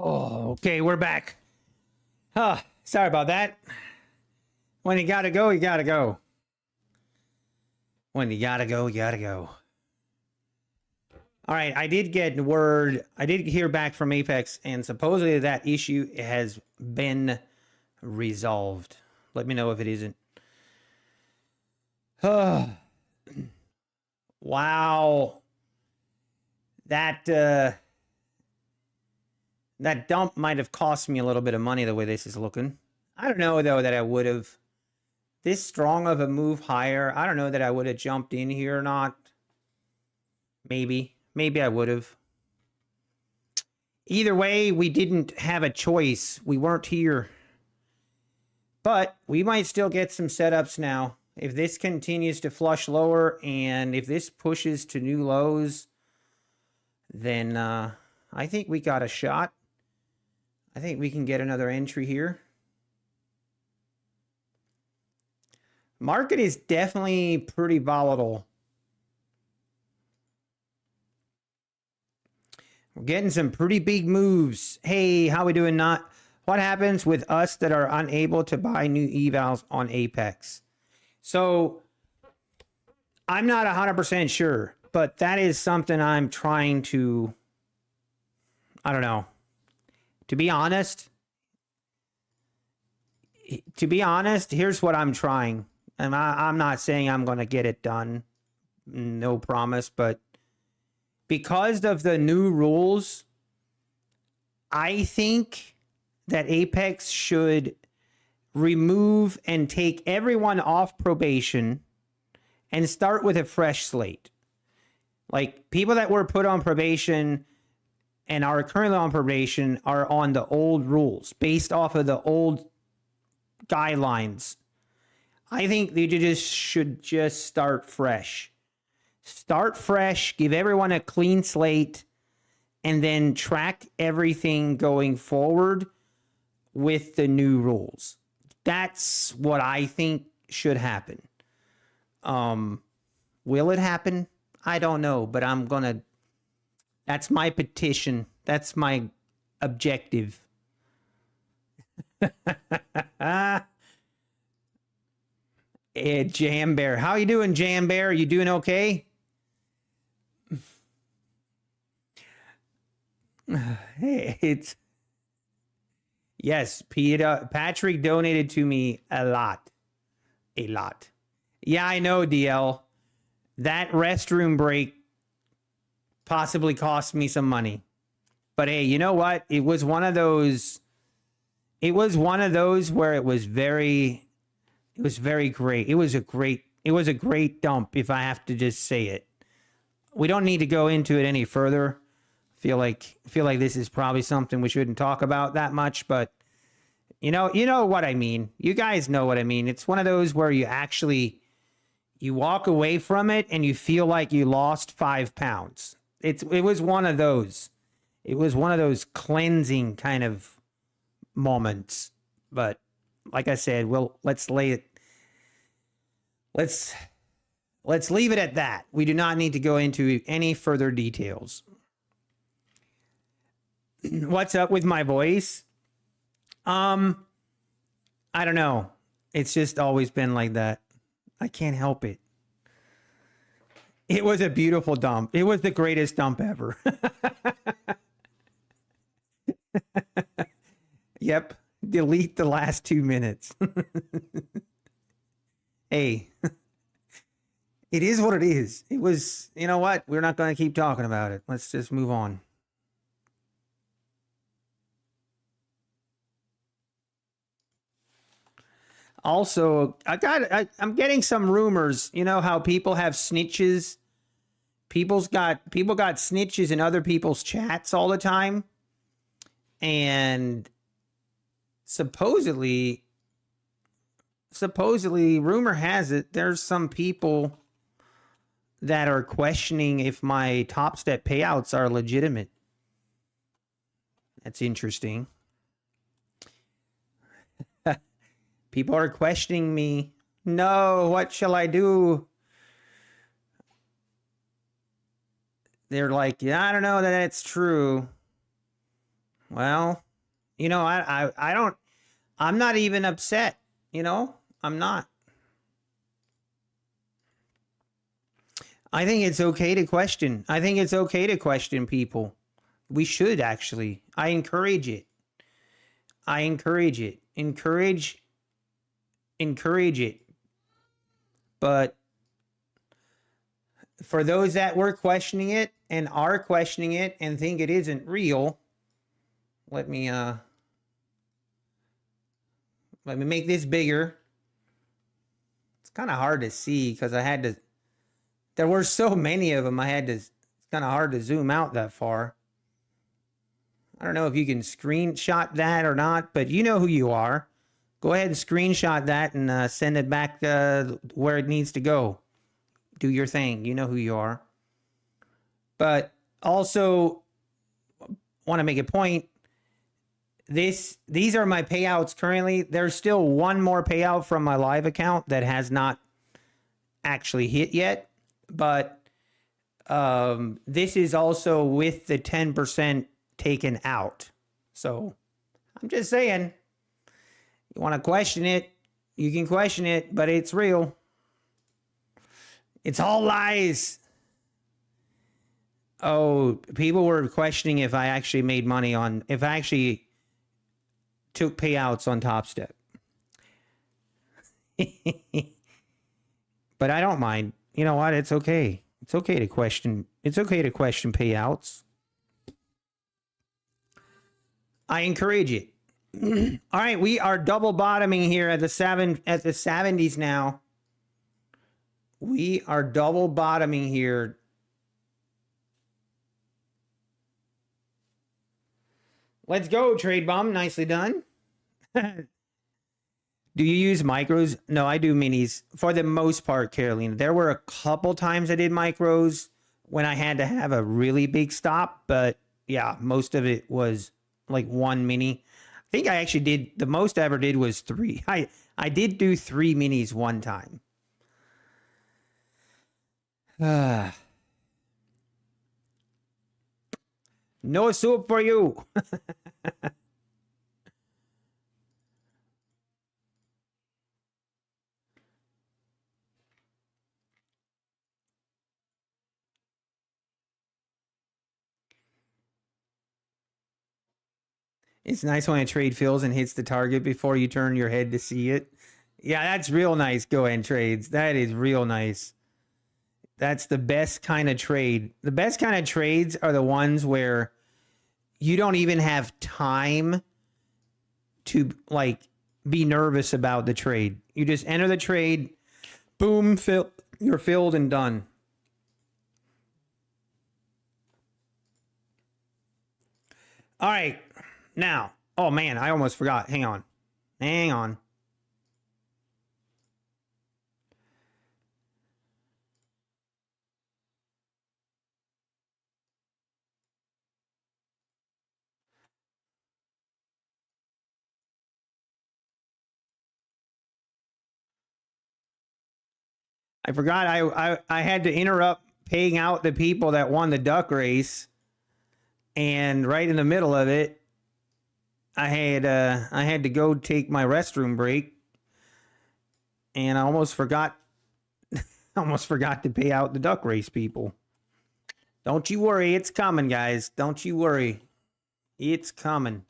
Oh, okay, we're back. Oh, sorry about that. When you gotta go, you gotta go. When you gotta go, you gotta go. All right, I did get word. I did hear back from Apex, and supposedly that issue has been resolved. Let me know if it isn't. Oh, wow. That dump might have cost me a little bit of money the way this is looking. I don't know, though, that I would have. This strong of a move higher, I don't know that I would have jumped in here or not. Maybe. Maybe I would have. Either way, we didn't have a choice. We weren't here. But we might still get some setups now. If this continues to flush lower and if this pushes to new lows, then I think we got a shot. I think we can get another entry here. Market is definitely pretty volatile. We're getting some pretty big moves. Hey, how we doing? What happens with us that are unable to buy new evals on Apex? So I'm not 100% sure, but that is something I'm trying to, I don't know. To be honest, here's what I'm trying. And I'm not saying I'm going to get it done. No promise, but because of the new rules, I think that Apex should remove and take everyone off probation and start with a fresh slate. Like, people that were put on probation and are currently on probation are on the old rules based off of the old guidelines. I think they should just start fresh. Start fresh, give everyone a clean slate, and then track everything going forward with the new rules. That's what I think should happen. Will it happen? I don't know, but that's my petition. That's my objective. Jam Bear. How you doing, Jam Bear? You doing okay? It's yes, Patrick donated to me a lot. Yeah, I know, DL. That restroom break possibly cost me some money. But hey, you know what? It was one of those where it was very great. It was a great dump, if I have to just say it. We don't need to go into it any further. Feel like this is probably something we shouldn't talk about that much, but you know what I mean. You guys know what I mean. It's one of those where you walk away from it and you feel like you lost 5 pounds. It was one of those. It was one of those cleansing kind of moments. But like I said, let's leave it at that. We do not need to go into any further details. What's up with my voice? I don't know. It's just always been like that. I can't help it. It was a beautiful dump. It was the greatest dump ever. Yep. Delete the last 2 minutes. Hey, it is what it is. It was, you know what? We're not going to keep talking about it. Let's just move on. Also, I'm getting some rumors. You know how people have snitches? People got snitches in other people's chats all the time. And supposedly, rumor has it, there's some people that are questioning if my TopStep payouts are legitimate. That's interesting. People are questioning me. No, what shall I do? They're like, yeah, I don't know that it's true. Well, I don't, I'm not even upset. I'm not. I think it's okay to question. I think it's okay to question people. We should actually. I encourage it. I encourage it. Encourage it. But for those that were questioning it and are questioning it and think it isn't real, let me make this bigger. It's kind of hard to see because there were so many of them. It's kind of hard to zoom out that far. I don't know if you can screenshot that or not, but you know who you are. Go ahead and screenshot that and send it back where it needs to go. Do your thing. You know who you are. But also want to make a point. These are my payouts currently. There's still one more payout from my live account that has not actually hit yet. But this is also with the 10% taken out. So I'm just saying, you want to question it, you can question it, but it's real. It's all lies. Oh, people were questioning if I actually made money if I actually took payouts on TopStep. But I don't mind. You know what? It's okay. It's okay to question. It's okay to question payouts. I encourage it. All right, we are double bottoming here at the 70s now. We are double bottoming here. Let's go, Trade Bum. Nicely done. Do you use micros? No, I do minis for the most part, Carolina. There were a couple times I did micros when I had to have a really big stop, but yeah, most of it was like one mini. I think I actually did, the most I ever did was 3. I did do 3 minis one time. No soup for you. It's nice when a trade fills and hits the target before you turn your head to see it. Yeah, that's real nice. Go ahead, trades. That is real nice. That's the best kind of trade. The best kind of trades are the ones where you don't even have time to like be nervous about the trade. You just enter the trade, boom, you're filled and done. All right. Now, oh man, I almost forgot. Hang on. Hang on. I forgot I had to interrupt paying out the people that won the duck race. And right in the middle of it, I had to go take my restroom break. And I almost forgot to pay out the duck race people. Don't you worry, it's coming, guys. Don't you worry. It's coming.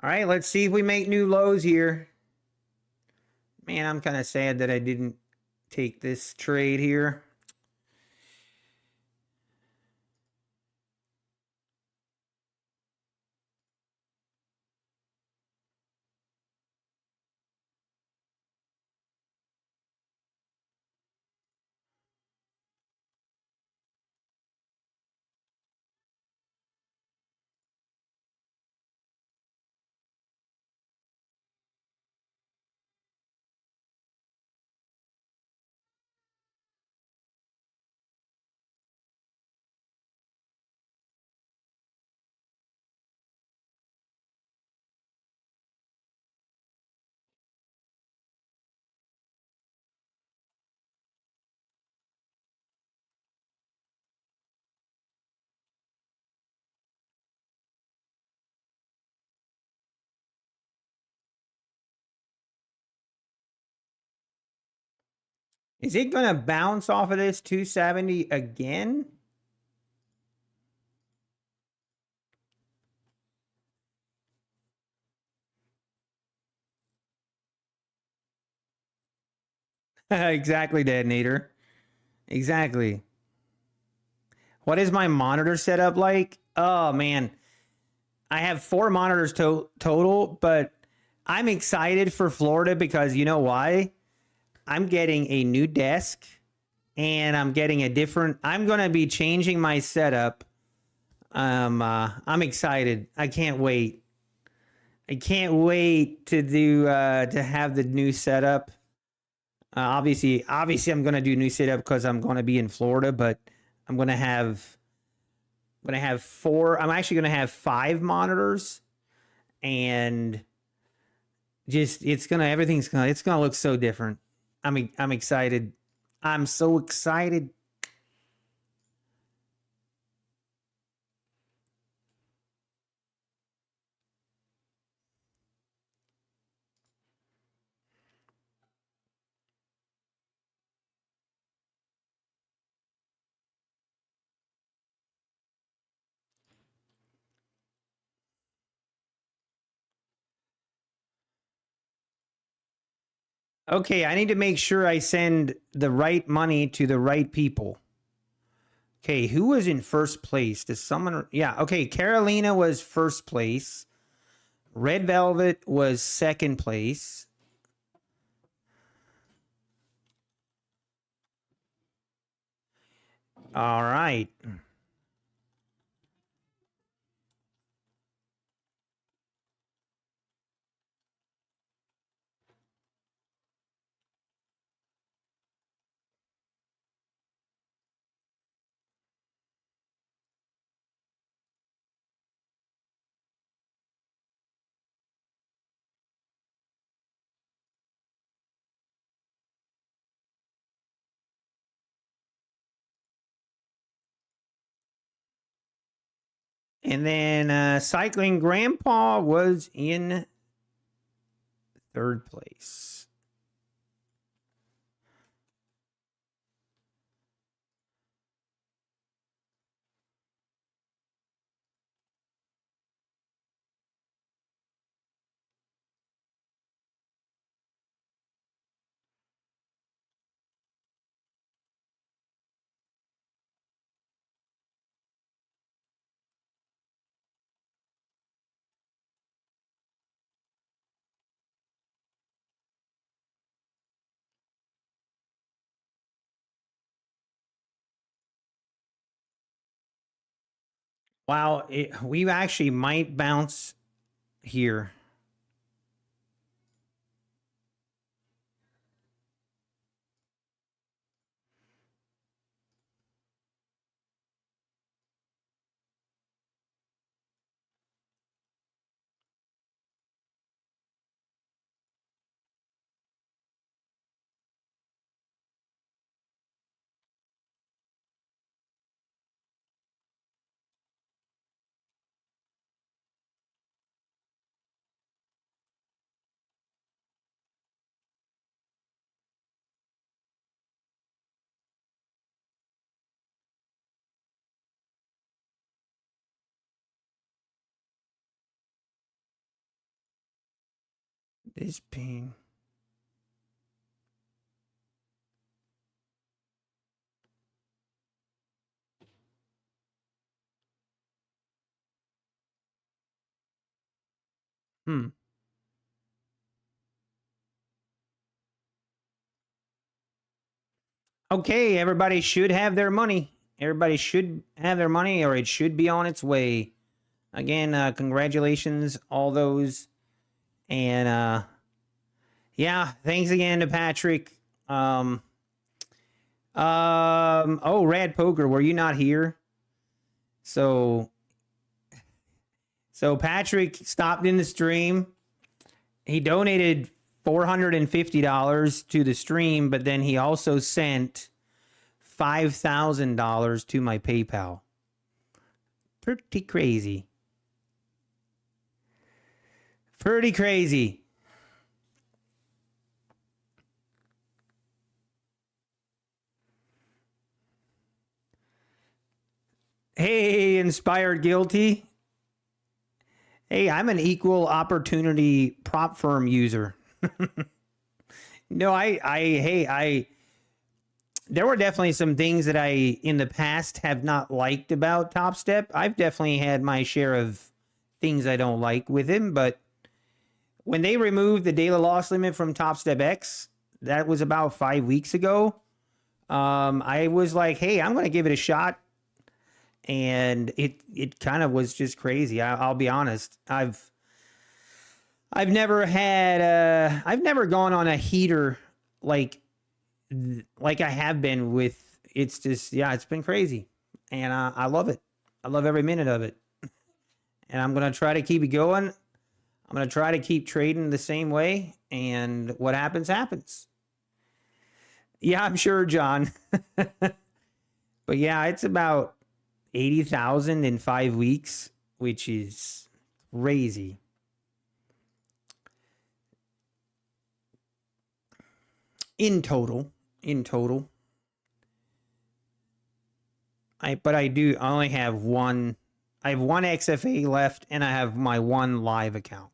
All right, let's see if we make new lows here. Man, I'm kind of sad that I didn't take this trade here. Is it going to bounce off of this 270 again? Exactly, Detonator. Exactly. What is my monitor setup like? Oh, man. I have 4 monitors total, but I'm excited for Florida because you know why? I'm getting a new desk and I'm getting a different, I'm going to be changing my setup. I'm excited. I can't wait. I can't wait to do, to have the new setup. Obviously I'm going to do new setup because I'm going to be in Florida, but I'm going to have 4, I'm actually going to have 5 monitors and just, it's going to look so different. I'm excited. I'm so excited. Okay, I need to make sure I send the right money to the right people. Okay, who was in first place? Does someone? Yeah, okay, Carolina was first place. Red Velvet was second place. All right. And then Cycling Grandpa was in third place. Wow, we actually might bounce here. This pain. Hmm. Okay, everybody should have their money. Everybody should have their money, or it should be on its way. Again, congratulations, all those. And yeah, thanks again to Patrick. Oh, Rad Poker, were you not here? So Patrick stopped in the stream. He donated $450 to the stream, but then he also sent $5,000 to my PayPal. Pretty crazy. Pretty crazy. Hey, inspired guilty. Hey, I'm an equal opportunity prop firm user. No, there were definitely some things that I in the past have not liked about TopStep. I've definitely had my share of things I don't like with him, but when they removed the daily loss limit from TopStep X, that was about 5 weeks ago. I was like, hey, I'm going to give it a shot. And it kind of was just crazy. I'll be honest. I've never had I've never gone on a heater like I have been with. It's just, yeah, it's been crazy, and I love it. I love every minute of it, and I'm gonna try to keep it going. I'm gonna try to keep trading the same way, and what happens happens. Yeah, I'm sure, John. But yeah, it's about 80,000 in 5 weeks, which is crazy. In total, in total. I only have one. I have one XFA left, and I have my one live account.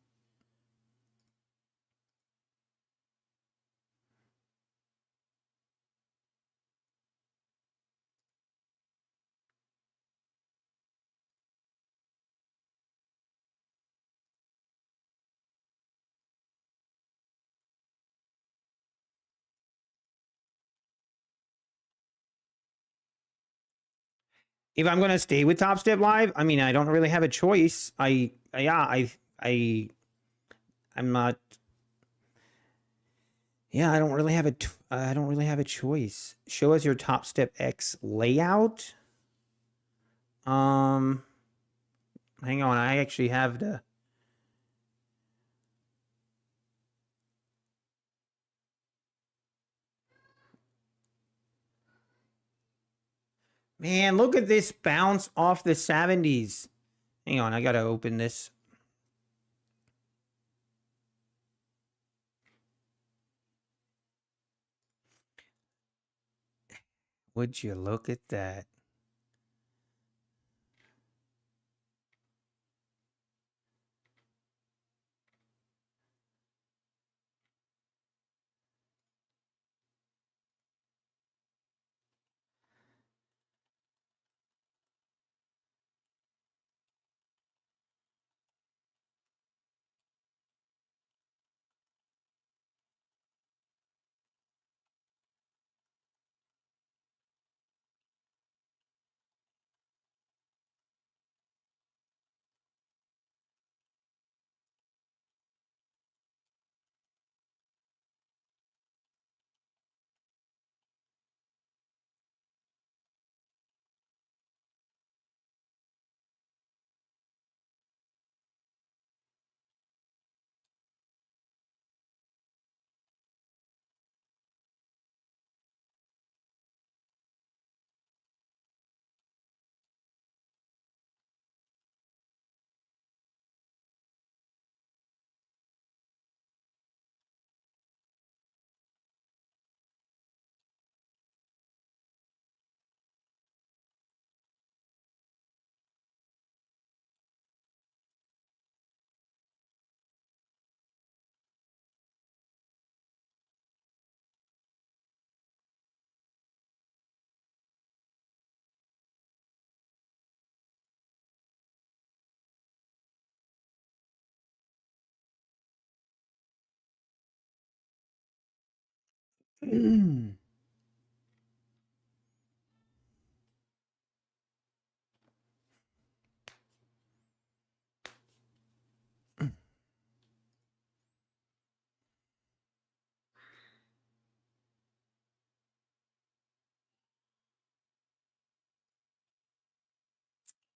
If I'm gonna stay with Top Step Live, I mean, I don't really have a choice. I'm not. Yeah, I don't really have I don't really have a choice. Show us your Top Step X layout. Hang on, I actually have the. Man, look at this bounce off the 70s. Hang on, I gotta open this. Would you look at that?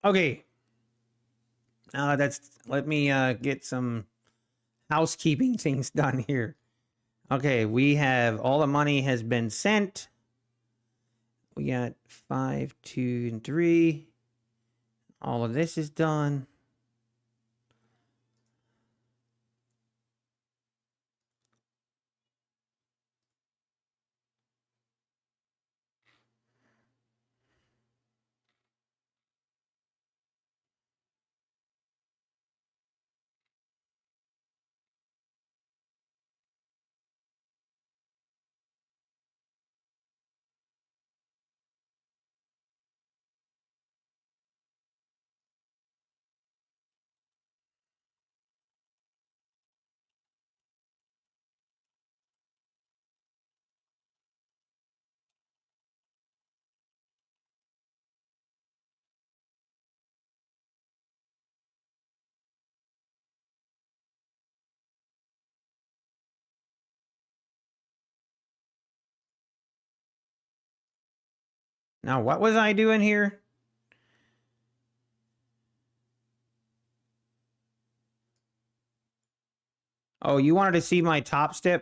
Okay. Let me get some housekeeping things done here. Okay, we have all the money has been sent. We got 5, 2, and 3. All of this is done. Now, what was I doing here? Oh, you wanted to see my TopStep?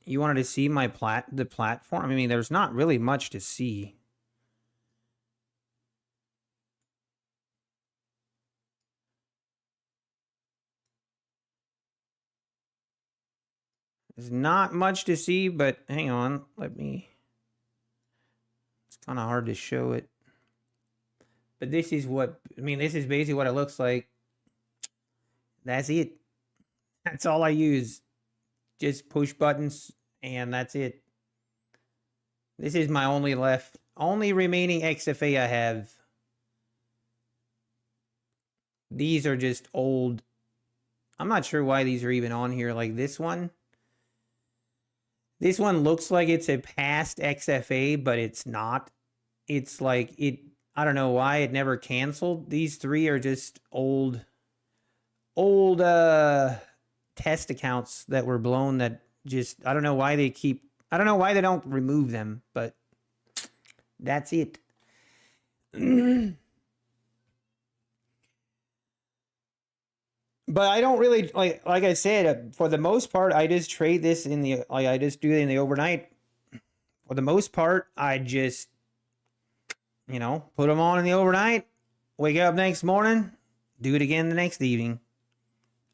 You wanted to see my the platform? I mean, there's not really much to see. There's not much to see, but hang on. It's kind of hard to show it. But this is what, I mean, this is basically what it looks like. That's it. That's all I use. Just push buttons, and that's it. This is my only remaining XFA I have. These are just old. I'm not sure why these are even on here. Like this one. This one looks like it's a past XFA, but it's not. It's like it. I don't know why it never canceled. These three are just old test accounts that were blown that just, I don't know why they don't remove them, but that's it. But I don't really like I said, for the most part, I just trade this in the, like, I just do it in the overnight. For the most part, I just, you know, put them on in the overnight, wake up next morning, do it again the next evening.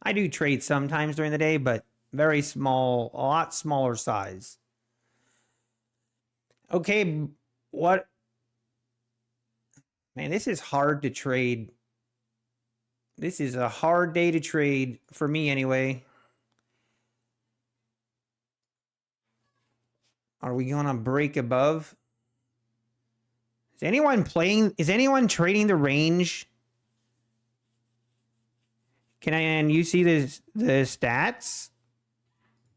I do trade sometimes during the day, but very small, a lot smaller size. Okay, what? Man, this is hard to trade. This is a hard day to trade for me anyway. Are we gonna break above? Is anyone trading the range? And you see the stats?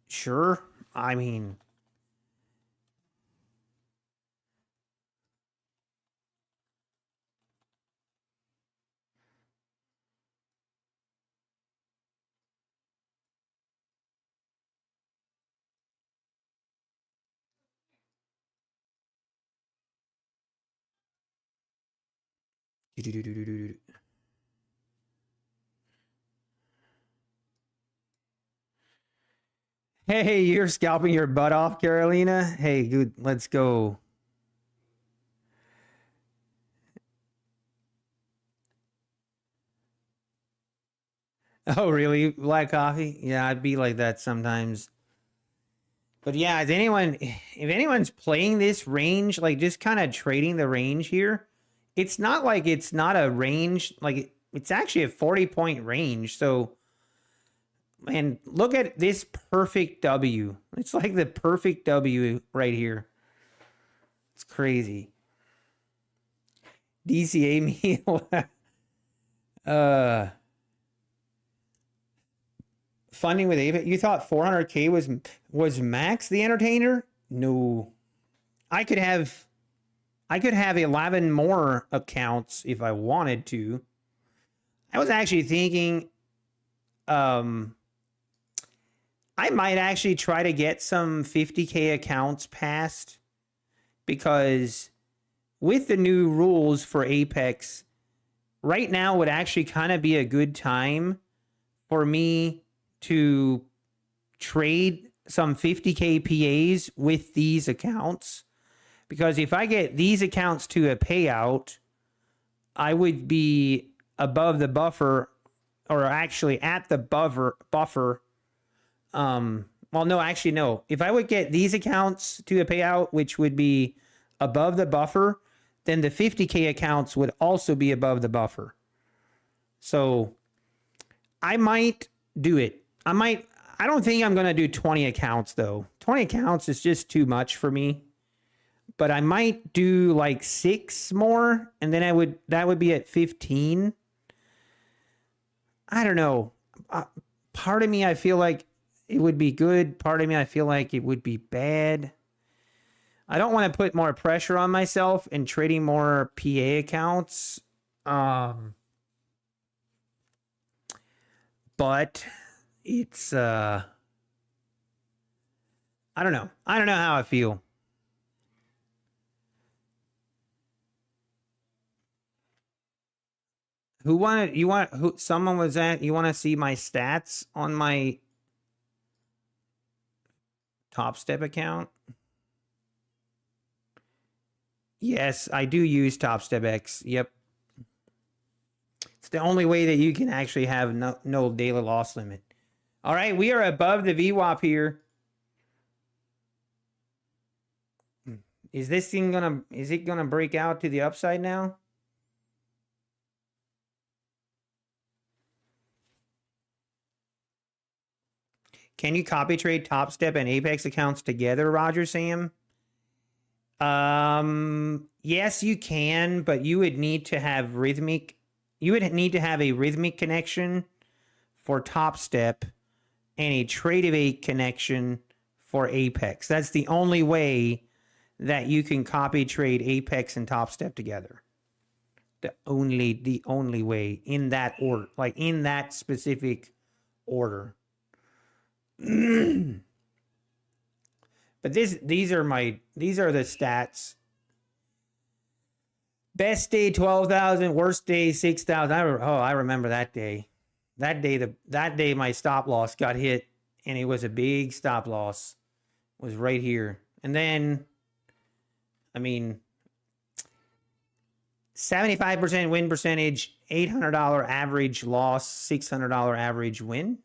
Sure. I mean, hey, you're scalping your butt off, Carolina. Hey, good. Let's go. Oh, really? Black coffee? Yeah, I'd be like that sometimes. But yeah, if anyone's playing this range, like just kind of trading the range here, it's not like it's not a range. Like it's actually a 40-point range. So, man, look at this perfect W. It's like the perfect W right here. It's crazy. DCA meal. Funding with Apex. You thought 400K was max the entertainer? No. I could have 11 more accounts if I wanted to. I was actually thinking I might actually try to get some 50K accounts passed, because with the new rules for Apex, right now would actually kind of be a good time for me to trade some 50K PAs with these accounts. Because if I get these accounts to a payout, I would be above the buffer, or actually at the buffer. Well, no, actually, no. If I would get these accounts to a payout, which would be above the buffer, then the 50K accounts would also be above the buffer. So I might do it. I don't think I'm going to do 20 accounts though. 20 accounts is just too much for me. But I might do like 6 more, and then that would be at 15. I don't know. Part of me, I feel like it would be good. Part of me, I feel like it would be bad. I don't want to put more pressure on myself in trading more PA accounts. But it's I don't know. I don't know how I feel. Someone was at, you want to see my stats on my TopStep account? Yes, I do use TopStep X. Yep. It's the only way that you can actually have no daily loss limit. All right, we are above the VWAP here. Is this thing is it gonna break out to the upside now? Can you copy trade TopStep and Apex accounts together, Roger Sam? Yes, you can, but you would need to have a rhythmic connection for TopStep and a Trade connection for Apex. That's the only way that you can copy trade Apex and TopStep together. The only way in that order, like in that specific order. But these are the stats. Best day 12,000, worst day 6,000. I remember that day. That day my stop loss got hit, and it was a big stop loss. It was right here. And then, I mean, 75% win percentage, $800 average loss, $600 average win.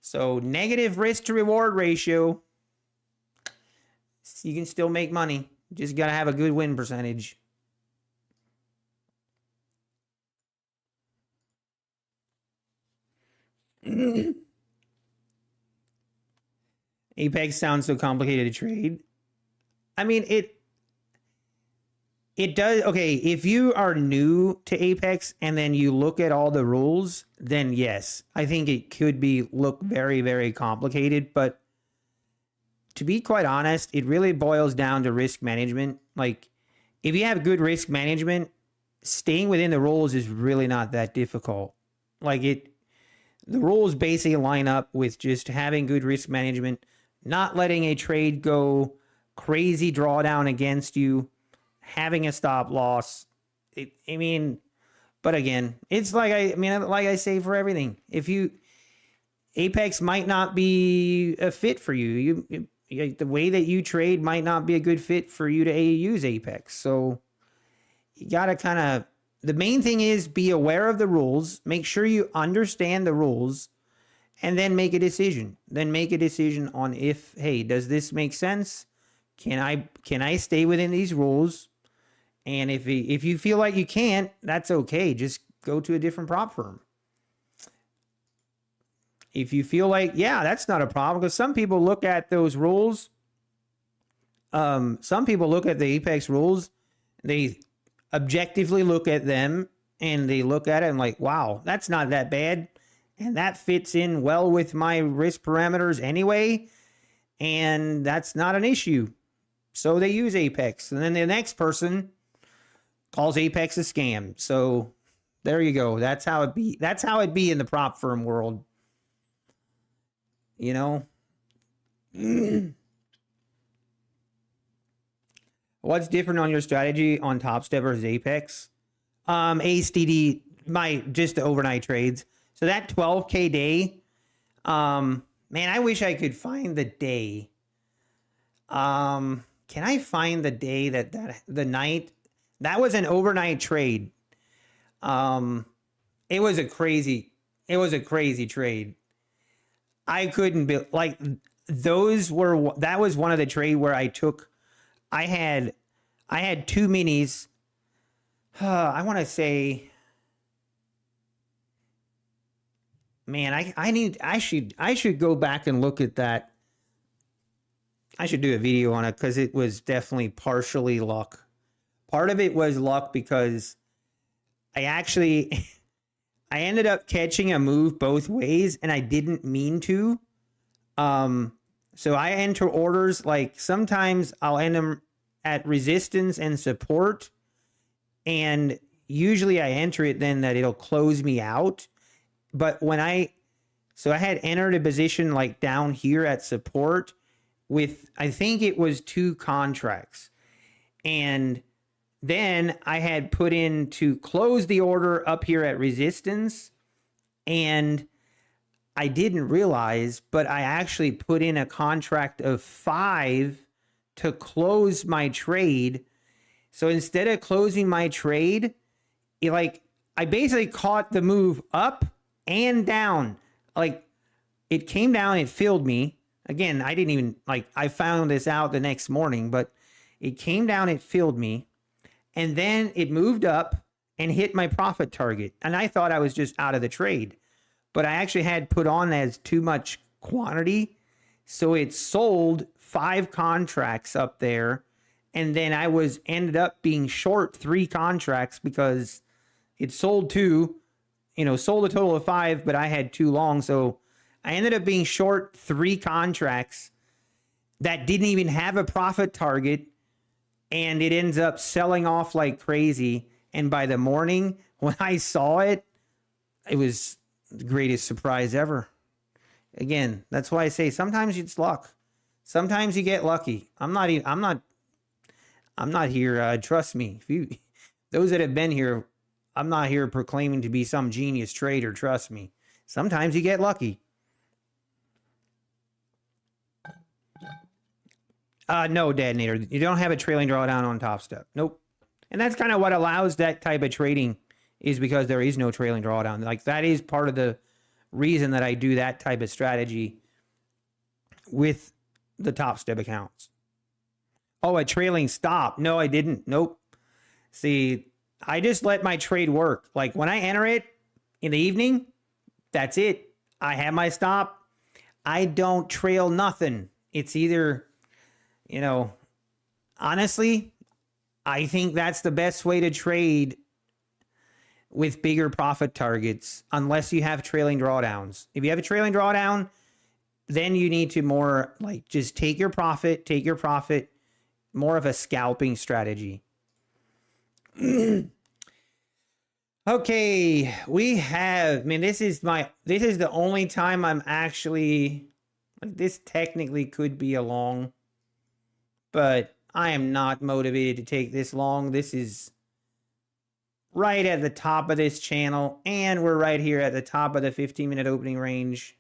So negative risk to reward ratio. You can still make money. You just got to have a good win percentage. Apex sounds so complicated to trade. I mean, it does. Okay, if you are new to Apex and then you look at all the rules, then yes, I think it could look very, very complicated. But to be quite honest, it really boils down to risk management. Like, if you have good risk management, staying within the rules is really not that difficult. Like, the rules basically line up with just having good risk management, not letting a trade go crazy drawdown against you, having a stop loss. But again, it's like I say for everything. Apex might not be a fit for you. The way that you trade might not be a good fit for you to use Apex. So you got to the main thing is be aware of the rules, make sure you understand the rules, and then make a decision. Then make a decision on hey, does this make sense? Can I stay within these rules? And if you feel like you can't, that's okay. Just go to a different prop firm. If you feel like, yeah, that's not a problem, because some people look at those rules. Some people look at the Apex rules, they objectively look at them, and they look at it and like, wow, that's not that bad. And that fits in well with my risk parameters anyway. And that's not an issue. So they use Apex. And then the next person calls Apex a scam. So there you go. That's how it be. That's how it be in the prop firm world. You know? What's different on your strategy on TopStep versus Apex? ASTD, just the overnight trades. So that 12K day, man, I wish I could find the day. Can I find the day the night? That was an overnight trade. It was a crazy trade. I couldn't be like, that was one of the trade where I had 2 minis. I want to say, man, I should go back and look at that. I should do a video on it because it was definitely partially luck. Part of it was luck because I ended up catching a move both ways and I didn't mean to. So I enter orders, like sometimes I'll end them at resistance and support, and usually I enter it then that it'll close me out. But I had entered a position like down here at support with, I think it was 2 contracts, and then I had put in to close the order up here at resistance, and I didn't realize, but I actually put in a contract of 5 to close my trade. So instead of closing my trade, I basically caught the move up and down. Like, it came down, it filled me. Again, I didn't even, I found this out the next morning, but it came down, it filled me. And then it moved up and hit my profit target. And I thought I was just out of the trade. But I actually had put on as too much quantity. So it sold 5 contracts up there. And then I ended up being short 3 contracts because it sold 2, sold a total of 5, but I had 2 long. So I ended up being short 3 contracts that didn't even have a profit target. And it ends up selling off like crazy. And by the morning, when I saw it, it was the greatest surprise ever. Again, that's why I say sometimes it's luck. Sometimes you get lucky. I'm not here. Trust me. Those that have been here, I'm not here proclaiming to be some genius trader. Trust me. Sometimes you get lucky. No, Detonator. You don't have a trailing drawdown on TopStep. Nope. And that's kind of what allows that type of trading, is because there is no trailing drawdown. Like, that is part of the reason that I do that type of strategy with the TopStep accounts. Oh, a trailing stop. No, I didn't. Nope. See, I just let my trade work. Like, when I enter it in the evening, that's it. I have my stop. I don't trail nothing. It's either, honestly, I think that's the best way to trade with bigger profit targets, unless you have trailing drawdowns. If you have a trailing drawdown, then you need to more just take your profit, more of a scalping strategy. Okay, we have, this is the only time I'm actually, this technically could be a long, but I am not motivated to take this long. This is right at the top of this channel, and we're right here at the top of the 15-minute opening range.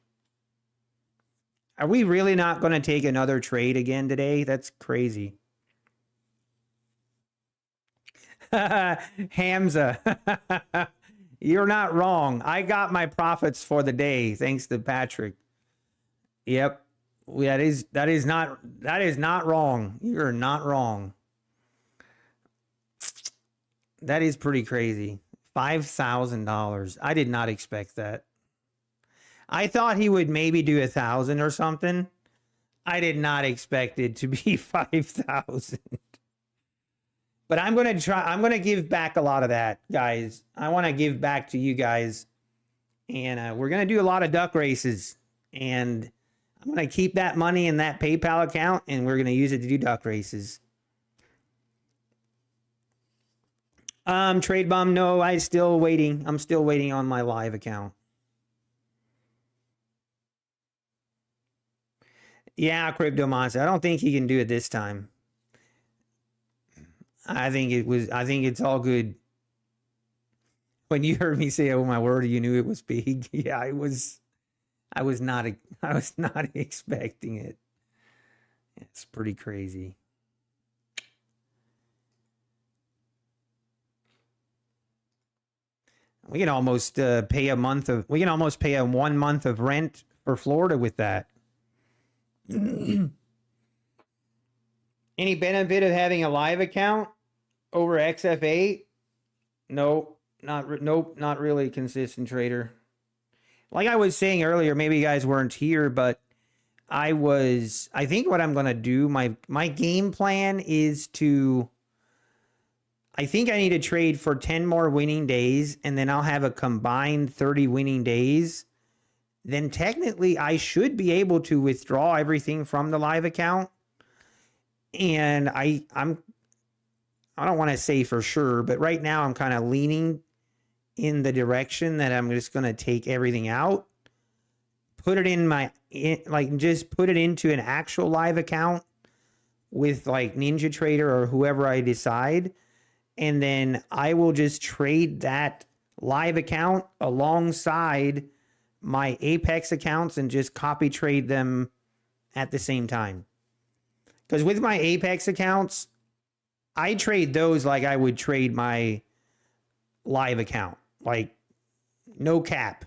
Are we really not going to take another trade again today? That's crazy. Hamza, you're not wrong. I got my profits for the day, thanks to Patrick. Yep. That is not wrong. You're not wrong. That is pretty crazy. $5,000. I did not expect that. I thought he would maybe do 1,000 or something. I did not expect it to be 5,000. But I'm going to give back a lot of that, guys. I want to give back to you guys. And we're going to do a lot of duck races. And I'm going to keep that money in that PayPal account, and we're going to use it to do duck races. Trade Bum, no, I'm still waiting. I'm still waiting on my live account. Yeah, Crypto Monster. I don't think he can do it this time. I think it's all good. When you heard me say, "Oh my word," you knew it was big. Yeah, I was not expecting it. It's pretty crazy. We can almost pay a 1 month of rent for Florida with that. Any benefit of having a live account over XFA? Nope, not really, consistent trader. Like I was saying earlier, maybe you guys weren't here, but I think what I'm going to do, my game plan is to, I think I need to trade for 10 more winning days, and then I'll have a combined 30 winning days. Then technically I should be able to withdraw everything from the live account. And I don't want to say for sure, but right now I'm kind of leaning in the direction that I'm just going to take everything out, put it just put it into an actual live account with like Ninja Trader or whoever I decide, and then I will just trade that live account alongside my Apex accounts and just copy trade them at the same time. Because with my Apex accounts, I trade those like I would trade my live account. Like, no cap.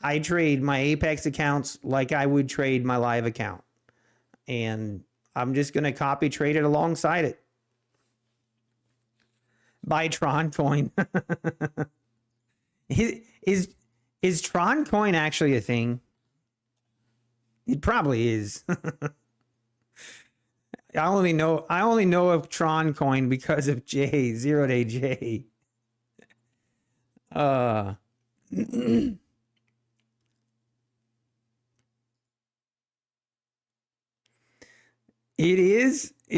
I trade my Apex accounts like I would trade my live account. And I'm just going to copy trade it alongside it. Buy Tron coin. Is Tron coin actually a thing? It probably is. I only know of Tron coin because of J, 0 day J. It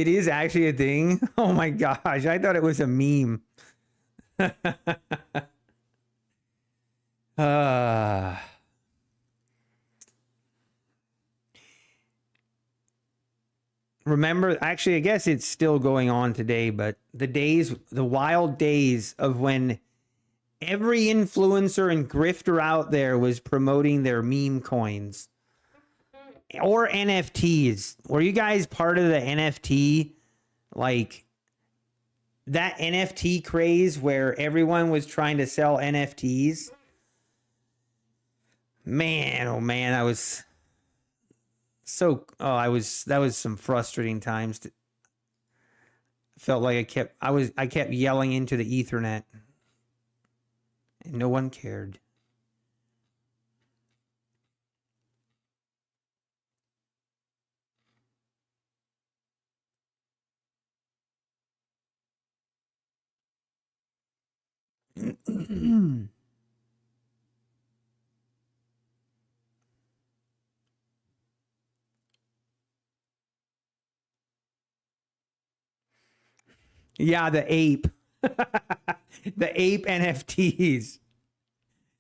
is actually a thing. Oh my gosh, I thought it was a meme. Remember, actually, I guess it's still going on today, but the wild days of when every influencer and grifter out there was promoting their meme coins or NFTs. Were you guys part of the NFT? Like that NFT craze where everyone was trying to sell NFTs? Man, oh man, that was some frustrating times. Felt like I kept yelling into the Ethernet and no one cared. Yeah, the ape. The ape NFTs.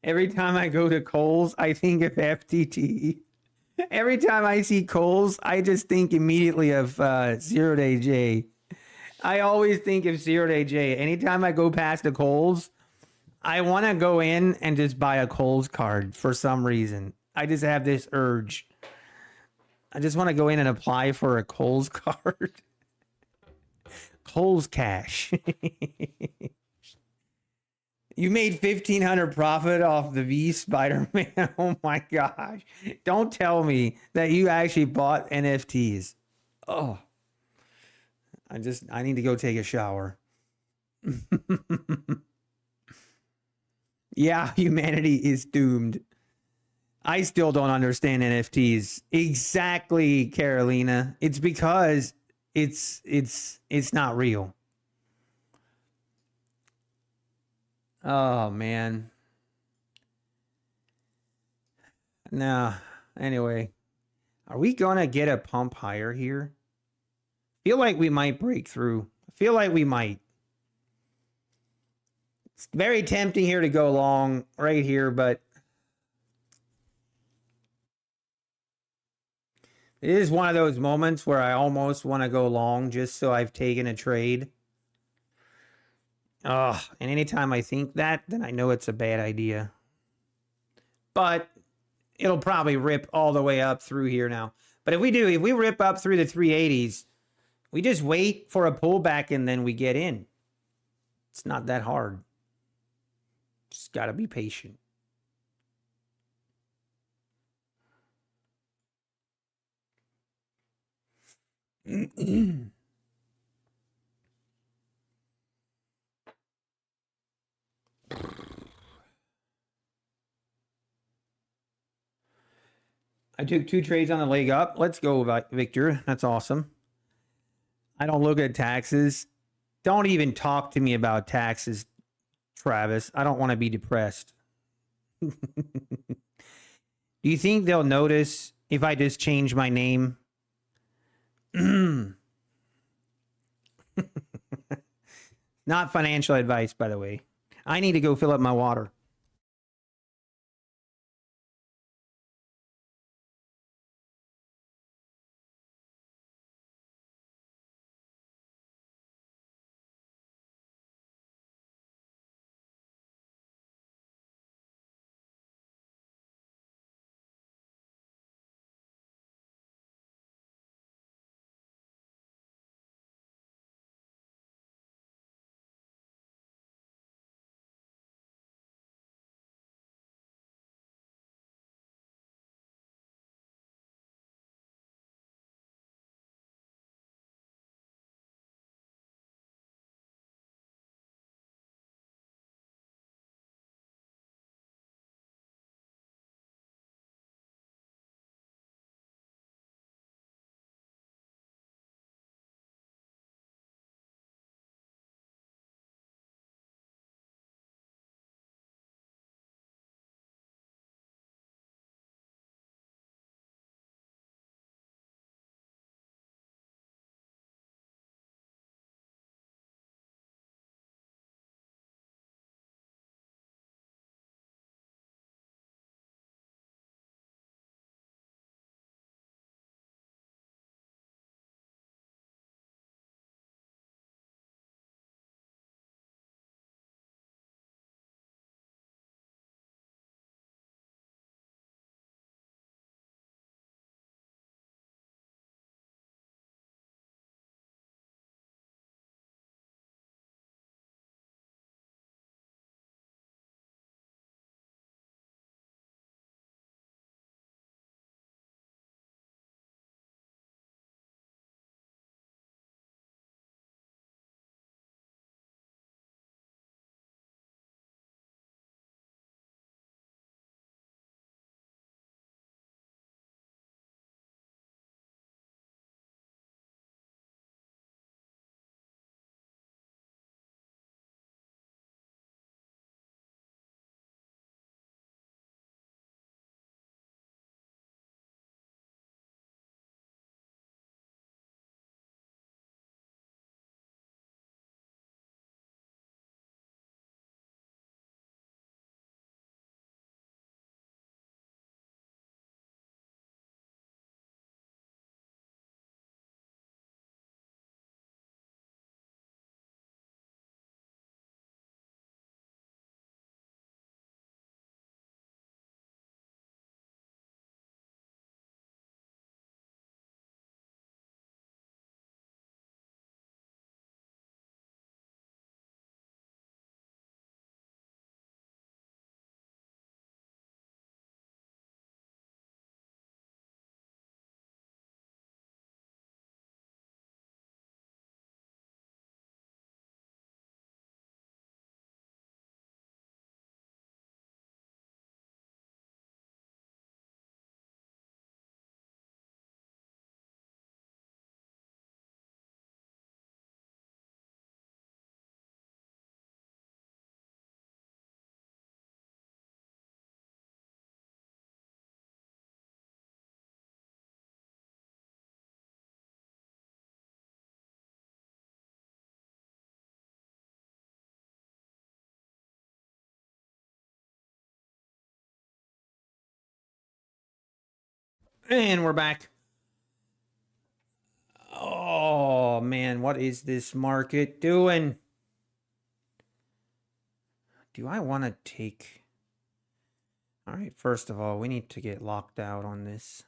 Every time I go to Kohl's, I think of FTT. Every time I see Kohl's, I just think immediately of 0 day J. I always think of 0 day J. Anytime I go past a Kohl's, I want to go in and just buy a Kohl's card for some reason. I just have this urge. I just want to go in and apply for a Kohl's card. Kohl's cash. You made 1,500 profit off the V Spider-Man. Oh my gosh. Don't tell me that you actually bought NFTs. Oh. I need to go take a shower. Yeah, humanity is doomed. I still don't understand NFTs. Exactly, Carolina. It's because it's not real. Oh man. Nah. Anyway, are we gonna get a pump higher here? Feel like we might break through. I feel like we might. It's very tempting here to go long right here, but it is one of those moments where I almost want to go long just so I've taken a trade. And anytime I think that, then I know it's a bad idea. But it'll probably rip all the way up through here now. But if we rip up through the 380s, we just wait for a pullback and then we get in. It's not that hard. Just got to be patient. I took 2 trades on the leg up. Let's go, Victor. That's awesome. I don't look at taxes. Don't even talk to me about taxes, Travis. I don't want to be depressed. Do you think they'll notice if I just change my name? Not financial advice, by the way. I need to go fill up my water. And we're back. Oh, man. What is this market doing? Do I want to take... All right. First of all, we need to get locked out on this.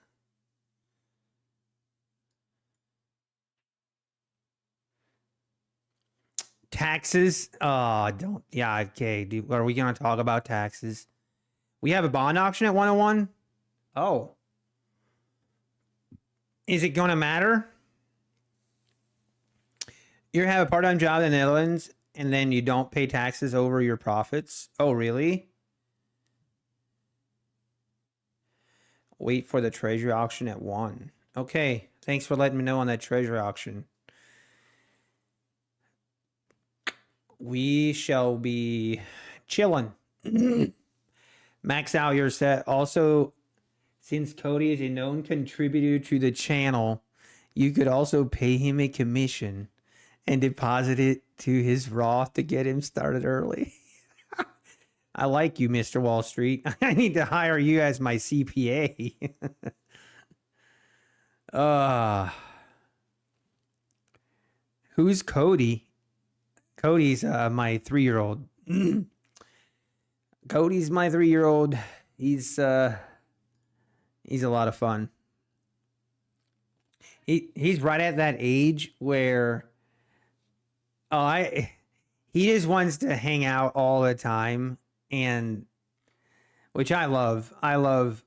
Taxes? Don't. Yeah, okay. Are we going to talk about taxes? We have a bond auction at 101? Oh. Is it going to matter? You have a part-time job in the Netherlands and then you don't pay taxes over your profits? Oh, really? Wait for the treasury auction at 1. Okay. Thanks for letting me know on that treasury auction. We shall be chilling. Max out your set. Also, since Cody is a known contributor to the channel, you could also pay him a commission and deposit it to his Roth to get him started early. I like you, Mr. Wall Street. I need to hire you as my CPA. Who's Cody? Cody's my 3-year-old. Cody's my 3-year-old. He's a lot of fun. He's right at that age where he just wants to hang out all the time, and which I love. I love.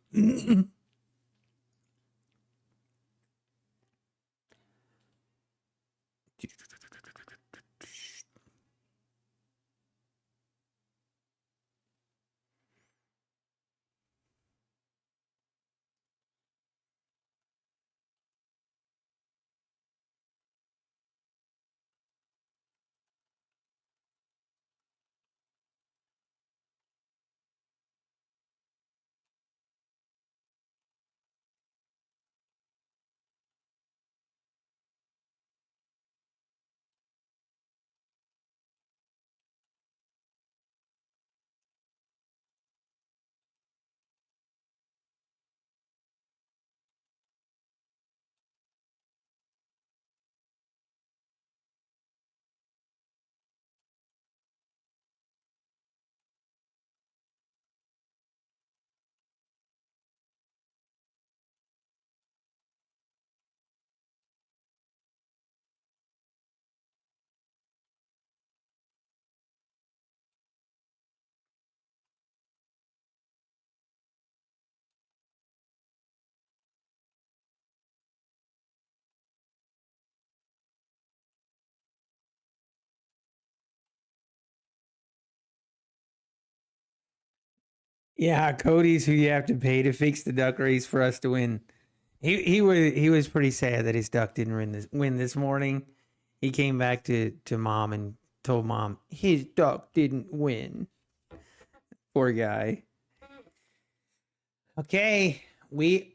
Yeah, Cody's who you have to pay to fix the duck race for us to win. He was pretty sad that his duck didn't win this morning. He came back to mom and told mom his duck didn't win. Poor guy. Okay, this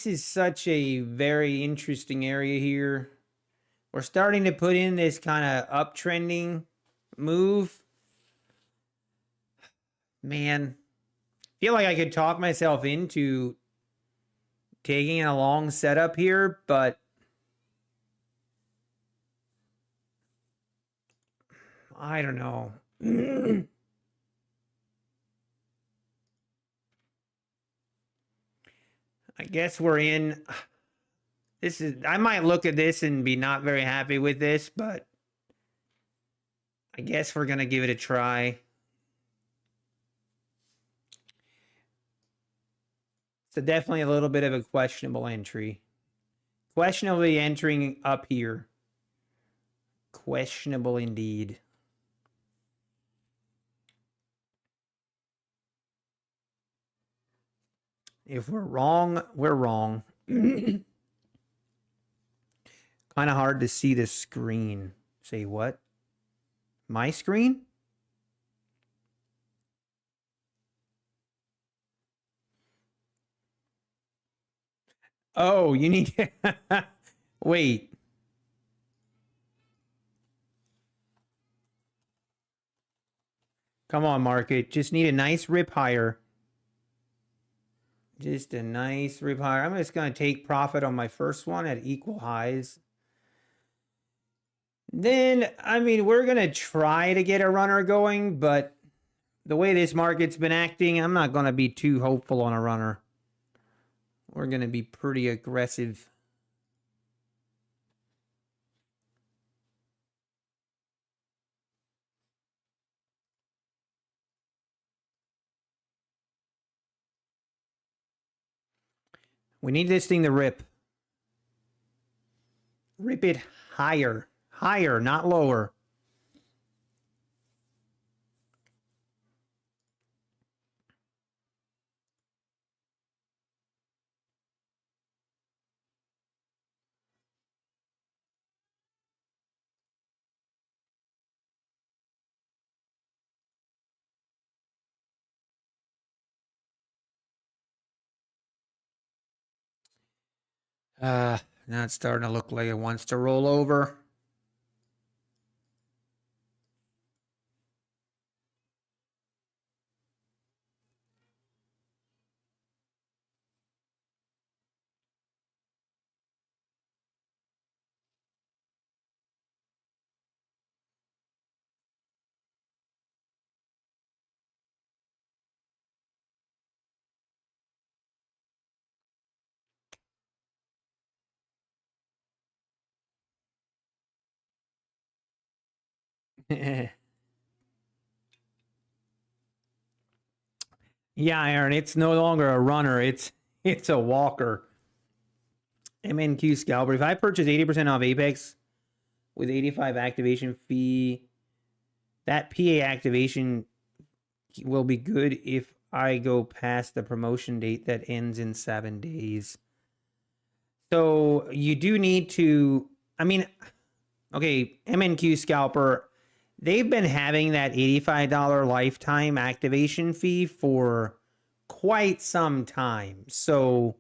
is such a very interesting area here. We're starting to put in this kind of uptrending move. Man, feel like I could talk myself into taking a long setup here, but I don't know. I guess we're in. I might look at this and be not very happy with this, but I guess we're going to give it a try. So definitely a little bit of a questionable entry. Questionably entering up here. Questionable indeed. If we're wrong, we're wrong. Kind of hard to see the screen. Say what? My screen? Oh, you need to... Wait. Come on, market. Just need a nice rip higher. Just a nice rip higher. I'm just going to take profit on my first one at equal highs. Then, I mean, we're going to try to get a runner going, but the way this market's been acting, I'm not going to be too hopeful on a runner. We're going to be pretty aggressive. We need this thing to rip. Rip it higher. Higher, not lower. Now it's starting to look like it wants to roll over. Yeah, Aaron, it's no longer a runner. It's a walker. MNQ scalper. If I purchase 80% off Apex with 85 activation fee, that PA activation will be good if I go past the promotion date that ends in 7 days. So you do need to, I mean, okay, MNQ scalper, they've been having that $85 lifetime activation fee for quite some time. So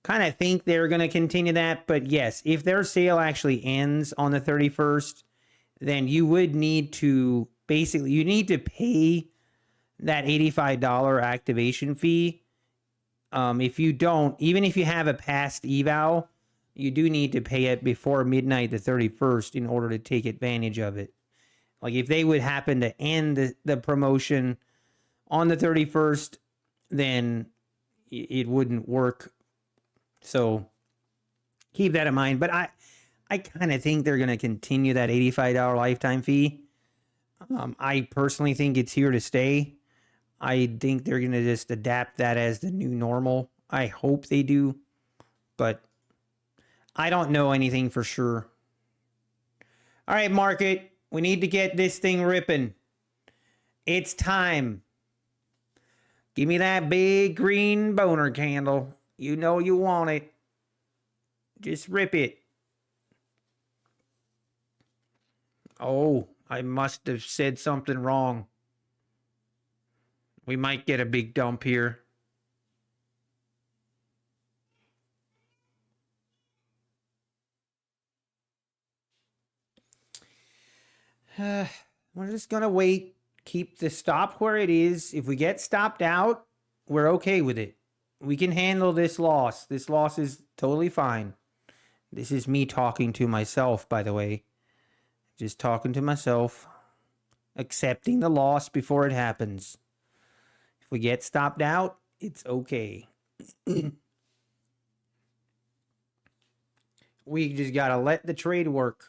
kind of think they're going to continue that. But yes, if their sale actually ends on the 31st, then you would need to basically, you need to pay that $85 activation fee. If you don't, even if you have a past eval, you do need to pay it before midnight the 31st in order to take advantage of it. Like if they would happen to end the promotion on the 31st, then it wouldn't work. So keep that in mind. But I kind of think they're going to continue that $85 lifetime fee. I personally think it's here to stay. I think they're going to just adapt that as the new normal. I hope they do, but I don't know anything for sure. All right, market, we need to get this thing ripping. It's time. Give me that big green boner candle. You know you want it. Just rip it. Oh, I must have said something wrong. We might get a big dump here. We're just going to wait. Keep the stop where it is. If we get stopped out, we're okay with it. We can handle this loss. This loss is totally fine. This is me talking to myself, by the way. Just talking to myself. Accepting the loss before it happens. If we get stopped out, it's okay. We just got to let the trade work.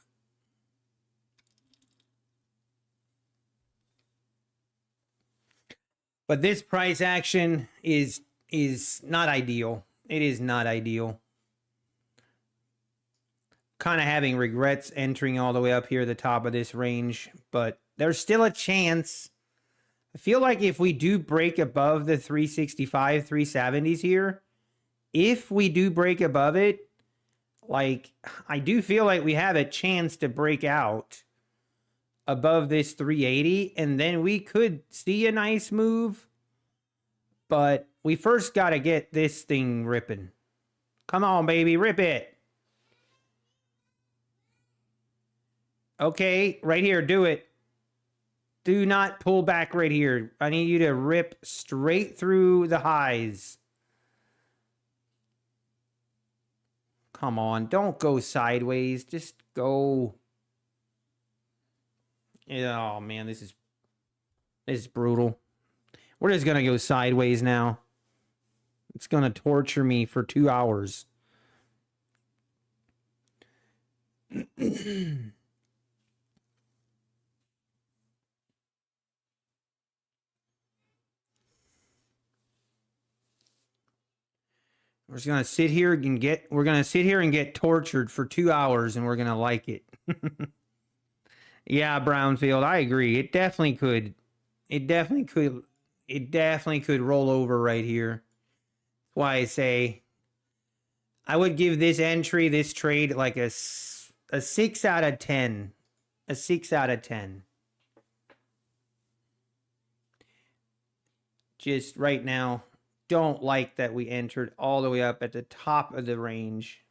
But this price action is not ideal. It is not ideal. Kind of having regrets entering all the way up here at the top of this range, but there's still a chance. I feel like if we do break above the 365, 370s here, if we do break above it, like I do feel like we have a chance to break out above this 380, and then we could see a nice move. But we first got to get this thing ripping. Come on, baby, rip it. Okay, right here, do it. Do not pull back right here. I need you to rip straight through the highs. come on. Don't go sideways. Just go. Oh, man, this is brutal. We're just going to go sideways now. It's going to torture me for 2 hours. We're just gonna sit here and get tortured for 2 hours, and we're gonna like it. Yeah, Brownfield, I agree. It definitely could. It definitely could roll over right here. That's why I say I would give this entry, this trade, like a 6 out of 10. A 6 out of 10. Just right now. Don't like that we entered all the way up at the top of the range.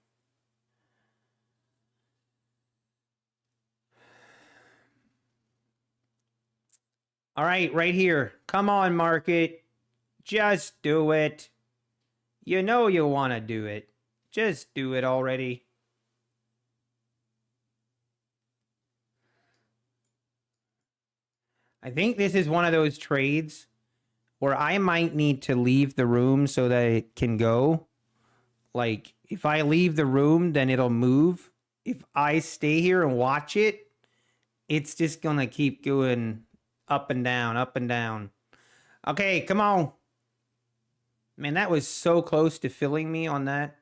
All right, right here. Come on, market. Just do it. You know you want to do it. Just do it already. I think this is one of those trades where I might need to leave the room so that it can go. Like, if I leave the room, then it'll move. If I stay here and watch it, it's just going to keep going up and down, up and down. Okay, come on. Man, that was so close to filling me on that.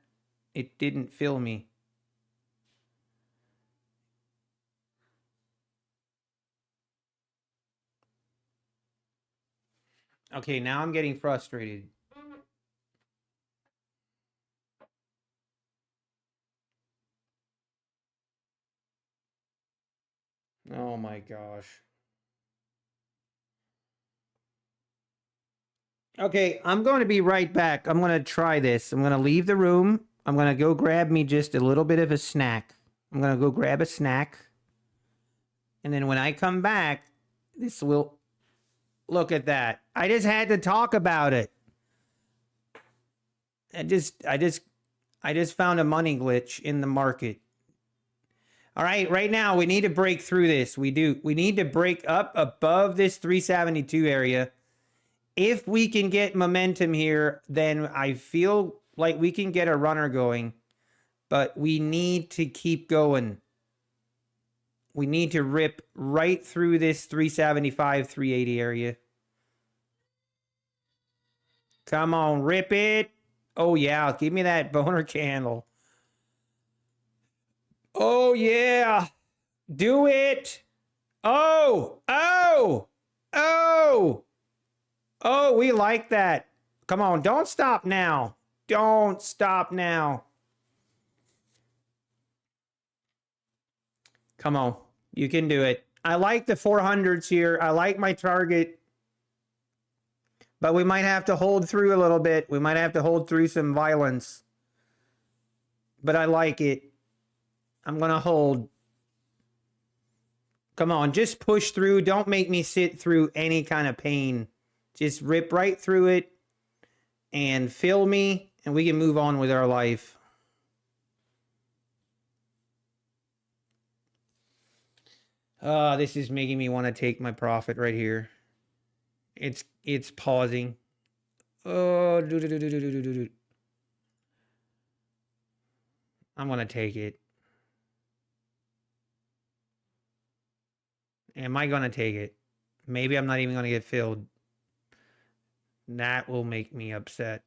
It didn't fill me. Okay, now I'm getting frustrated. Oh my gosh. Okay, I'm going to be right back. I'm going to try this. I'm going to leave the room. I'm going to go grab me just a little bit of a snack. I'm going to go grab a snack. And then when I come back, this will... Look at that. I just had to talk about it. I just found a money glitch in the market. All right, right now we need to break through this. We do. We need to break up above this 372 area. If we can get momentum here, then I feel like we can get a runner going. But we need to keep going. We need to rip right through this 375, 380 area. Come on, rip it. Oh, yeah. Give me that boner candle. Oh, yeah. Do it. Oh, oh, oh. Oh, we like that. Come on. Don't stop now. Don't stop now. Come on. You can do it. I like the 400s here. I like my target. But we might have to hold through a little bit. We might have to hold through some violence. But I like it. I'm going to hold. Come on, just push through. Don't make me sit through any kind of pain. Just rip right through it and fill me, and we can move on with our life. This is making me want to take my profit right here. It's pausing. Oh, I'm going to take it. Am I going to take it? Maybe I'm not even going to get filled. That will make me upset.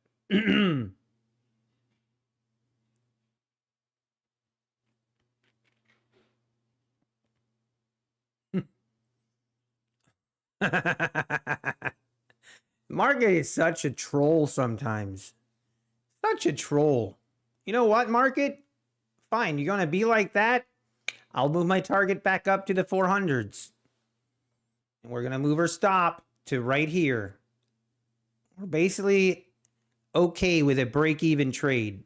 Market is such a troll sometimes. Such a troll. You know what, market? Fine, you're going to be like that? I'll move my target back up to the 400s. And we're going to move our stop to right here. We're basically okay with a break-even trade.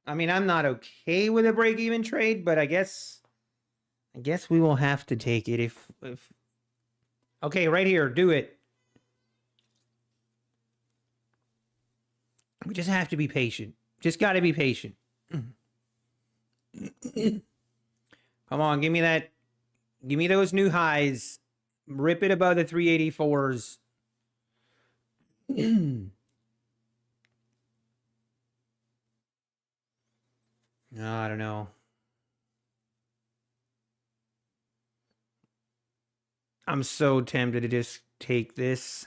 I mean, I'm not okay with a break-even trade, but I guess we will have to take it if Okay, right here. Do it. We just have to be patient. Just got to be patient. Come on, give me that. Give me those new highs. Rip it above the 384s. I don't know. I'm so tempted to just take this.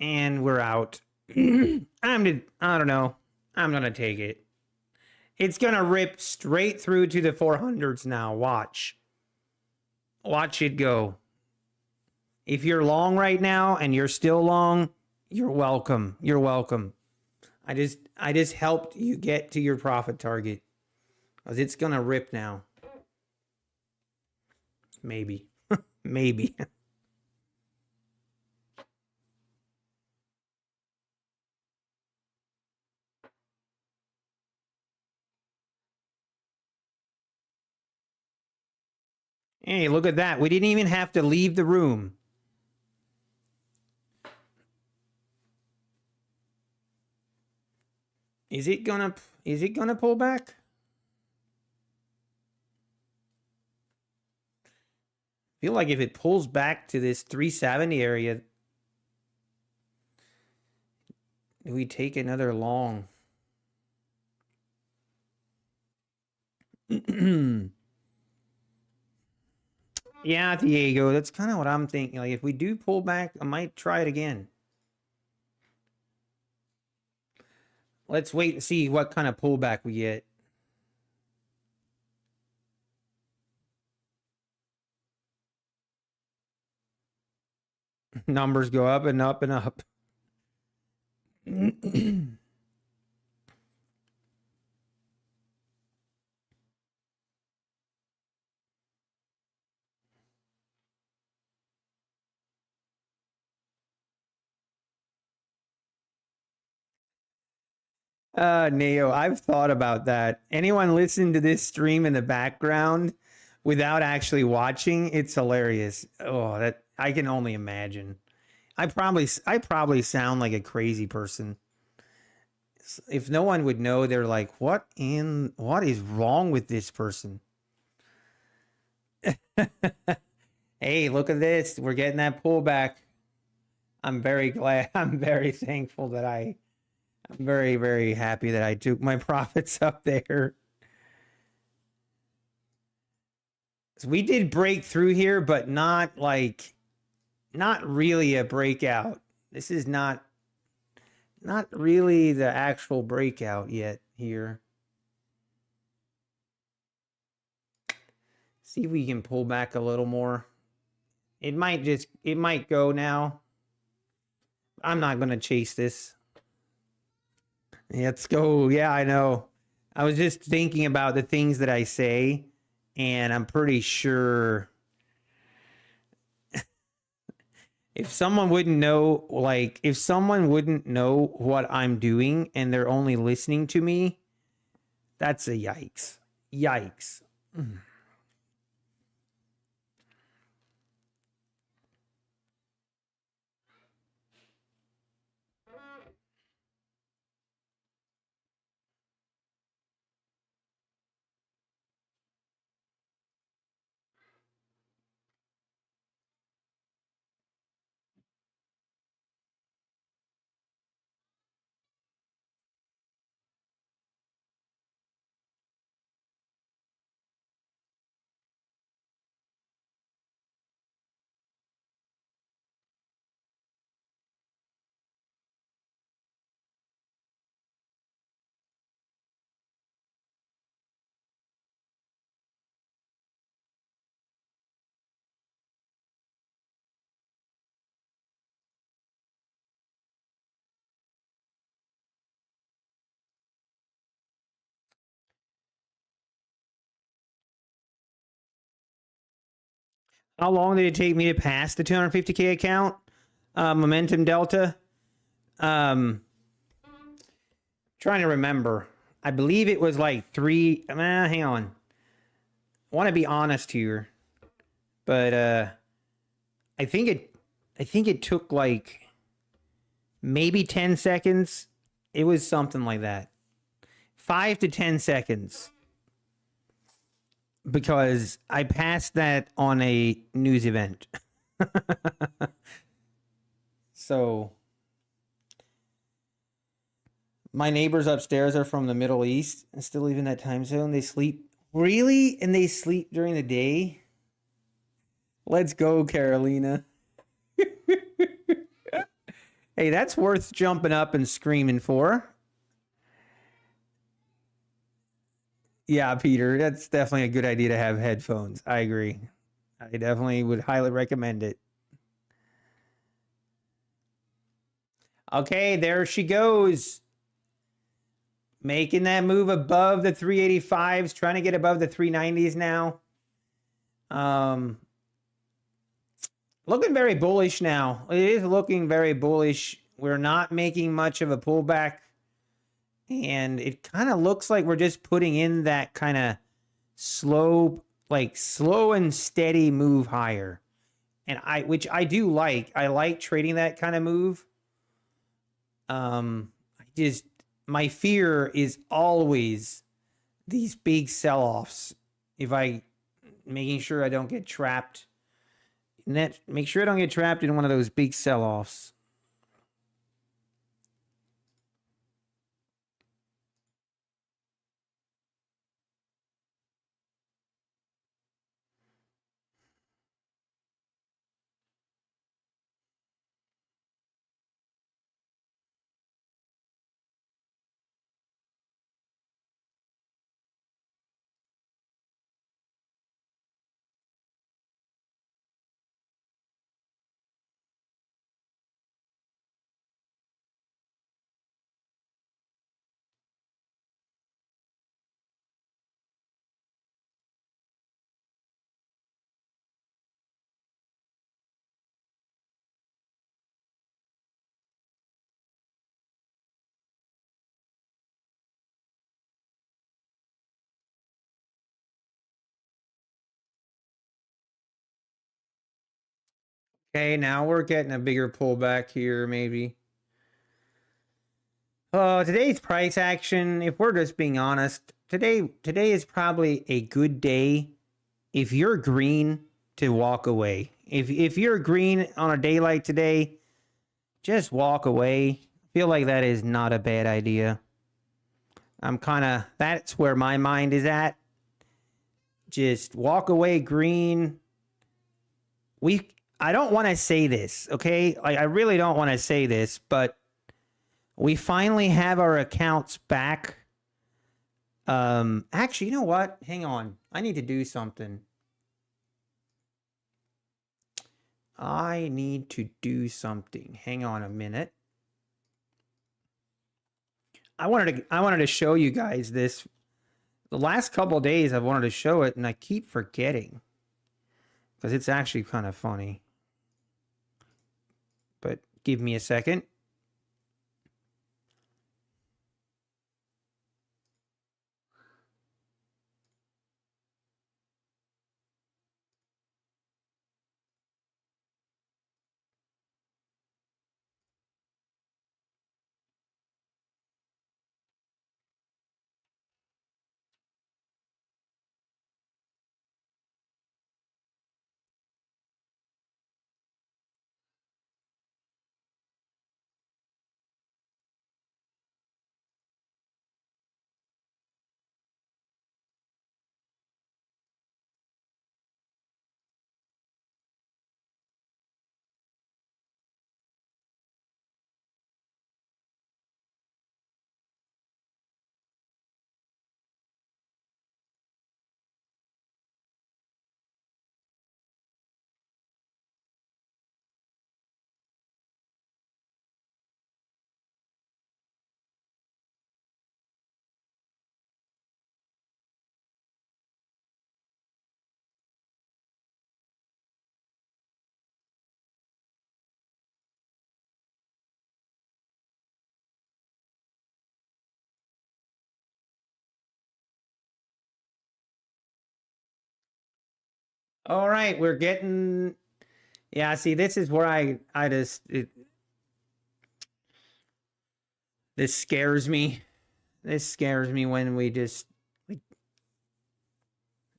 And we're out. I don't know. I'm gonna take it. It's gonna rip straight through to the 400s now. Watch. Watch it go. If you're long right now and you're still long, you're welcome. You're welcome. I just helped you get to your profit target. Because it's gonna rip now. Maybe. Maybe. Hey, look at that. We didn't even have to leave the room. Is it gonna pull back? I feel like if it pulls back to this 370 area, do we take another long? Yeah, Diego, that's kind of what I'm thinking. Like, if we do pull back, I might try it again. Let's wait and see what kind of pullback we get. Numbers go up and up and up. Neo, I've thought about that. Anyone listen to this stream in the background without actually watching? It's hilarious. Oh, that I can only imagine. I probably sound like a crazy person. If no one would know, they're like, what is wrong with this person? Hey, look at this. We're getting that pullback. I'm very glad. I'm very thankful that I'm very, very happy that I took my profits up there. So we did break through here, but not really a breakout. This is not really the actual breakout yet here. See if we can pull back a little more. It might go now. I'm not going to chase this. Let's go. Yeah, I know. I was just thinking about the things that I say, and I'm pretty sure if someone wouldn't know, if someone wouldn't know what I'm doing and they're only listening to me, that's a yikes. Yikes. How long did it take me to pass the 250K account? Momentum Delta. Trying to remember. I believe it was like 3. Hang on. I want to be honest here, but I think it took like maybe 10 seconds. It was something like that. 5 to 10 seconds. Because I passed that on a news event. So my neighbors upstairs are from the Middle East and still live in that time zone. They sleep. Really? And they sleep during the day? Let's go, Carolina. Hey, that's worth jumping up and screaming for. Yeah, Peter, that's definitely a good idea to have headphones. I agree. I definitely would highly recommend it. Okay, there she goes. Making that move above the 385s, trying to get above the 390s now. Looking very bullish now. It is looking very bullish. We're not making much of a pullback. And it kind of looks like we're just putting in that kind of slow and steady move higher. And which I do like. I like trading that kind of move. My fear is always these big sell-offs. Making sure I don't get trapped. Make sure I don't get trapped in one of those big sell-offs. Okay, now we're getting a bigger pullback here, maybe. Today's price action, if we're just being honest, today is probably a good day if you're green to walk away. If you're green on a day like today, just walk away. I feel like that is not a bad idea. That's where my mind is at. Just walk away green. I don't want to say this, okay? I really don't want to say this, but we finally have our accounts back. Actually, you know what? Hang on. I need to do something. Hang on a minute. I wanted to show you guys this. The last couple of days I've wanted to show it and I keep forgetting. Because it's actually kind of funny. But give me a second. All right, we're getting. Yeah, see, this is where I just this scares me. This scares me when we just like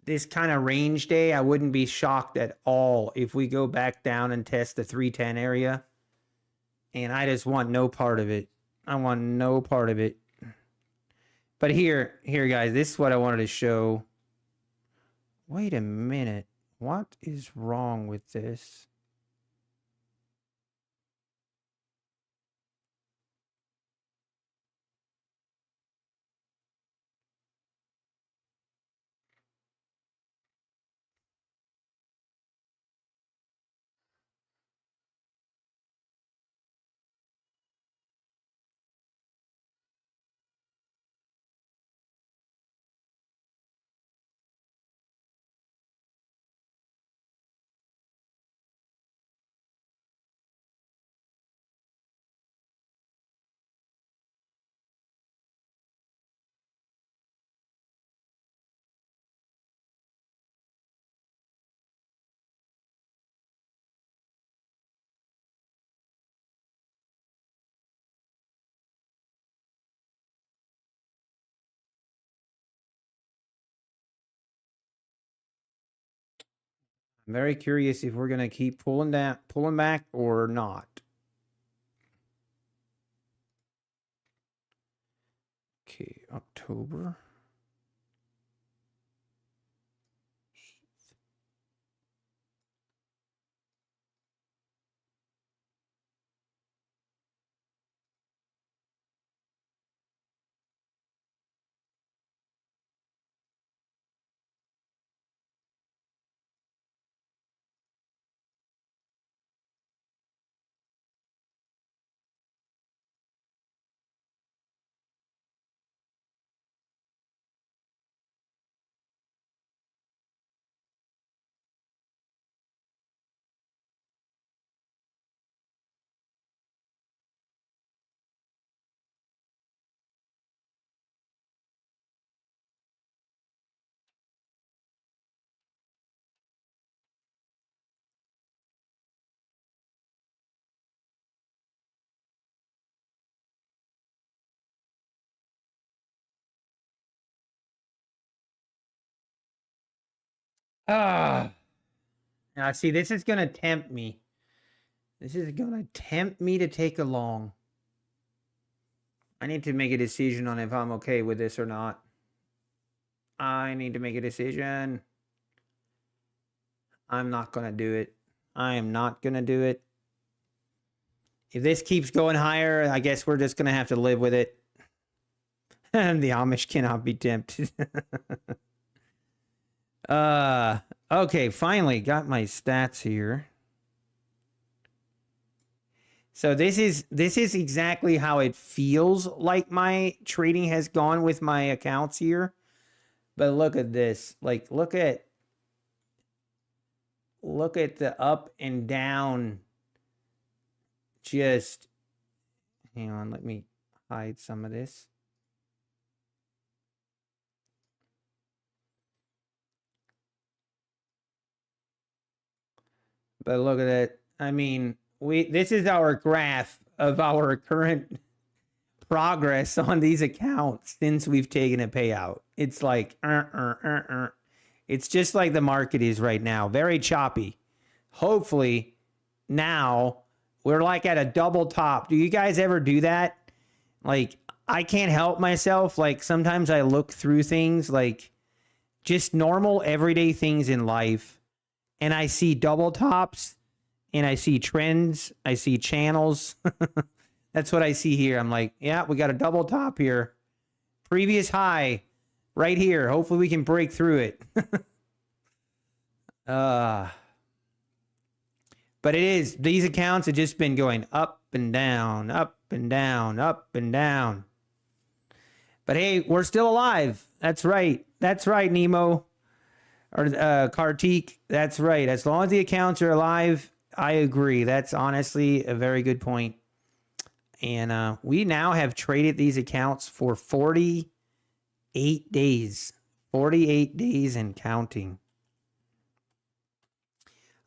this kind of range day. I wouldn't be shocked at all if we go back down and test the 310 area. And I just want no part of it. I want no part of it. But here, guys, this is what I wanted to show. Wait a minute. What is wrong with this? I'm very curious if we're going to keep pulling back or not. Okay, October. Ah. Now, see, this is going to tempt me. This is going to tempt me to take a long. I need to make a decision on if I'm okay with this or not. I need to make a decision. I'm not going to do it. I am not going to do it. If this keeps going higher, I guess we're just going to have to live with it. And the Amish cannot be tempted. Okay, finally got my stats here. So this is exactly how it feels like my trading has gone with my accounts here. But look at this. Like look at the up and down. Just hang on, let me hide some of this. But look at it. I mean, this is our graph of our current progress on these accounts since we've taken a payout. It's like it's just like the market is right now, very choppy. Hopefully now we're like at a double top. Do you guys ever do that? Like I can't help myself. Like sometimes I look through things like just normal everyday things in life and I see double tops and I see trends, I see channels. That's what I see here. I'm like, yeah, we got a double top here. Previous high right here. Hopefully we can break through it. But it is, these accounts have just been going up and down, up and down, up and down. But hey, we're still alive. That's right. That's right, Nemo. Or Kartik. That's right. As long as the accounts are alive, I agree. That's honestly a very good point. And we now have traded these accounts for 48 days. 48 days and counting.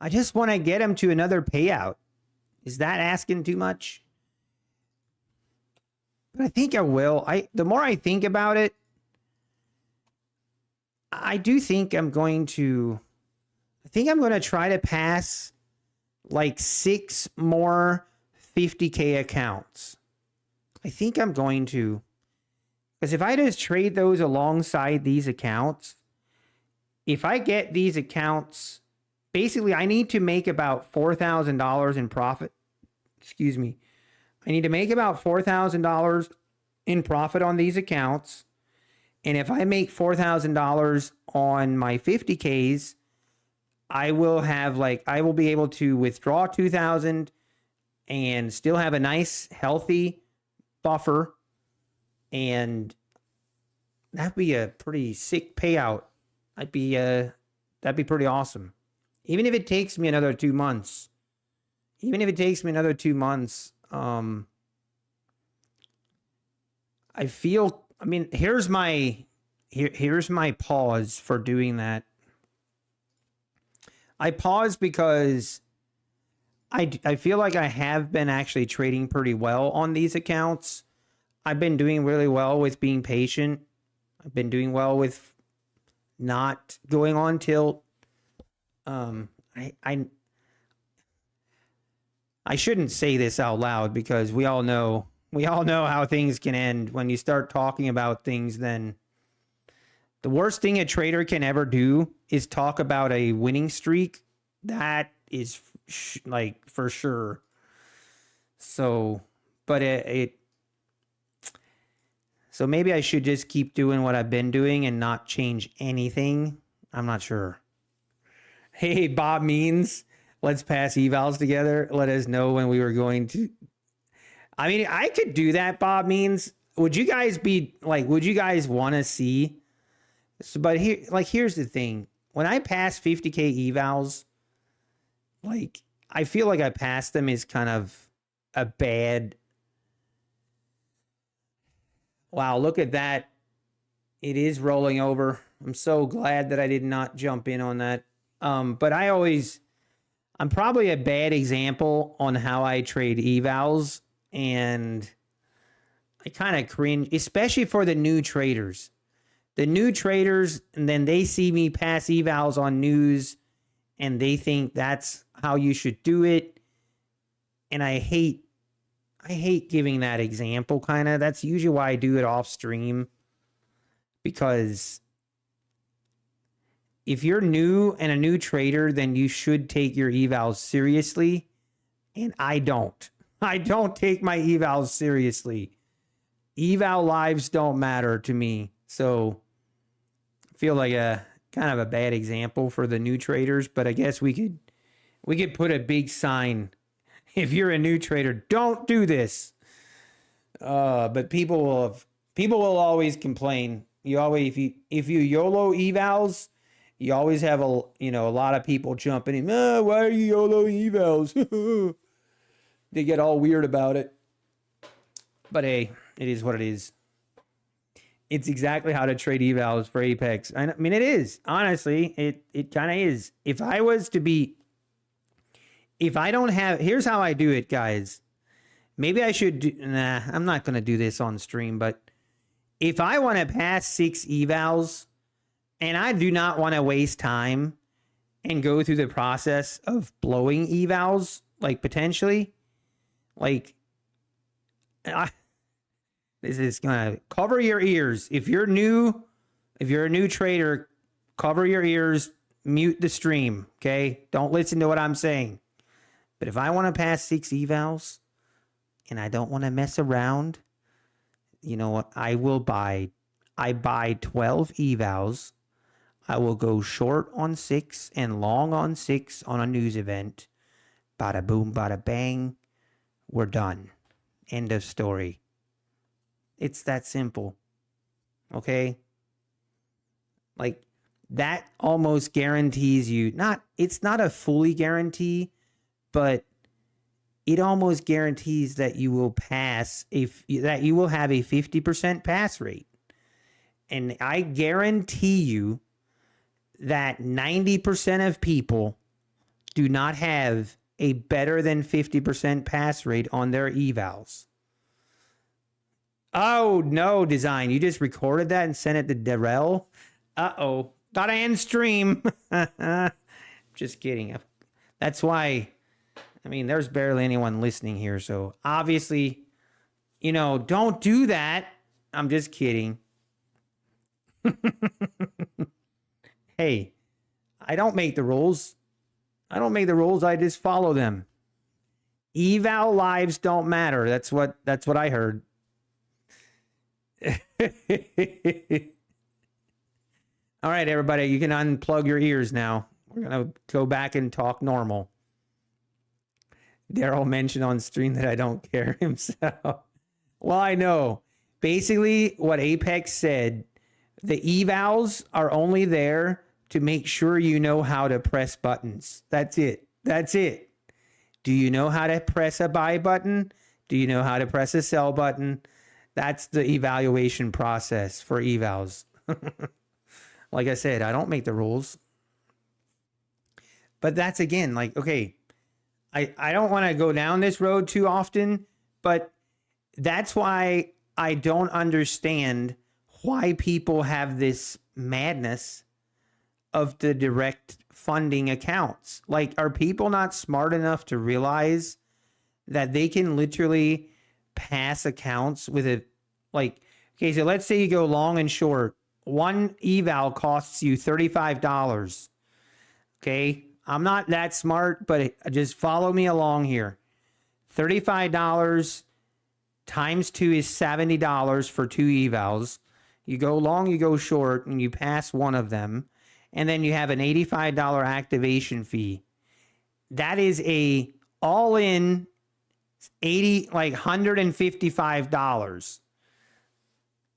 I just want to get them to another payout. Is that asking too much? But I think I will. The more I think about it, I do think I'm going to try to pass like 6 more 50K accounts. I think I'm going to. Because if I just trade those alongside these accounts, if I get these accounts, basically I need to make about $4,000 in profit. Excuse me. I need to make about $4,000 in profit on these accounts. And if I make $4,000 on my 50Ks, I will be able to withdraw 2,000 and still have a nice, healthy buffer. And that'd be a pretty sick payout. That'd be pretty awesome. Even if it takes me another 2 months. I feel, I mean, here's my pause for doing that. I pause because I feel like I have been actually trading pretty well on these accounts. I've been doing really well with being patient. I've been doing well with not going on tilt. I shouldn't say this out loud because we all know how things can end when you start talking about things. Then the worst thing a trader can ever do is talk about a winning streak. That is like for sure. So, but so maybe I should just keep doing what I've been doing and not change anything. I'm not sure. Hey, Bob Means, let's pass evals together. Let us know when we were going to. I mean, I could do that, Bob Means. Would you guys want to see? So, but here's the thing. When I pass 50K evals, like, I feel like I passed them is kind of a bad. Wow, look at that. It is rolling over. I'm so glad that I did not jump in on that. But I'm probably a bad example on how I trade evals, and I kind of cringe, especially for the new traders. The new traders, and then they see me pass evals on news, and they think that's how you should do it. And I hate giving that example, kind of. That's usually why I do it off stream, because if you're new and a new trader, then you should take your evals seriously. And I don't. I don't take my evals seriously. Eval lives don't matter to me. So I feel like a kind of a bad example for the new traders, but I guess we could put a big sign. If you're a new trader, don't do this. But people will always complain. If you YOLO evals, you always have a lot of people jumping in. Oh, why are you YOLO evals? They get all weird about it. But hey, it is what it is. It's exactly how to trade evals for Apex. I mean, it is. Honestly, it kind of is. If I don't have, here's how I do it, guys. Maybe I should do, I'm not going to do this on stream, but if I want to pass 6 evals and I do not want to waste time and go through the process of blowing evals, like potentially, like, this is going to cover your ears. If you're a new trader, cover your ears, mute the stream, okay? Don't listen to what I'm saying. But if I want to pass 6 evals and I don't want to mess around, you know what? I buy 12 evals. I will go short on 6 and long on 6 on a news event. Bada boom, bada bang. We're done. End of story. It's that simple. Okay? Like, that almost guarantees you, it's not a fully guarantee, but it almost guarantees that you will pass, that you will have a 50% pass rate. And I guarantee you that 90% of people do not have a better than 50% pass rate on their evals. Oh, no, Design. You just recorded that and sent it to Darrell? Uh-oh. Gotta end stream. Just kidding. That's why, I mean, there's barely anyone listening here. So obviously, you know, don't do that. I'm just kidding. Hey, I don't make the rules. I don't make the rules. I just follow them. Eval lives don't matter. That's what I heard. All right, everybody, you can unplug your ears now. We're going to go back and talk normal. Daryl mentioned on stream that I don't care himself. Well, I know. Basically, what Apex said, the evals are only there to make sure you know how to press buttons. That's it. That's it. Do you know how to press a buy button? Do you know how to press a sell button? That's the evaluation process for evals. Like I said, I don't make the rules. But that's again, like, okay, I don't want to go down this road too often, but that's why I don't understand why people have this madness of the direct funding accounts. Like, are people not smart enough to realize that they can literally pass accounts with a, like, okay, so let's say you go long and short. One eval costs you $35. Okay, I'm not that smart, but just follow me along here. $35 times 2 is $70 for 2 evals. You go long, you go short, and you pass one of them. And then you have an $85 activation fee. That is a all-in $155.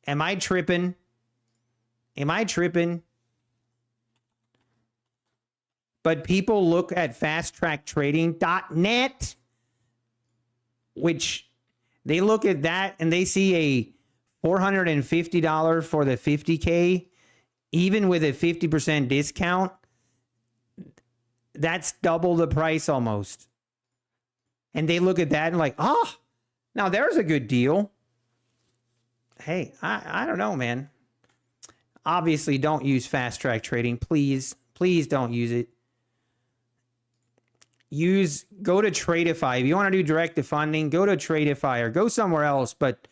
Am I tripping? Am I tripping? But people look at FastTrackTrading.net, which they look at that and they see a $450 for the 50K, even with a 50% discount. That's double the price almost. And they look at that and like, oh, now there's a good deal. Hey, I don't know, man. Obviously, don't use FastTrack Trading. Please, please don't use it. Go to Tradeify. If you want to do direct to funding, go to Tradeify or go somewhere else, but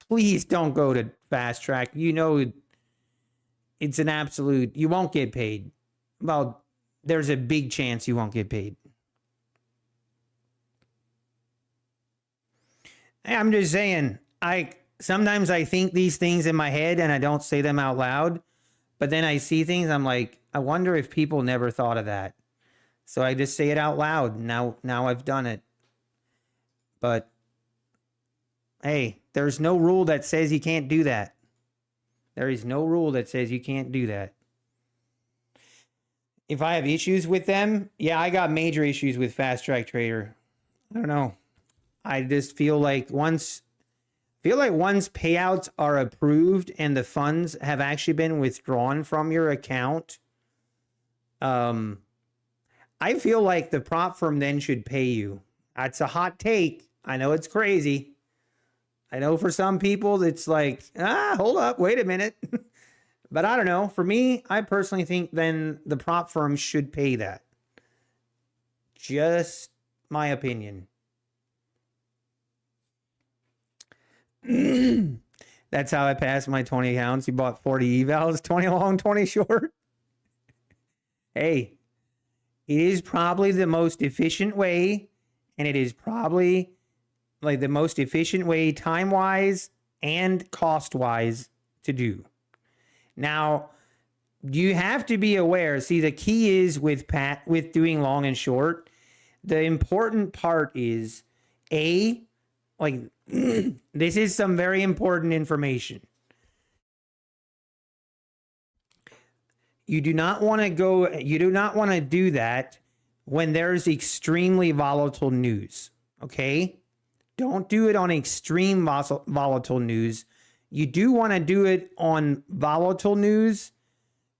please don't go to FastTrack. You know, it's an absolute, you won't get paid. Well, there's a big chance you won't get paid. I'm just saying, sometimes I think these things in my head and I don't say them out loud, but then I see things, I'm like, I wonder if people never thought of that. So I just say it out loud. Now I've done it. But hey, there's no rule that says you can't do that. There is no rule that says you can't do that. If I have issues with them, yeah, I got major issues with FastTrack Trader. I don't know. I just feel like once payouts are approved and the funds have actually been withdrawn from your account, I feel like the prop firm then should pay you. That's a hot take. I know it's crazy. I know for some people it's like, hold up, wait a minute. But I don't know. For me, I personally think then the prop firm should pay that. Just my opinion. That's how I passed my 20 accounts. You bought 40 evals, 20 long, 20 short. Hey, it is probably the most efficient way, and it is probably like the most efficient way time-wise and cost-wise to do. Now, you have to be aware. See, the key is with doing long and short, the important part is this is some very important information. You do not want to do that when there's extremely volatile news. Okay? Don't do it on extreme volatile news. You do want to do it on volatile news,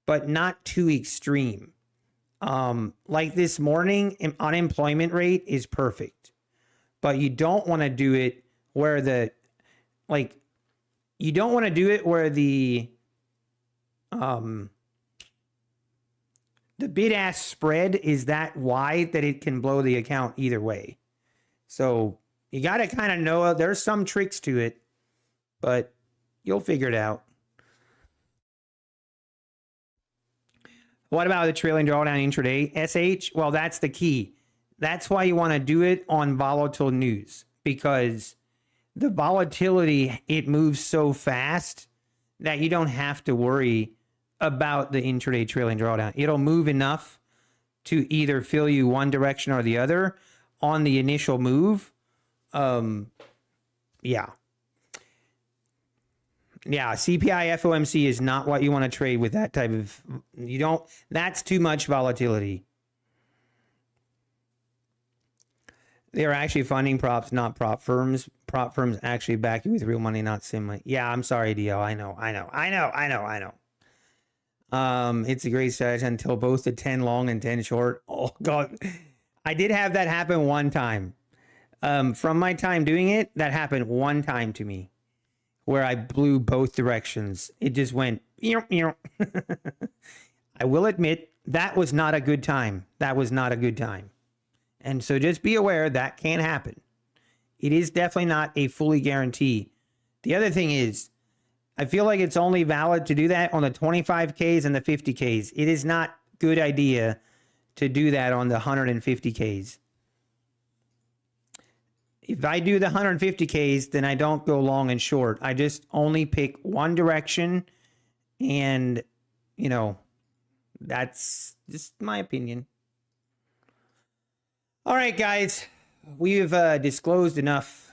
but not too extreme. Like this morning, unemployment rate is perfect, but you don't want to do it where the the bid-ask spread is that wide that it can blow the account either way. So you got to kind of know there's some tricks to it, but you'll figure it out. What about the trailing drawdown intraday? SH? Well, that's the key. That's why you want to do it on volatile news, because the volatility, it moves so fast that you don't have to worry about the intraday trailing drawdown. It'll move enough to either fill you one direction or the other on the initial move. Yeah, CPI FOMC is not what you want to trade with that type of, that's too much volatility. They're actually funding props, not prop firms. Prop firms actually back you with real money, not sim money. Yeah, I'm sorry, DL. I know. It's a great strategy until both the 10 long and 10 short. Oh, God. I did have that happen one time. From my time doing it, that happened one time to me where I blew both directions. It just went, I will admit, that was not a good time. And so just be aware that can happen. It is definitely not a fully guarantee. The other thing is, I feel like it's only valid to do that on the 25Ks and the 50Ks. It is not good idea to do that on the 150Ks. If I do the 150Ks, then I don't go long and short. I just only pick one direction, and, that's just my opinion. All right, guys, we've disclosed enough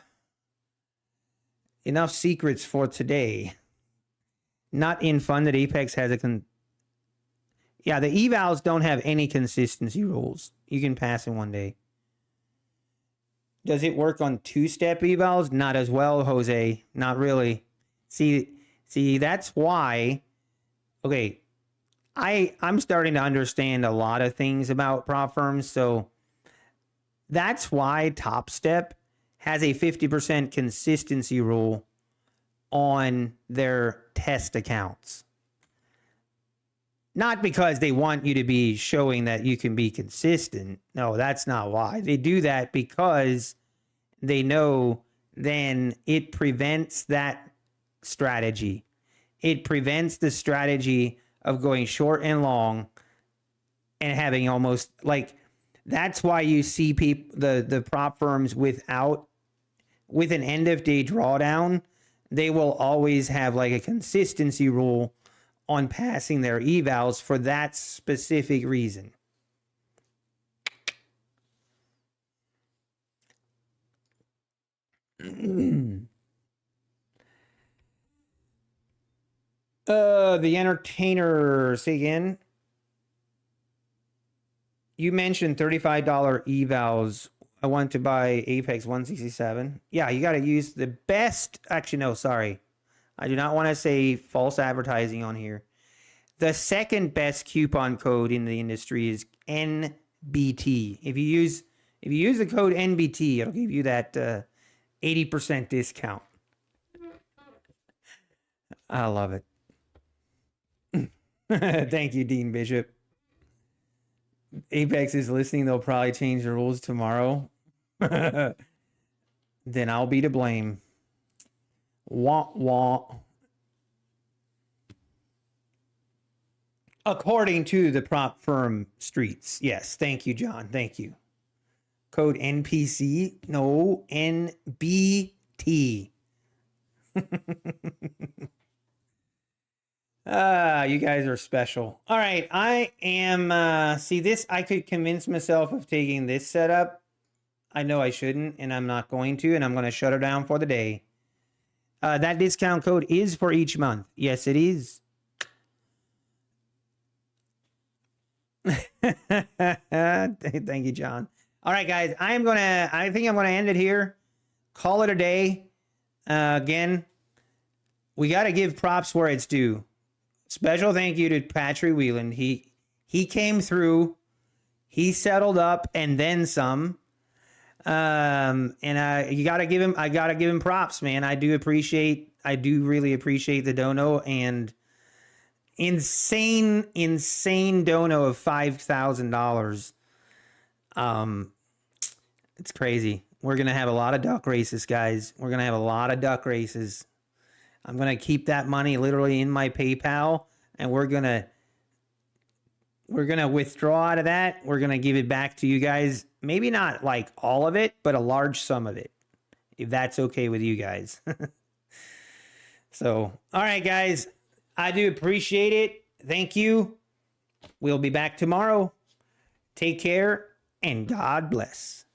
secrets for today. Not in fun that Apex has the evals don't have any consistency rules. You can pass in one day. Does it work on two-step evals? Not as well, Jose. Not really. See, that's why. Okay, I'm starting to understand a lot of things about prop firms, so that's why TopStep has a 50% consistency rule on their test accounts. Not because they want you to be showing that you can be consistent. No, that's not why. They do that because they know then it prevents that strategy. It prevents the strategy of going short and long and having almost like, that's why you see the prop firms with an end of day drawdown, they will always have like a consistency rule on passing their evals for that specific reason. The entertainer, say again. You mentioned $35 evals. I want to buy Apex 167. Yeah, you got to use the best. Actually, no, sorry. I do not want to say false advertising on here. The second best coupon code in the industry is NBT. If you use the code NBT, it'll give you that 80% discount. I love it. Thank you, Dean Bishop. Apex is listening. They'll probably change the rules tomorrow. Then I'll be to blame. Wah, wah. According to the prop firm streets. Yes. Thank you, John. Thank you. Code NPC. No, NBT. You guys are special. All right. I am, see this, I could convince myself of taking this setup. I know I shouldn't, and I'm not going to, and I'm going to shut her down for the day. That discount code is for each month. Yes, it is. Thank you, John. All right, guys, I think I'm going to end it here. Call it a day. Again, we got to give props where it's due. Special thank you to Patrick Wheeland. He came through He settled up and then some. And I gotta give him props, man. I do really appreciate the dono, and insane dono of $5,000. It's crazy. We're gonna have a lot of duck races, guys. We're gonna have a lot of duck races. I'm gonna keep that money literally in my PayPal, and we're gonna withdraw out of that. We're gonna give it back to you guys. Maybe not like all of it, but a large sum of it, if that's okay with you guys. So, all right, guys, I do appreciate it. Thank you. We'll be back tomorrow. Take care and God bless.